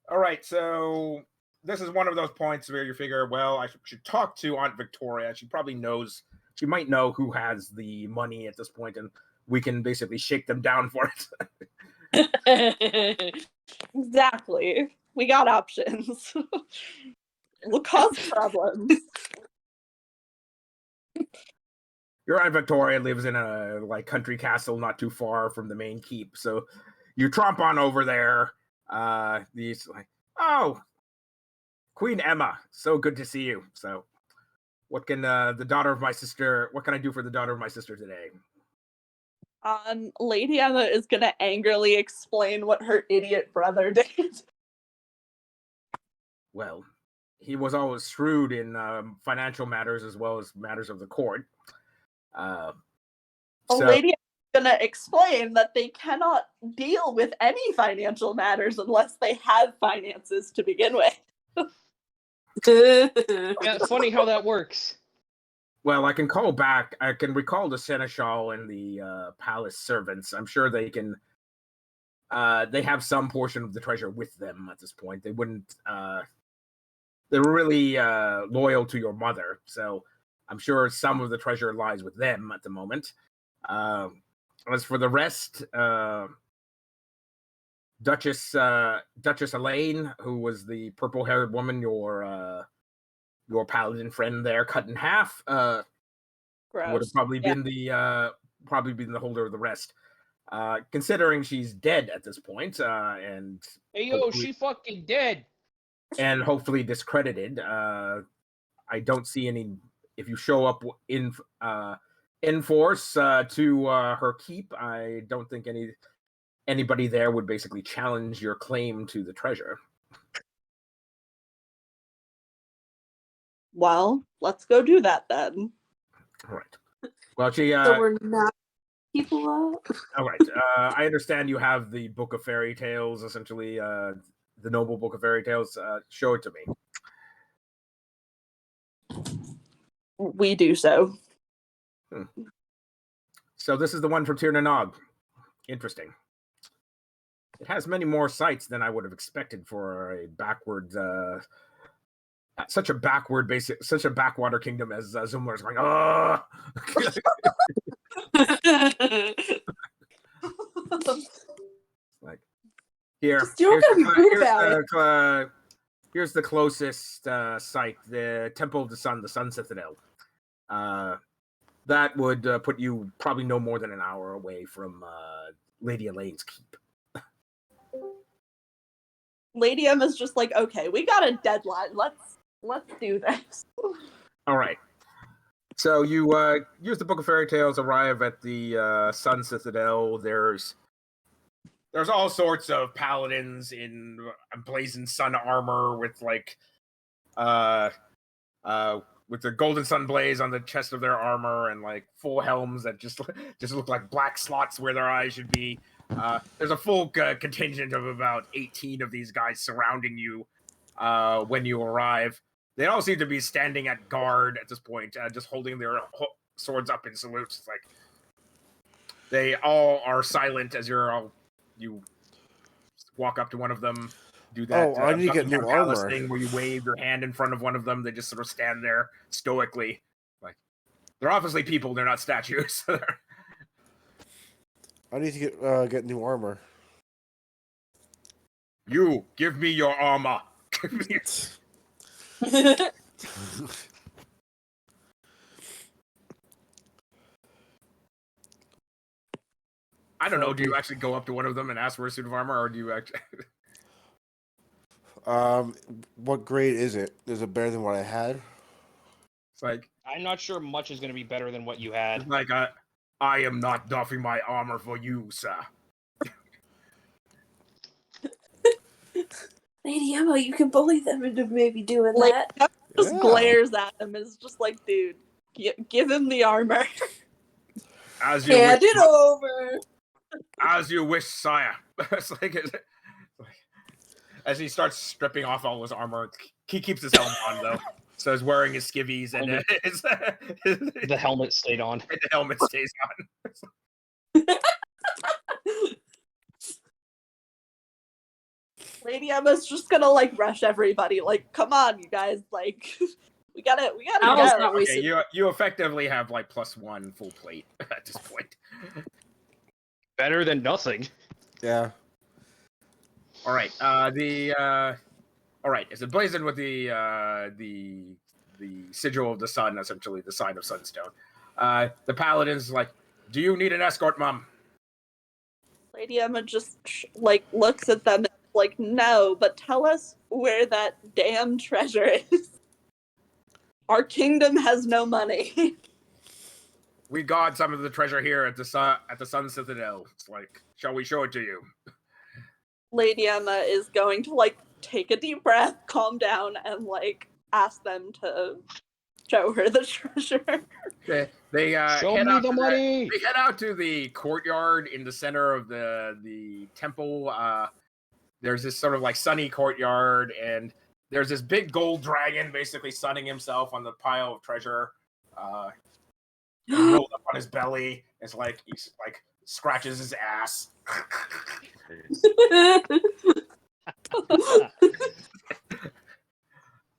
All right, so this is one of those points where you figure, well, I should talk to Aunt Victoria. She probably knows, she might know who has the money at this point, and we can basically shake them down for it. Exactly. We got options. We'll cause problems. Your Aunt Victoria lives in a country castle not too far from the main keep, so you tromp on over there. These oh, Queen Emma, so good to see you. So, what can the daughter of my sister? What can I do for the daughter of my sister today? Lady Emma is gonna angrily explain what her idiot brother did. Well, he was always shrewd in financial matters as well as matters of the court. Lady Emma is gonna explain that they cannot deal with any financial matters unless they have finances to begin with. Yeah, it's funny how that works. Well, I can recall the seneschal and the palace servants. I'm sure they can. They have some portion of the treasure with them at this point. They wouldn't. They were really loyal to your mother, so I'm sure some of the treasure lies with them at the moment. As for the rest, Duchess Elaine, who was the purple-haired woman, your paladin friend there, cut in half, would have probably been the holder of the rest. Considering she's dead at this point, and Hey yo, she fucking dead. And hopefully discredited. I don't see any. If you show up in force to her keep, I don't think anybody there would basically challenge your claim to the treasure. Well, let's go do that then. All right. Well, she. So we're not people up. All right. I understand you have the Book of Fairy Tales, essentially, the Noble Book of Fairy Tales. Show it to me. We do so. So this is the one from Tir na Nog. Interesting. It has many more sites than I would have expected for a backward, such a backwater kingdom as Zumlar is going. Oh. Like here. Here's the closest site, the Temple of the Sun, the Sun Citadel. That would put you probably no more than an hour away from Lady Elaine's keep. Lady Emma's just like, okay, we got a deadline. Let's do this. All right. So you use the Book of Fairy Tales, arrive at the Sun Citadel. There's all sorts of paladins in emblazoned sun armor with with the golden sun blaze on the chest of their armor and full helms that just look like black slots where their eyes should be. There's a full contingent of about 18 of these guys surrounding you when you arrive. They all seem to be standing at guard at this point, just holding their swords up in salutes. It's like they all are silent as you walk up to one of them, do that. I need to get new armor. Thing where you wave your hand in front of one of them. They just sort of stand there stoically, like they're obviously people. They're not statues. I need to get new armor. You give me your armor. Give me it. I don't know. Do you actually go up to one of them and ask for a suit of armor, or do you actually? What grade is it? Is it better than what I had? It's like I'm not sure much is going to be better than what you had. It's like I am not doffing my armor for you, sir. Lady Emma, you can bully them into maybe doing Like, that. just glares at him. Is just like, dude, give him the armor. As you Hand wish, it over. As you wish, sire. It's like, as he starts stripping off all his armor, he keeps his helmet on though. So he's wearing his skivvies and The helmet stayed on. the helmet stays on. Lady Emma's just gonna like rush everybody. Like, come on, you guys! Like, we gotta Owl's go. not Okay, wasted. you effectively have like +1 full plate at this point. Better than nothing. Yeah. All right. All right. It's emblazoned with the sigil of the sun, essentially the sign of Sunstone. The paladin's like, "Do you need an escort, Mom?" Lady Emma just like looks at them like, no, but tell us where that damn treasure is. Our kingdom has no money. We got some of the treasure here at the Sun Citadel. It's like, shall we show it to you? Lady Emma is going to like take a deep breath, calm down, and like ask them to show her the treasure. They Show head me out the to money. They head out to the courtyard in the center of the temple. There's this sort of like sunny courtyard, and there's this big gold dragon basically sunning himself on the pile of treasure. Rolled up on his belly. It's like he's like scratches his ass.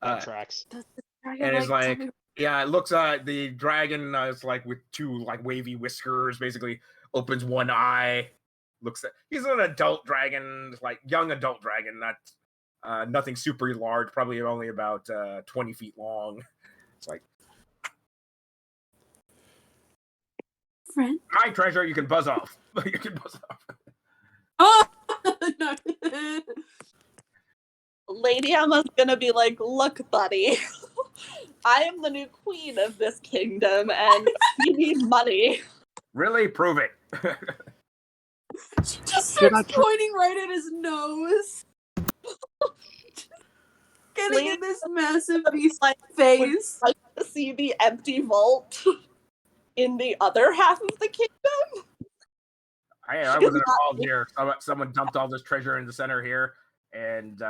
That tracks. And it's like, yeah, it looks the dragon is like with two like wavy whiskers, basically opens one eye. Looks at he's an adult dragon, like young adult dragon, not nothing super large, probably only about 20 feet long. It's like, Friend. my treasure, you can buzz off. You can buzz off. Oh no. Lady Emma's gonna be like, look, buddy, I am the new queen of this kingdom, and we need money. Really? Prove it. She just Did starts I tr- pointing right at his nose. Getting in this massive beast-like face. Like to see the empty vault in the other half of the kingdom. I wasn't involved here. Someone dumped all this treasure in the center here, and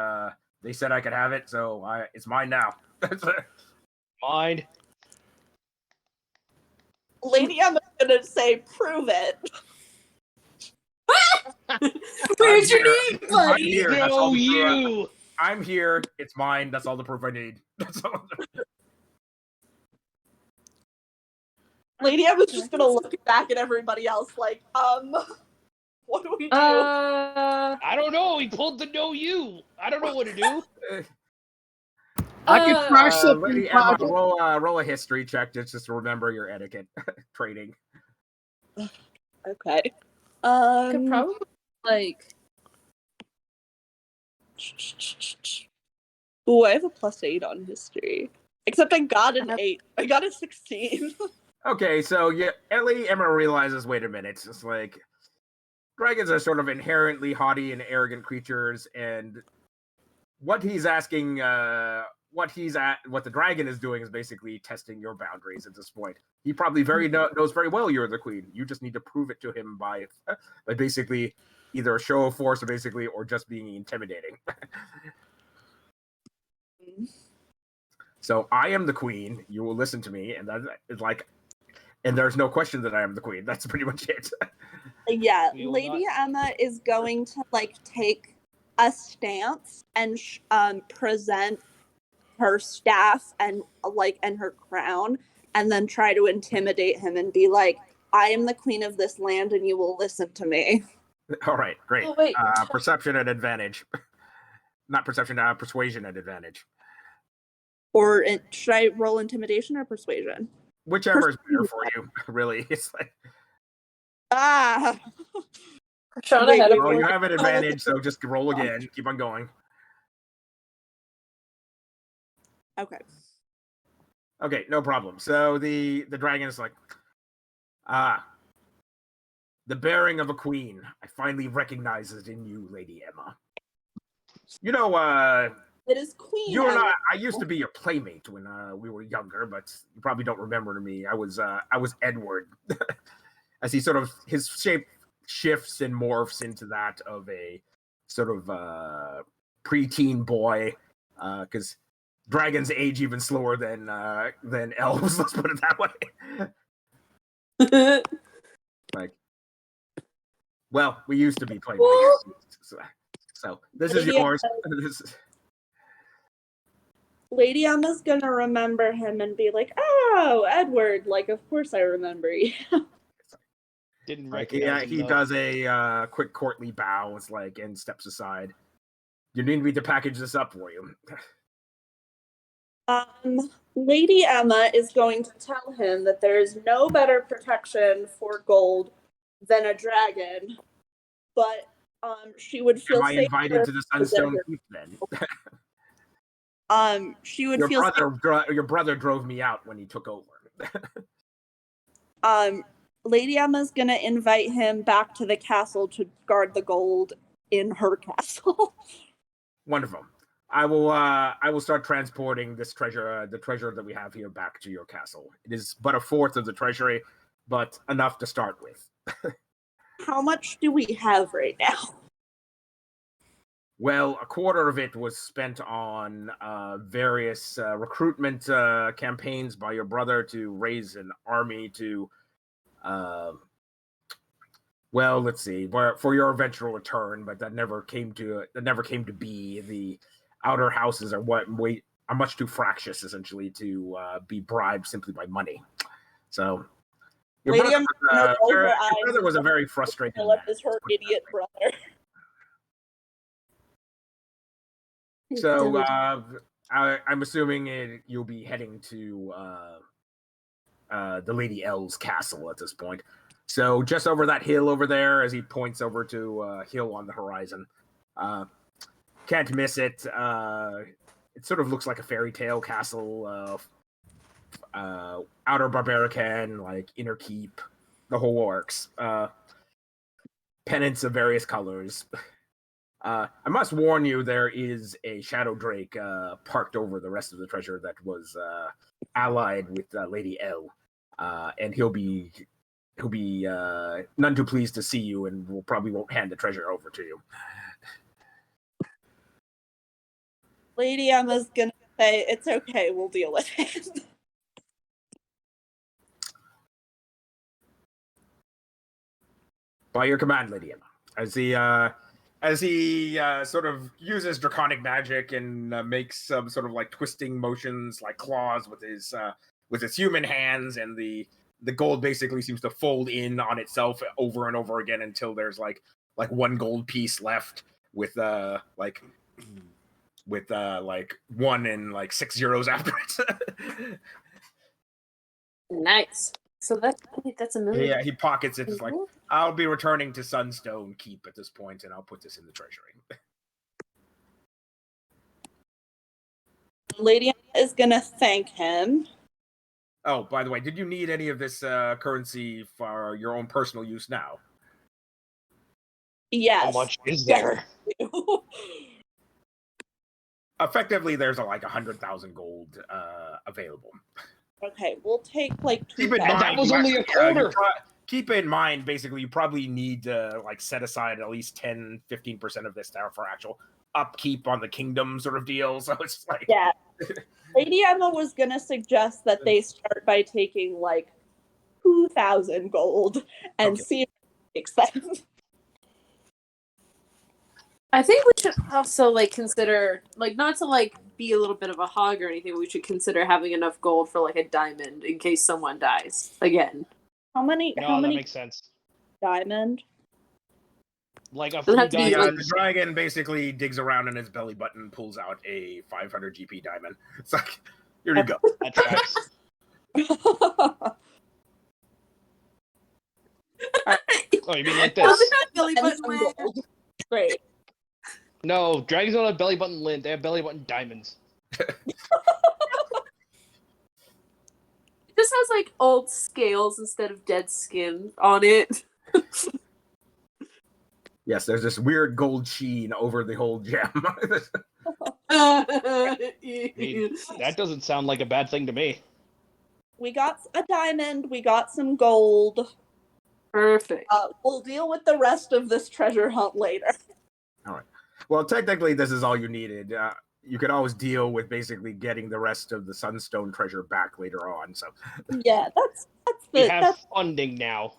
they said I could have it, so it's mine now. Mine. Lady Emma's gonna say, prove it. Where's your here. name, I'm buddy? here. That's all No, the proof. you. I'm here. It's mine. That's all the proof I need. That's all. Lady Emma's just gonna look back at everybody else like, what do we do? I don't know. He pulled the no you. I don't know what to do. I could try something. Lady Emma, roll a history check just to remember your etiquette trading. Okay. Could probably like Ooh, I have a +8 on history. Except I got an 8. I got a 16. Okay, so yeah, Lady Emma realizes, wait a minute, it's like dragons are sort of inherently haughty and arrogant creatures, and what he's asking, what the dragon is doing is basically testing your boundaries at this point. He probably knows very well you're the queen. You just need to prove it to him by basically either a show of force, or just being intimidating. So I am the queen. You will listen to me, and that is like, and there's no question that I am the queen. That's pretty much it. Yeah, We will Lady Emma is going to like take a stance and present her staff and her crown, and then try to intimidate him and be like, I am the queen of this land and you will listen to me. All right, great. Oh, wait. Perception at advantage. Not perception, persuasion at advantage. Or should I roll intimidation or persuasion? Whichever is better for you, really. It's like, Ah! Krishana Wait, had a well, you have an advantage, so just roll again. Keep on going. Okay. Okay, no problem. So the dragon is like, the bearing of a queen. I finally recognize it in you, Lady Emma. You know, It is queen. you and Emma. I used to be your playmate when we were younger, but you probably don't remember me. I was Edward. As he sort of his shifts and morphs into that of a sort of preteen boy, because dragons age even slower than elves. Let's put it that way. Like, well, we used to be playing. So this is yours. Lady Emma's gonna remember him and be like, "Oh, Edward! Like, of course I remember you." Didn't Like, recognize him, he though. does a quick courtly bow. It's like, and steps aside. You need me to package this up for you. Lady Emma is going to tell him that there is no better protection for gold than a dragon, but she would feel Am I safer invited to the Sunstone desert. Keep then? She would feel Your brother drove me out when he took over. Lady Emma's gonna invite him back to the castle to guard the gold in her castle. Wonderful. I will start transporting this treasure, the treasure that we have here, back to your castle. It is but a fourth of the treasury, but enough to start with. How much do we have right now? Well, a quarter of it was spent on various recruitment campaigns by your brother to raise an army to, well, let's see, for your eventual return, but that never came to be. The outer houses are much too fractious, essentially, to be bribed simply by money. So your brother was a very frustrating Philip man. is her idiot brother. So I'm assuming you'll be heading to the Lady L's castle at this point. So just over that hill over there, as he points over to a hill on the horizon. Can't miss it. It sort of looks like a fairy tale castle. Outer Barbarican, like inner keep, the whole works. Pennants of various colors. I must warn you, there is a shadow drake parked over the rest of the treasure that was allied with Lady L, and he'll be none too pleased to see you, and probably won't hand the treasure over to you. Lady Emma's gonna say, "It's okay, we'll deal with it." By your command, Lady Emma. As he sort of uses draconic magic and makes some sort of like twisting motions, like claws with his human hands, and the gold basically seems to fold in on itself over and over again until there's like one gold piece left with like 1 and like 6 zeros after it. Nice. So I think that's $1 million. Yeah, he pockets it. It's like, I'll be returning to Sunstone Keep at this point, and I'll put this in the treasury. Lady Emma is gonna thank him. Oh, by the way, did you need any of this currency for your own personal use now? Yes. How much is there? Effectively, there's like 100,000 gold available. Okay, we'll take like 2,000. Keep in And mind, that was only a quarter. Keep in mind, basically, you probably need to like set aside at least 10-15% of this for actual upkeep on the kingdom sort of deal. So it's like, yeah. Lady Emma was gonna suggest that they start by taking like 2,000 gold and see if it makes sense. I think we should also like consider, like, not to like be a little bit of a hog or anything, we should consider having enough gold for like a diamond in case someone dies again. How many That makes sense. diamond? Like a Doesn't few have to be, diamonds. the dragon basically digs around in his belly button, pulls out a 500 GP diamond. It's like, here you go. That tracks. Oh, you mean like this? Belly And button some land. gold. Great. No, dragons don't have belly button lint. They have belly button diamonds. It just has like old scales instead of dead skin on it. Yes, there's this weird gold sheen over the whole gem. I mean, that doesn't sound like a bad thing to me. We got a diamond, we got some gold. Perfect. We'll deal with the rest of this treasure hunt later. All right. Well, technically, this is all you needed. You could always deal with basically getting the rest of the Sunstone treasure back later on. So Yeah, that's We the have that's funding now.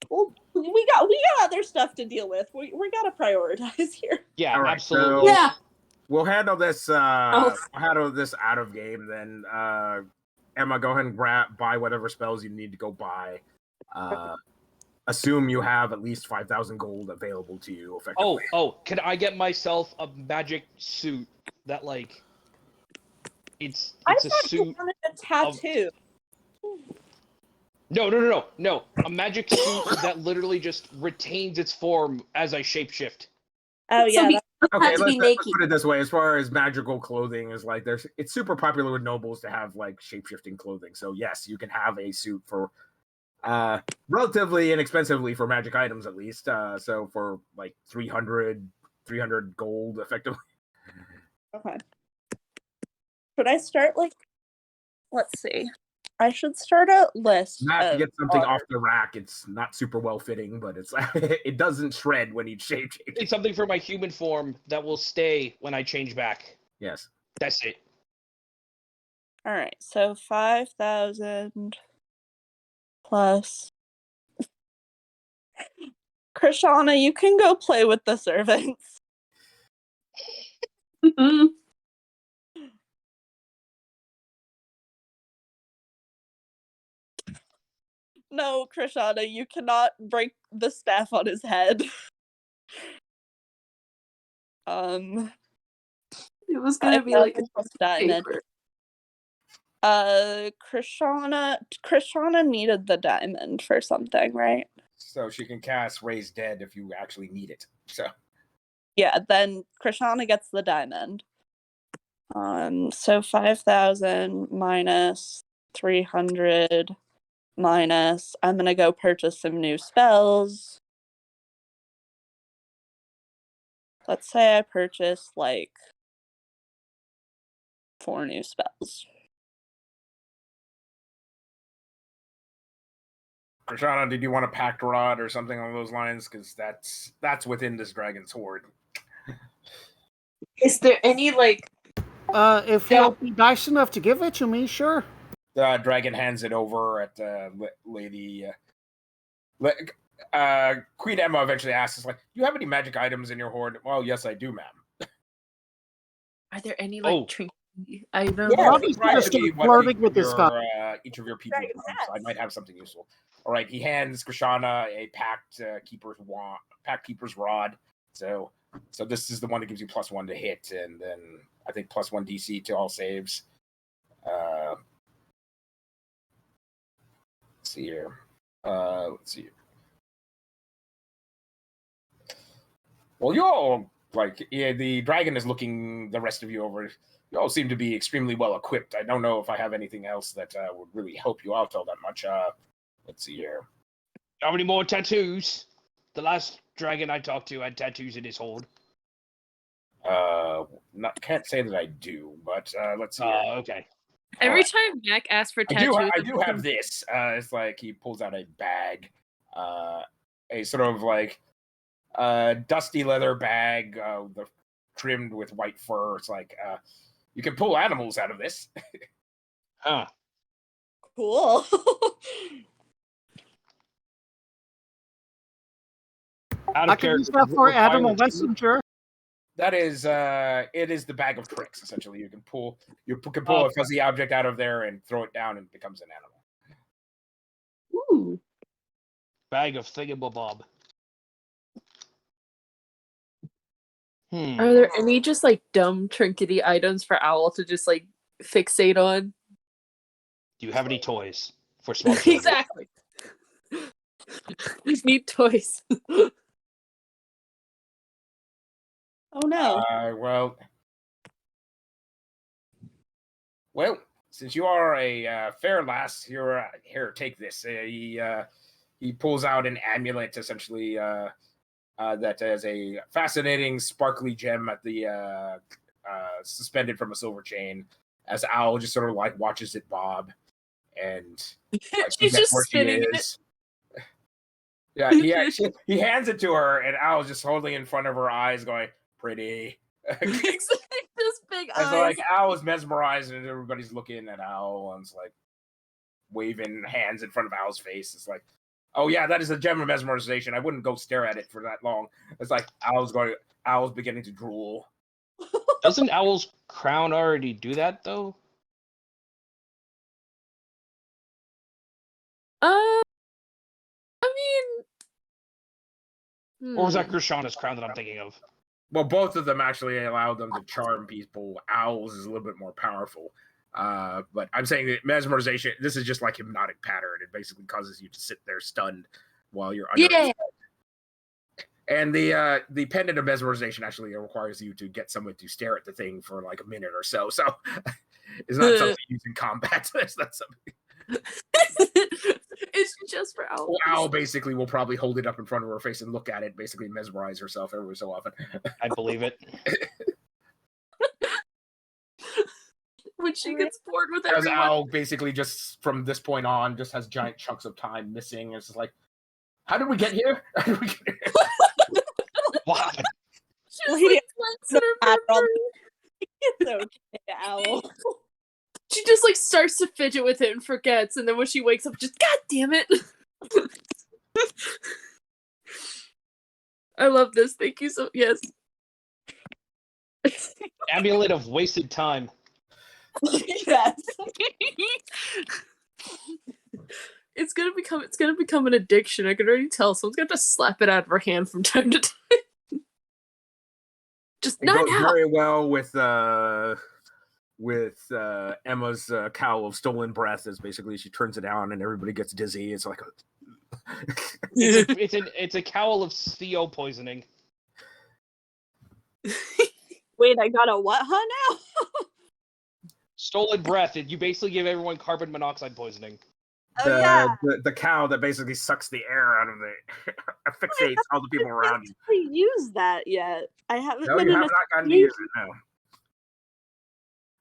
well, we got other stuff to deal with. We gotta prioritize here. Yeah, All right, absolutely. so- Yeah. we'll handle this. Oh. We'll handle this out of game. Then, Emma, go ahead and buy whatever spells you need to go buy. Assume you have at least 5,000 gold available to you. Effectively. Oh, can I get myself a magic suit that it's I a thought you suit? wanted a tattoo. No. A magic suit that literally just retains its form as I shapeshift. Oh So yeah, he Okay, had to let's be put naked. it this way: as far as magical clothing is like, it's super popular with nobles to have like shape-shifting clothing. So yes, you can have a suit for relatively inexpensively for magic items, at least. So for like 300 gold, effectively. okay. Should I start let's see. I should start a list. Not to of get something art. off the rack. It's not super well fitting, but it's it doesn't shred when you shape. It's something for my human form that will stay when I change back. Yes. That's it. All right, so 5,000 plus. Krishana, you can go play with the servants. Mhm. No, Krishana, you cannot break the staff on his head. It was gonna be like a diamond. paper. Krishana needed the diamond for something, right? So she can cast Raise Dead if you actually need it. So Yeah, then Krishana gets the diamond. So 5,000 minus 300 minus. I'm gonna go purchase some new spells. Let's say I purchase 4 new spells. Krishana, did you want a packed rod or something along those lines? Because that's within this dragon's hoard. Is there any If you'll be nice enough to give it to me, sure. The dragon hands it over at Lady. Queen Emma eventually asks, "Do you have any magic items in your hoard?" "Well, yes, I do, ma'am." are there any Oh. trinket items? Yeah. Bobby's gonna start flirting with this guy. Each of your people, Dragon's so I ass. might have something useful. All right, he hands Krishana a packed keeper's rod. So this is the one that gives you +1 to hit, and then I think +1 DC to all saves. Let's see here. Well, you all the dragon is looking the rest of you over. You all seem to be extremely well equipped. I don't know if I have anything else that would really help you out all that much. Let's see here. How many more tattoos? The last dragon I talked to had tattoos in his hoard. Can't say that I do, but let's see. Here. Okay. Every time Mack asks for tattoos, I do have this. It's like he pulls out a bag, a sort of dusty leather bag, trimmed with white fur. It's like you can pull animals out of this. Huh. Cool. Out I of can use character. that for require Animal two? Messenger. That is, it is the bag of tricks. Essentially, you can pull a fuzzy object out of there and throw it down, and it becomes an animal. Ooh. Bag of thingamabob. Are there any just dumb trinkety items for Owl to just fixate on? Do you have any toys for small children? Exactly. We need toys. Oh no. Well, since you are a fair lass, here, take this. He pulls out an amulet, essentially, that has a fascinating, sparkly gem at the suspended from a silver chain. As Owl just sort of watches it bob, and She's just where she spinning it. is. Yeah, he hands it to her, and Owl's just holding it in front of her eyes, going, "Pretty." This big And eyes. so, like, Owl is mesmerized, and everybody's looking at Owl, and it's like waving hands in front of Owl's face. It's like, oh yeah, that is a gem of mesmerization. I wouldn't go stare at it for that long. It's like Owl's beginning to drool. Doesn't Owl's crown already do that though? I mean, Or was that Krishana's crown that I'm thinking of? Well, both of them actually allowed them to charm people. Owl's is a little bit more powerful. But I'm saying that mesmerization, this is just like hypnotic pattern. It basically causes you to sit there stunned while you're under. Yeah. And the pendant of mesmerization actually requires you to get someone to stare at the thing for like a minute or so. So it's not something used in combat. It's not something. It's just for Owl. Well, Owl basically will probably hold it up in front of her face and look at it, basically mesmerize herself every so often. I believe it. When she gets bored with Because everyone. Owl basically just from this point on just has giant chunks of time missing. It's just like, how did we get here? How did we get here? Wow. She's like cleansing her memory. It's okay, Owl. She just like starts to fidget with it and forgets, and then when she wakes up, just God damn it! I love this. Thank you so. Yes. Amulet of wasted time. Yes. It's gonna become an addiction. I can already tell. Someone's gonna just slap it out of her hand from time to time. Just It not goes now. very well with Emma's cowl of stolen breath. Is basically she turns it down and everybody gets dizzy. It's like It's a cowl of CO poisoning. Wait, I got a what, huh, now? Stolen breath. You basically give everyone carbon monoxide poisoning. Oh, yeah. the cow that basically sucks the air out of it, asphyxiates all the people around you. I used that yet. I haven't No, been you in have a not gotten to use it. No.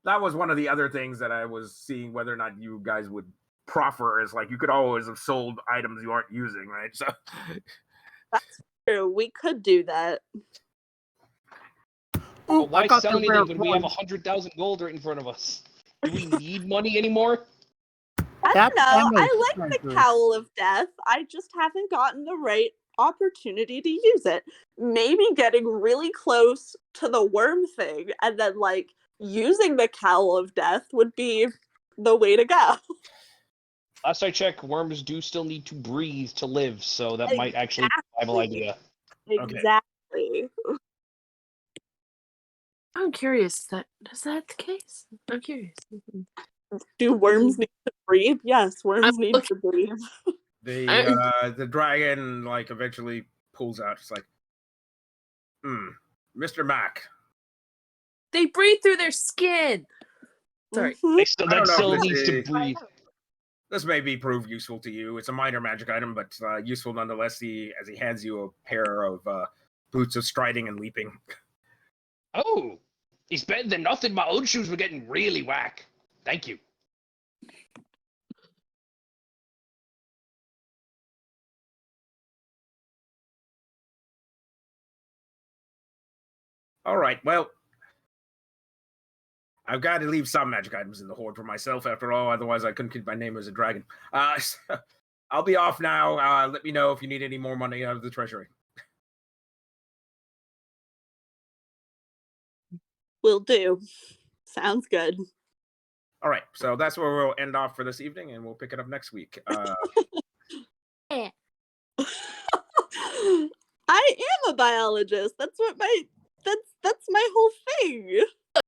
That was one of the other things that I was seeing whether or not you guys would proffer is like you could always have sold items you aren't using, right? So That's true. We could do that. Oh, But why I got sell the anything rare when we have one. 100,000 gold right in front of us? Do we need money anymore? I That's don't know. I Emma's like the treasure. Cowl of Death. I just haven't gotten the right opportunity to use it. Maybe getting really close to the worm thing and then, like, using the Cowl of Death would be the way to go. Last I checked, worms do still need to breathe to live, so that might actually be a viable idea. Okay. Exactly. I'm curious. Is that the case? I'm curious. Do worms need to breathe? Yes, worms need to breathe. The dragon like eventually pulls out. It's like, Mr. Mack. They breathe through their skin. Sorry. Mhm. I That don't know still if this needs to is- breathe. This may be proved useful to you. It's a minor magic item, but useful nonetheless. As he hands you a pair of boots of striding and leaping. Oh, it's better than nothing. My old shoes were getting really whack. Thank you. All right, well, I've got to leave some magic items in the hoard for myself. After all, otherwise I couldn't keep my name as a dragon. So I'll be off now. Let me know if you need any more money out of the treasury. Will do. Sounds good. All right, so that's where we'll end off for this evening, and we'll pick it up next week. I am a biologist. That's my whole thing.